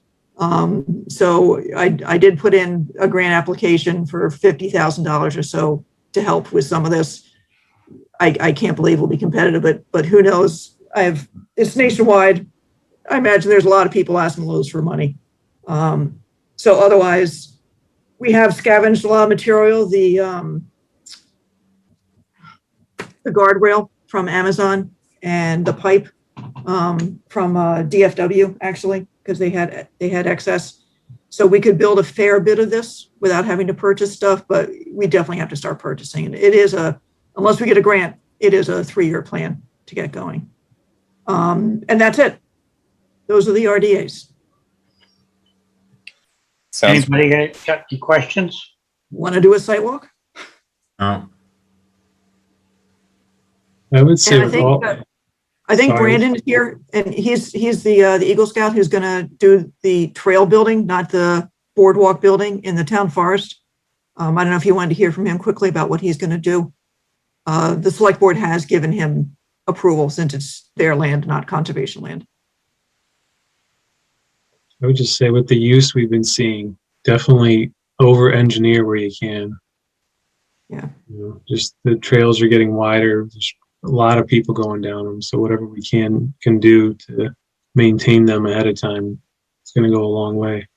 [SPEAKER 2] So I did put in a grant application for $50,000 or so to help with some of this. I can't believe we'll be competitive, but who knows? It's nationwide. I imagine there's a lot of people asking Lowe's for money. So otherwise, we have scavenged a lot of material. The guardrail from Amazon and the pipe from DFW, actually, because they had excess. So we could build a fair bit of this without having to purchase stuff, but we definitely have to start purchasing. And it is unless we get a grant, it is a 3-year plan to get going. And that's it. Those are the RDAs.
[SPEAKER 1] Anybody got any questions?
[SPEAKER 2] Want to do a site walk?
[SPEAKER 6] No.
[SPEAKER 16] I would say
[SPEAKER 2] And I think
[SPEAKER 16] Sorry.
[SPEAKER 2] Brandon is here, and he's the Eagle Scout who's going to do the trail building, not the boardwalk building in the town forest. I don't know if you wanted to hear from him quickly about what he's going to do. The select board has given him approval since it's their land, not conservation land.
[SPEAKER 16] I would just say with the use we've been seeing, definitely over-engineer where you can.
[SPEAKER 2] Yeah.
[SPEAKER 16] Just the trails are getting wider. There's a lot of people going down them. So whatever we can do to maintain them ahead of time, it's going to go a long way.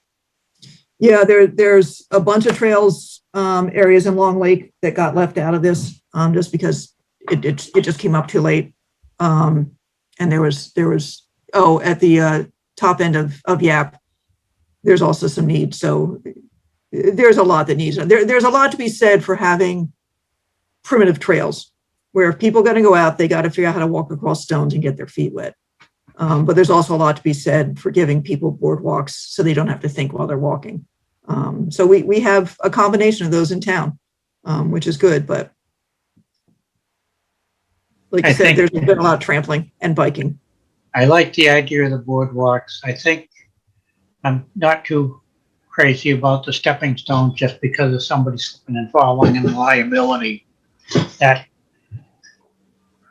[SPEAKER 2] Yeah, there's a bunch of trails areas in Long Lake that got left out of this just because it just came up too late. And there was at the top end of Yap, there's also some need. So there's a lot that needs. There's a lot to be said for having primitive trails where if people got to go out, they got to figure out how to walk across stones and get their feet wet. But there's also a lot to be said for giving people boardwalks so they don't have to think while they're walking. So we have a combination of those in town, which is good. But like I said, there's been a lot of trampling and biking.
[SPEAKER 1] I like the idea of the boardwalks. I think I'm not too crazy about the stepping stones just because of somebody slipping and falling and the liability. That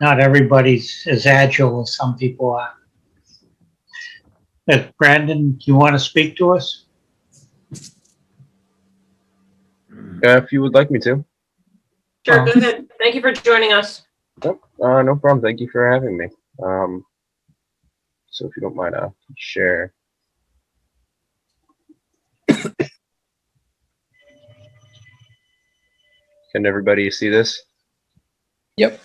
[SPEAKER 1] not everybody's as agile as some people are. Brandon, do you want to speak to us?
[SPEAKER 20] If you would like me to.
[SPEAKER 4] Sure, go ahead. Thank you for joining us.
[SPEAKER 20] Nope, no problem. Thank you for having me. So if you don't mind, share. Can everybody see this?
[SPEAKER 8] Yep.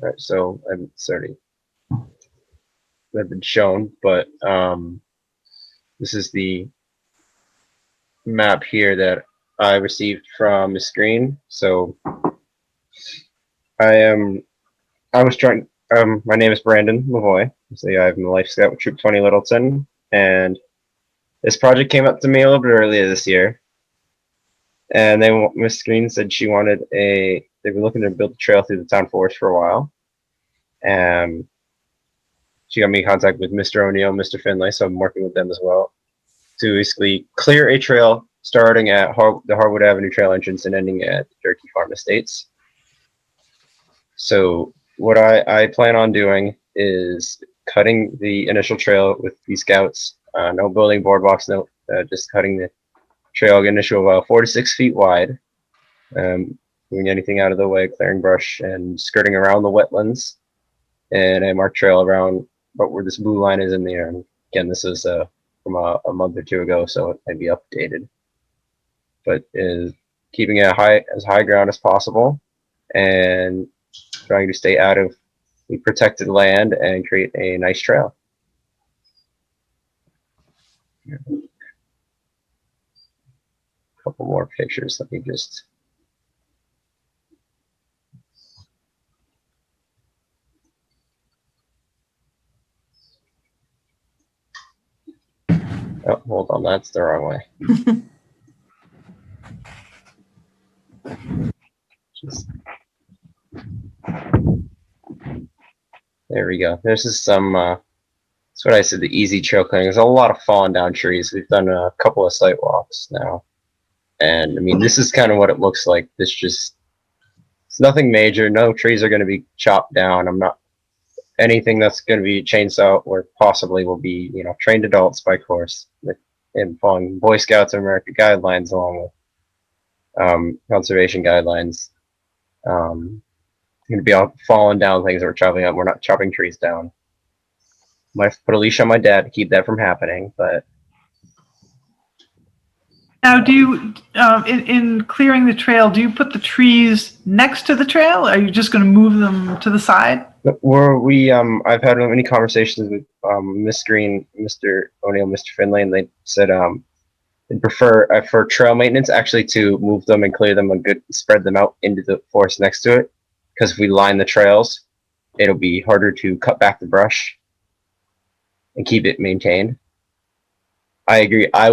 [SPEAKER 20] All right, so I'm sorry. They've been shown, but this is the map here that I received from the screen. So my name is Brandon Lavoy. So yeah, I'm the Life Scout with Troop 20 Littleton, and this project came up to me a little bit earlier this year. And Miss Green said she wanted they've been looking to build a trail through the town forest for a while. And she got me in contact with Mr. O'Neill, Mr. Finlay, so I'm working with them as well to basically clear a trail starting at the Harwood Avenue Trail entrance and ending at Turkey Farm Estates. So what I plan on doing is cutting the initial trail with the scouts, no building boardwalks, no, just cutting the trail initial 4 to 6 feet wide, moving anything out of the way, clearing brush, and skirting around the wetlands, and a marked trail around where this blue line is in the air. And again, this is from a month or two ago, so it might be updated. But is keeping it as high ground as possible, and trying to stay out of the protected land and create a nice trail. A couple more pictures. Let me just. Oh, hold on, that's the wrong way. There we go. This is some, that's what I said, the easy trail clearing. There's a lot of fallen down trees. We've done a couple of site walks now. And I mean, this is kind of what it looks like. It's nothing major. No trees are going to be chopped down. Anything that's going to be chainsaw or possibly will be, trained adults by course and following Boy Scouts of America guidelines along with conservation guidelines. Going to be all falling down things that we're chopping up. We're not chopping trees down. Might have to put a leash on my dad to keep that from happening, but.
[SPEAKER 11] Now, do you, in clearing the trail, do you put the trees next to the trail? Or are you just going to move them to the side?
[SPEAKER 20] I've had many conversations with Miss Green, Mr. O'Neill, Mr. Finlay, and they said they'd prefer for trail maintenance actually to move them and clear them and spread them out into the forest next to it, because if we line the trails, it'll be harder to cut back the brush and keep it maintained. I agree. I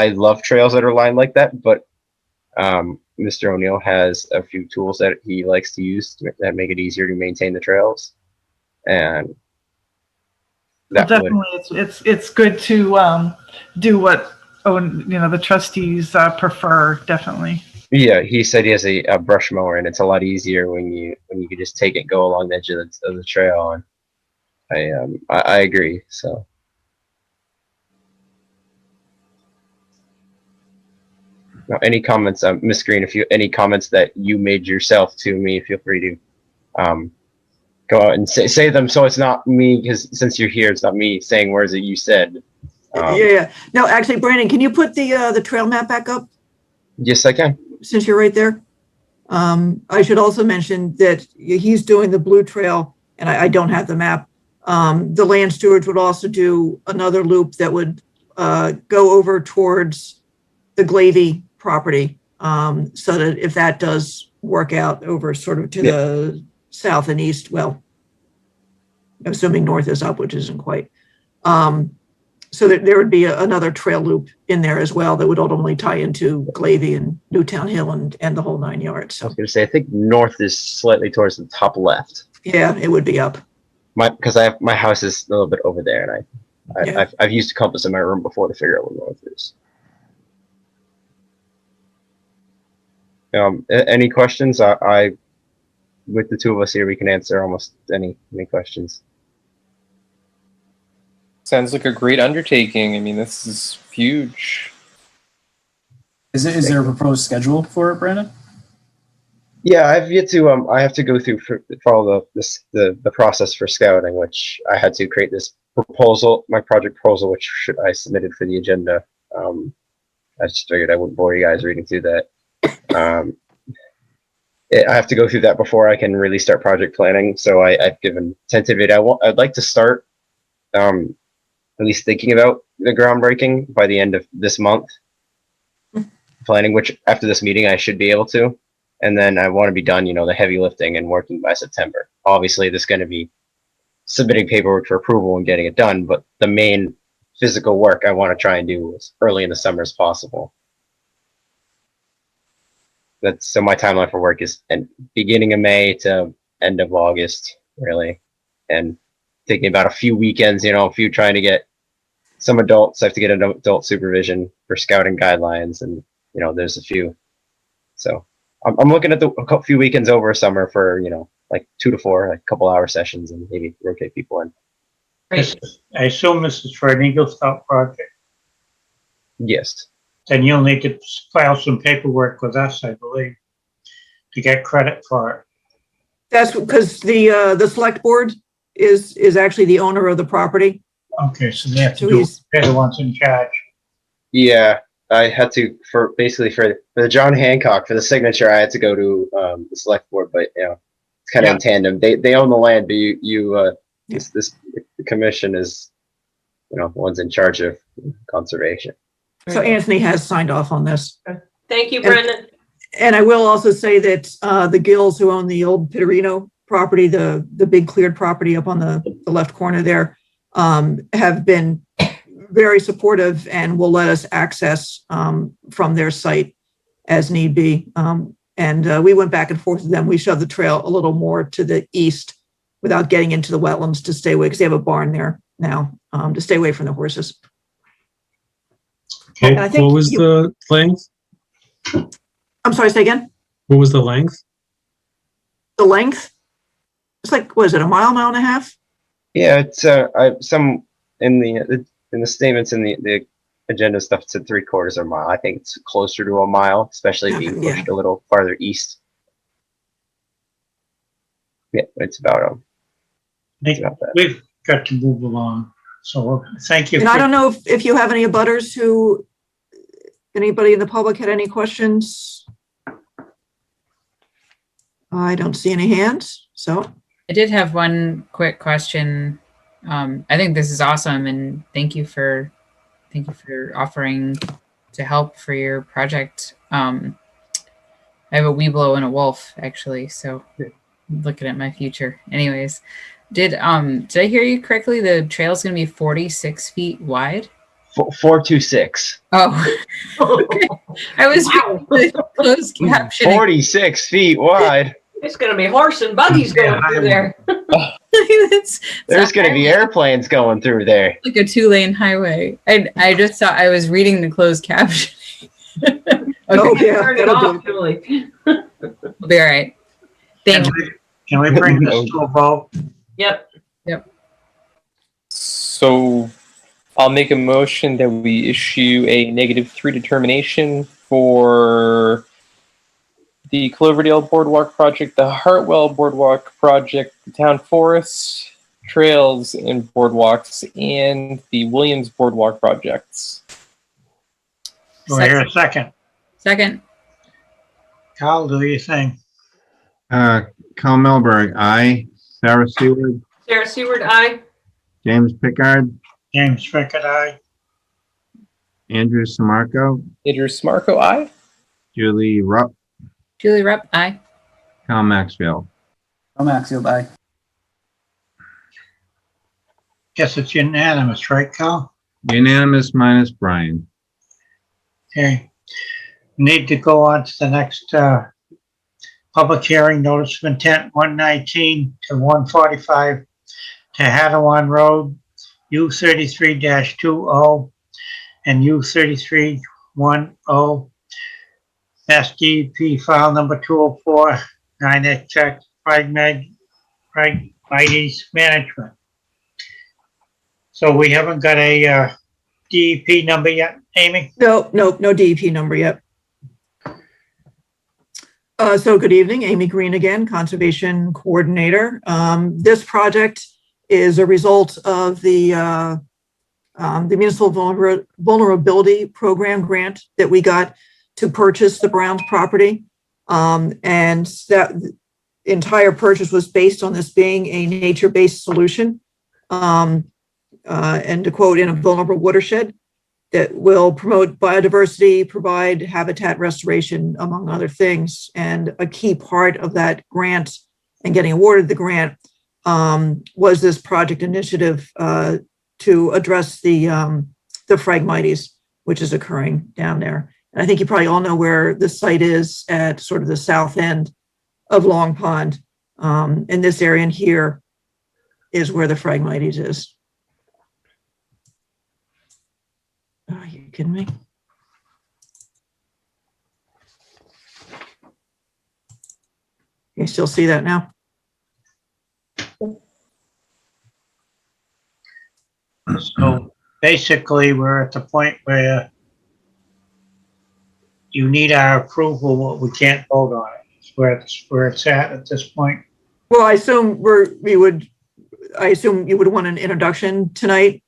[SPEAKER 20] love trails that are lined like that, but Mr. O'Neill has a few tools that he likes to use that make it easier to maintain the trails, and
[SPEAKER 11] definitely it's good to do what the trustees prefer. Definitely.
[SPEAKER 20] Yeah, he said he has a brush mower, and it's a lot easier when you can just take it, go along the edge of the trail, and I agree. So. Now, any comments, Miss Green? Any comments that you made yourself to me, feel free to go out and say them. So it's not me, because since you're here, it's not me saying words that you said.
[SPEAKER 2] Yeah. No, actually, Brandon, can you put the trail map back up?
[SPEAKER 20] Yes, I can.
[SPEAKER 2] Since you're right there. I should also mention that he's doing the blue trail, and I don't have the map. The land stewards would also do another loop that would go over towards the Glavy property, so that if that does work out over sort of to the south and east, well, assuming north is up, which isn't quite, so that there would be another trail loop in there as well that would ultimately tie into Glavy and Newtown Hill and the whole 9 yards. So.
[SPEAKER 20] I was going to say, I think north is slightly towards the top left.
[SPEAKER 2] Yeah, it would be up.
[SPEAKER 20] Because my house is a little bit over there, and I've used a compass in my room before to figure out where north is. Any questions? I with the two of us here, we can answer almost any questions.
[SPEAKER 8] Sounds like a great undertaking. I memean, this is huge.
[SPEAKER 9] Is there a proposed schedule for it, Brandon?
[SPEAKER 20] Yeah, I've yet to. I have to go through follow the process for scouting, which I had to create this proposal, my project proposal, which I submitted for the agenda. I just figured I wouldn't bore you guys reading through that. I have to go through that before I can really start project planning. So I've given tentative. I'd like to start at least thinking about the groundbreaking by the end of this month. Planning, which after this meeting I should be able to. And then I want to be done, the heavy lifting and working by September. Obviously, there's going to be submitting paperwork for approval and getting it done, but the main physical work I want to try and do as early in the summer as possible. So my timeline for work is beginning of May to end of August, really, and taking about a few weekends. Trying to get some adults. I have to get an adult supervision for scouting guidelines, and there's a few. So I'm looking at a few weekends over summer for like 2 to 4, like couple-hour sessions, and maybe rotate people in.
[SPEAKER 1] I assume this is for an Eagle Scout project.
[SPEAKER 20] Yes.
[SPEAKER 1] Then you'll need to file some paperwork with us, I believe, to get credit for it.
[SPEAKER 2] That's because the select board is actually the owner of the property.
[SPEAKER 1] Okay, so they have to
[SPEAKER 2] So
[SPEAKER 1] do,
[SPEAKER 2] he's-
[SPEAKER 1] they're the ones in charge.
[SPEAKER 20] Yeah, I had to for the John Hancock for the signature. I had to go to the select board, but it's kind of in tandem. They own the land, but the commission is the ones in charge of conservation.
[SPEAKER 2] So Anthony has signed off on this.
[SPEAKER 4] Thank you, Brendan.
[SPEAKER 2] And I will also say that the Gills who own the old Pittarino property, the big cleared property up on the left corner there, have been very supportive and will let us access from their site as need be. And we went back and forth with them. We shoved the trail a little more to the east without getting into the wetlands to stay away, because they have a barn there now, to stay away from the horses.
[SPEAKER 16] Okay,
[SPEAKER 2] And I think
[SPEAKER 16] what was the length?
[SPEAKER 2] I'm sorry, say again?
[SPEAKER 16] What was the length?
[SPEAKER 2] The length? It's like, was it a mile and a half?
[SPEAKER 20] Yeah, it's some in the statements in the agenda stuff. It's at 3/4 of a mile. I think it's closer to a mile, especially being pushed a little farther east. Yeah, it's about that.
[SPEAKER 1] We've got to move along. So thank you.
[SPEAKER 2] And I don't know if you have any abutters who, anybody in the public had any questions? I don't see any hands, so.
[SPEAKER 5] I did have one quick question. I think this is awesome, and thank you for offering to help for your project. I have a weeblo and a wolf, actually, so I'm looking at my future. Anyways, did I hear you correctly? The trail's gonna be 46 feet wide?
[SPEAKER 20] 426.
[SPEAKER 5] Oh, okay. I was reading the closed caption.
[SPEAKER 20] 46 feet wide.
[SPEAKER 4] It's going to be horse and buggies going through there.
[SPEAKER 20] There's going to be airplanes going through there.
[SPEAKER 5] Like a 2-lane highway. I just thought I was reading the closed caption. Okay.
[SPEAKER 2] Oh, yeah,
[SPEAKER 4] Turn it off, Julie.
[SPEAKER 5] We'll be all right. Thank you.
[SPEAKER 1] Can we bring this to a vote?
[SPEAKER 4] Yep.
[SPEAKER 8] So I'll make a motion that we issue a -3 determination for the Cloverdale Boardwalk project, the Hartwell Boardwalk project, the town forests, trails and boardwalks, and the Williams Boardwalk projects.
[SPEAKER 1] Do I hear a second?
[SPEAKER 5] Second.
[SPEAKER 1] Carl, do your thing.
[SPEAKER 6] Carl Melberg, aye. Sarah Seward,
[SPEAKER 4] Sarah Seward, aye.
[SPEAKER 6] James Pickard,
[SPEAKER 1] James Fickett, aye.
[SPEAKER 6] Andrew Samarco,
[SPEAKER 8] Andrew Smarco, aye.
[SPEAKER 6] Julie Rupp,
[SPEAKER 5] Julie Rupp, aye.
[SPEAKER 6] Cal Maxfield.
[SPEAKER 9] Tom Maxfield, aye.
[SPEAKER 1] Guess it's unanimous, right, Carl?
[SPEAKER 6] Unanimous minus Brian.
[SPEAKER 1] Okay. Need to go on to the next public hearing, notice of intent 119 to 145 to Hadawan Road, U33-20 and U3310. SDP file number 204, 9 check Phragmites management. So we haven't got a DEP number yet, Amy?
[SPEAKER 2] No DEP number yet. So good evening, Amy Green again, Conservation Coordinator. This project is a result of the Municipal Vulnerability Program grant that we got to purchase the Browns property. And that entire purchase was based on this being a nature-based solution. And to quote, in a vulnerable watershed that will promote biodiversity, provide habitat restoration, among other things. And a key part of that grant and getting awarded the grant was this project initiative to address the Phragmites, which is occurring down there. And I think you probably all know where the site is at sort of the south end of Long Pond. And this area in here is where the Phragmites is. Are you kidding me? You still see that now?
[SPEAKER 1] So basically, we're at the point where you need our approval, but we can't vote on it. It's where it's at this point.
[SPEAKER 2] Well, I assume you would want an introduction tonight.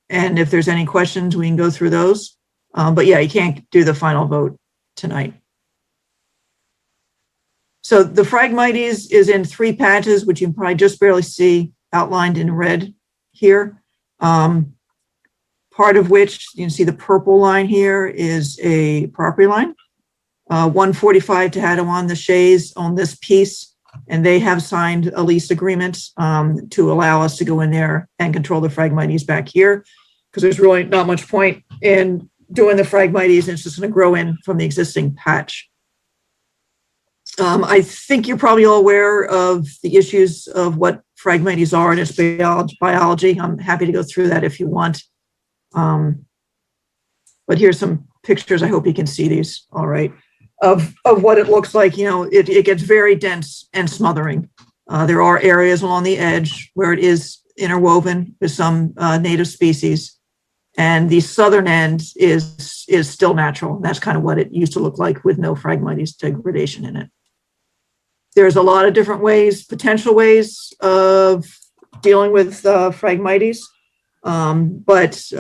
[SPEAKER 2] And if there's any questions, we can go through those. But yeah, you can't do the final vote tonight. So the Phragmites is in 3 patches, which you can probably just barely see outlined in red here. Part of which, you can see the purple line here is a property line. 145 Tehadawon, the Shays own this piece, and they have signed a lease agreement to allow us to go in there and control the Phragmites back here, because there's really not much point in doing the Phragmites, and it's just going to grow in from the existing patch. I think you're probably all aware of the issues of what Phragmites are and its biology. I'm happy to go through that if you want. But here's some pictures. I hope you can see these all right, of what it looks like. You know, it gets very dense and smothering. There are areas along the edge where it is interwoven with some native species. And the southern end is still natural. That's kind of what it used to look like with no Phragmites degradation in it. There's a lot of different ways, potential ways of dealing with Phragmites. But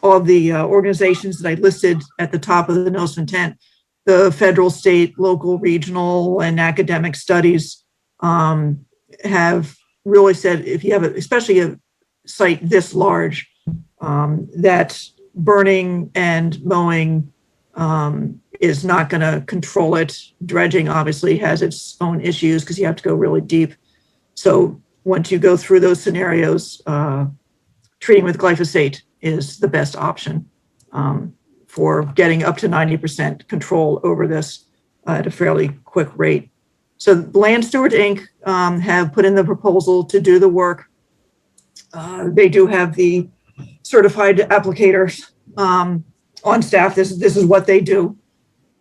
[SPEAKER 2] all of the organizations that I listed at the top of the notice of intent, the federal, state, local, regional, and academic studies have really said if you have, especially a site this large, that burning and mowing is not going to control it. Dredging obviously has its own issues because you have to go really deep. So once you go through those scenarios, treating with glyphosate is the best option for getting up to 90% control over this at a fairly quick rate. So Land Steward Inc. Have put in the proposal to do the work. They do have the certified applicators on staff. This is what they do.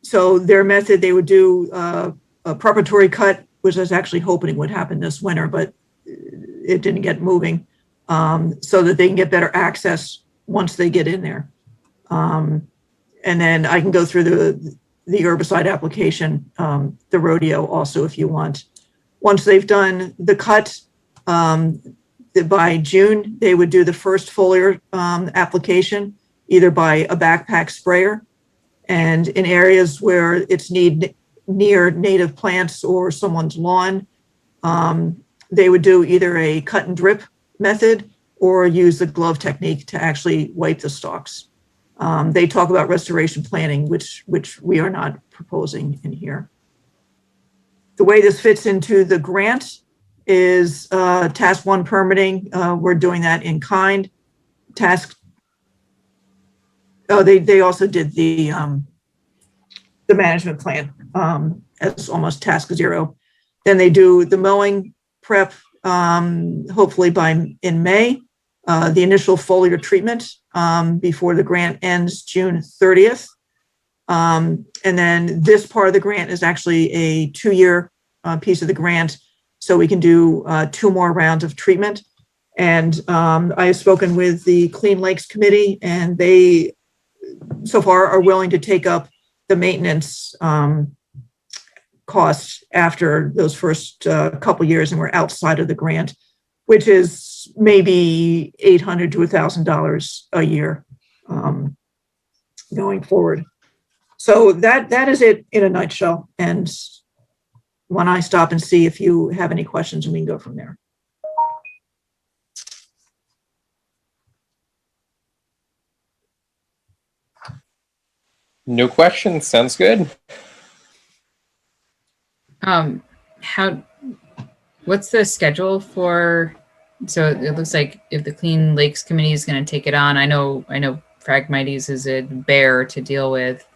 [SPEAKER 2] So their method, they would do a preparatory cut, which I was actually hoping would happen this winter, but it didn't get moving, so that they can get better access once they get in there. And then I can go through the herbicide application, the rodeo also, if you want. Once they've done the cut, by June, they would do the first foliar application, either by a backpack sprayer. And in areas where it's near native plants or someone's lawn, they would do either a cut and drip method or use the glove technique to actually wipe the stalks. They talk about restoration planning, which we are not proposing in here. The way this fits into the grant is task 1 permitting. We're doing that in kind. They also did the management plan as almost task 0. Then they do the mowing prep, hopefully in May. The initial foliar treatment before the grant ends June 30th. And then this part of the grant is actually a 2-year piece of the grant. So we can do 2 more rounds of treatment. And I have spoken with the Clean Lakes Committee, and they so far are willing to take up the maintenance costs after those first couple years, and we're outside of the grant, which is maybe $800 to $1,000 a year going forward. So that is it in a nutshell. And when I stop and see if you have any questions, we can go from there.
[SPEAKER 8] No questions. Sounds good.
[SPEAKER 5] What's the schedule for, so it looks like if the Clean Lakes Committee is going to take it on, I know Phragmites is a bear to deal with.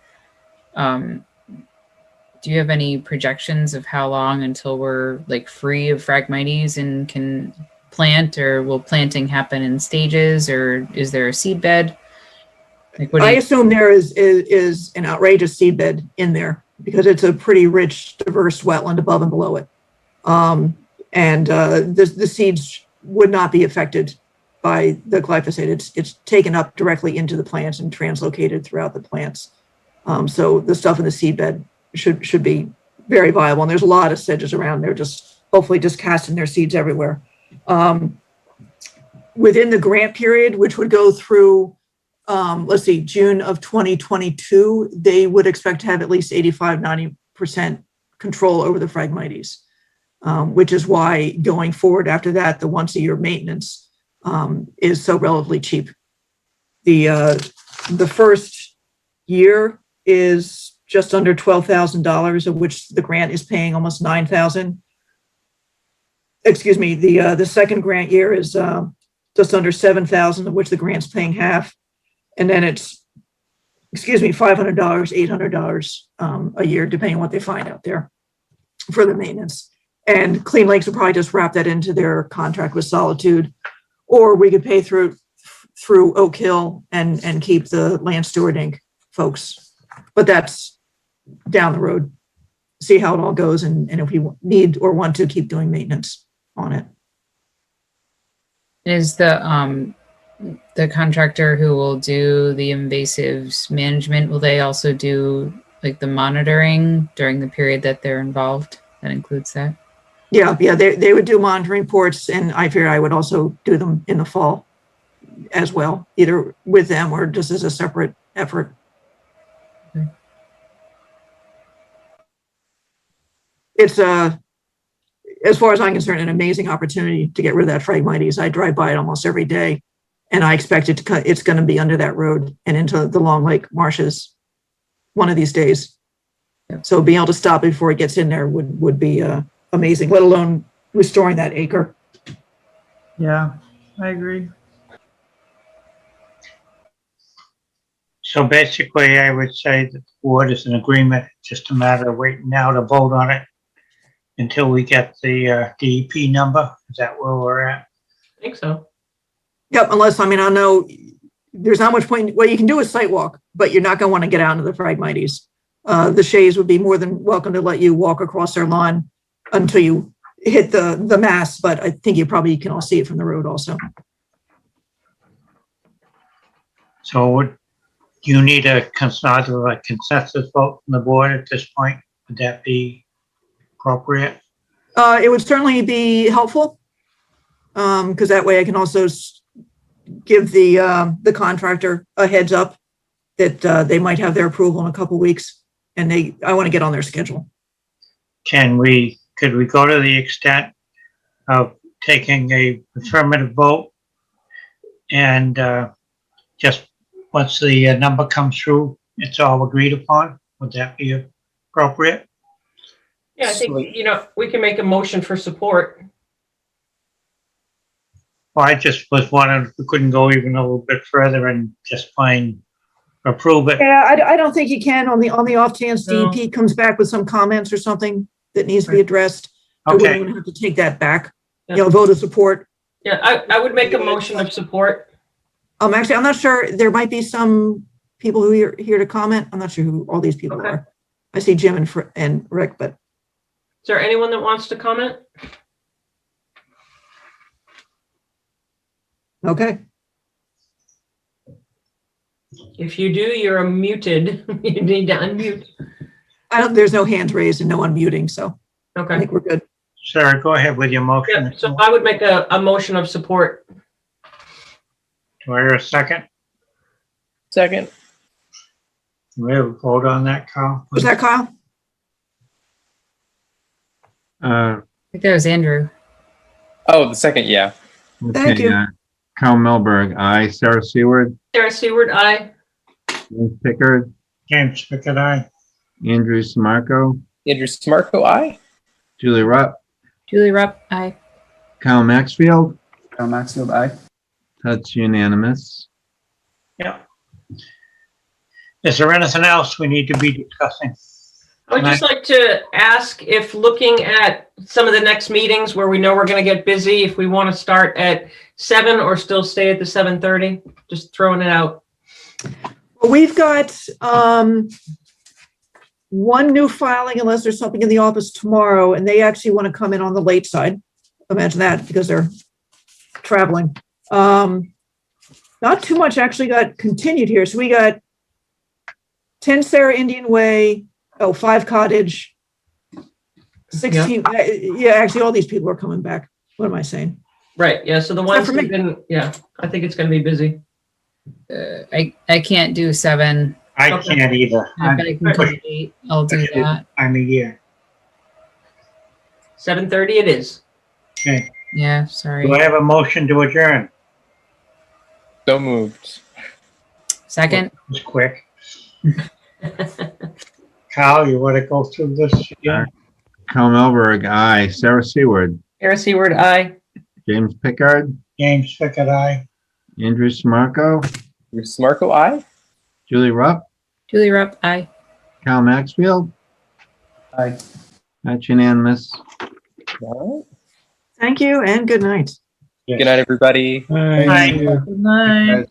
[SPEAKER 5] Do you have any projections of how long until we're like free of Phragmites and can plant, or will planting happen in stages, or is there a seed bed? Like,
[SPEAKER 2] I assume there is an outrageous seed bed in there because it's a pretty rich, diverse wetland above and below it. The seeds would not be affected by the glyphosate. It's taken up directly into the plants and translocated throughout the plants. So the stuff in the seed bed should be very viable. And there's a lot of sedges around. They're just hopefully just casting their seeds everywhere. Within the grant period, which would go through let's see, June of 2022, they would expect to have at least 85-90% control over the Phragmites, which is why going forward after that, the once-a-year maintenance is so relatively cheap. The first year is just under $12,000, of which the grant is paying almost $9,000. Excuse me, the second grant year is just under $7,000, of which the grant's paying half. And then it's, $500, $800 a year, depending on what they find out there for the maintenance. And Clean Lakes will probably just wrap that into their contract with Solitude, or we could pay through Oak Hill and keep the Land Steward Inc. folks. But that's down the road. See how it all goes, and if we need or want to keep doing maintenance on it.
[SPEAKER 5] Is the contractor who will do the invasives management, will they also do like the monitoring during the period that they're involved? That includes that?
[SPEAKER 2] Yeah, they would do monitoring reports, and I figured I would also do them in the fall as well, either with them or just as a separate effort.
[SPEAKER 5] Okay.
[SPEAKER 2] It's as far as I'm concerned, an amazing opportunity to get rid of that Phragmites. I drive by it almost every day, and I expect it's going to be under that road and into the Long Lake marshes one of these days.
[SPEAKER 5] Yep.
[SPEAKER 2] So being able to stop it before it gets in there would be amazing, let alone restoring that acre.
[SPEAKER 11] Yeah, I agree.
[SPEAKER 1] So basically, I would say that the board is in agreement, just a matter of waiting now to vote on it until we get the DEP number. Is that where we're at?
[SPEAKER 4] I think so.
[SPEAKER 2] Yep, unless, I know there's not much point, well, you can do a site walk, but you're not going to want to get out into the Phragmites. The Shays would be more than welcome to let you walk across their lawn until you hit the mass, but I think you probably can all see it from the road also.
[SPEAKER 1] So would you need a consensus vote from the board at this point? Would that be appropriate?
[SPEAKER 2] It would certainly be helpful, because that way I can also give the contractor a heads up that they might have their approval in a couple weeks, and I want to get on their schedule.
[SPEAKER 1] Could we go to the extent of taking a affirmative vote and just once the number comes through, it's all agreed upon? Would that be appropriate?
[SPEAKER 4] Yeah, I think, we can make a motion for support.
[SPEAKER 1] Well, I just was wondering if we couldn't go even a little bit further and just approve it.
[SPEAKER 2] Yeah, I don't think you can on the off chance DEP comes back with some comments or something that needs to be addressed.
[SPEAKER 1] Okay.
[SPEAKER 2] I wouldn't have to take that back.
[SPEAKER 4] Yeah.
[SPEAKER 2] Vote of support.
[SPEAKER 4] Yeah, I would make a motion of support.
[SPEAKER 2] Actually, I'm not sure. There might be some people who are here to comment? I'm not sure who all these people are. I see Jim and Rick, but.
[SPEAKER 4] Is there anyone that wants to comment?
[SPEAKER 2] Okay.
[SPEAKER 4] If you do, you're muted. You need to unmute.
[SPEAKER 2] There's no hands raised and no unmuting, so
[SPEAKER 4] Okay.
[SPEAKER 2] I think we're good.
[SPEAKER 1] Sarah, go ahead with your motion.
[SPEAKER 4] Yep, so I would make a motion of support.
[SPEAKER 1] Do I hear a second?
[SPEAKER 8] Second.
[SPEAKER 1] We have a vote on that, Carl?
[SPEAKER 2] Was that Kyle?
[SPEAKER 5] I think that was Andrew.
[SPEAKER 8] Oh, the second, yeah.
[SPEAKER 2] Thank you.
[SPEAKER 6] Carl Melberg, aye. Sarah Seward,
[SPEAKER 4] Sarah Seward, aye.
[SPEAKER 6] James Pickard,
[SPEAKER 1] James Pickett, aye.
[SPEAKER 6] Andrew Samarco,
[SPEAKER 8] Andrew Smarco, aye.
[SPEAKER 6] Julie Rupp,
[SPEAKER 5] Julie Rupp, aye.
[SPEAKER 6] Kyle Maxfield.
[SPEAKER 9] Kyle Maxfield, aye.
[SPEAKER 6] That's unanimous.
[SPEAKER 1] Yeah. Is there anything else we need to be discussing?
[SPEAKER 4] I would just like to ask if looking at some of the next meetings where we know we're going to get busy, if we want to start at 7 or still stay at the 7:30, just throwing it out.
[SPEAKER 2] Well, we've got one new filing unless there's something in the office tomorrow, and they actually want to come in on the late side. Imagine that, because they're traveling. Not too much actually got continued here. So we got 10 Sarah Indian Way, 5 Cottage, 16. Yeah, actually all these people are coming back. What am I saying?
[SPEAKER 4] Right, yeah, so the ones that have been, yeah, I think it's going to be busy.
[SPEAKER 5] I can't do 7.
[SPEAKER 1] I can't either.
[SPEAKER 5] If I can come 8, I'll do that.
[SPEAKER 1] I'm a year.
[SPEAKER 4] 7:30 it is.
[SPEAKER 1] Okay.
[SPEAKER 5] Yeah, sorry.
[SPEAKER 1] Do I have a motion to adjourn?
[SPEAKER 8] So moved.
[SPEAKER 5] Second.
[SPEAKER 1] That was quick. Kyle, you want to go through this again?
[SPEAKER 6] Carl Melberg, aye. Sarah Seward,
[SPEAKER 4] Sarah Seward, aye.
[SPEAKER 6] James Pickard,
[SPEAKER 1] James Pickett, aye.
[SPEAKER 6] Andrew Samarco,
[SPEAKER 8] Andrew Smarco, aye.
[SPEAKER 6] Julie Rupp,
[SPEAKER 5] Julie Rupp, aye.
[SPEAKER 6] Kyle Maxfield.
[SPEAKER 9] Aye.
[SPEAKER 6] That's unanimous.
[SPEAKER 8] All right.
[SPEAKER 2] Thank you and good night.
[SPEAKER 8] Good night, everybody.
[SPEAKER 1] Aye.
[SPEAKER 2] Good night.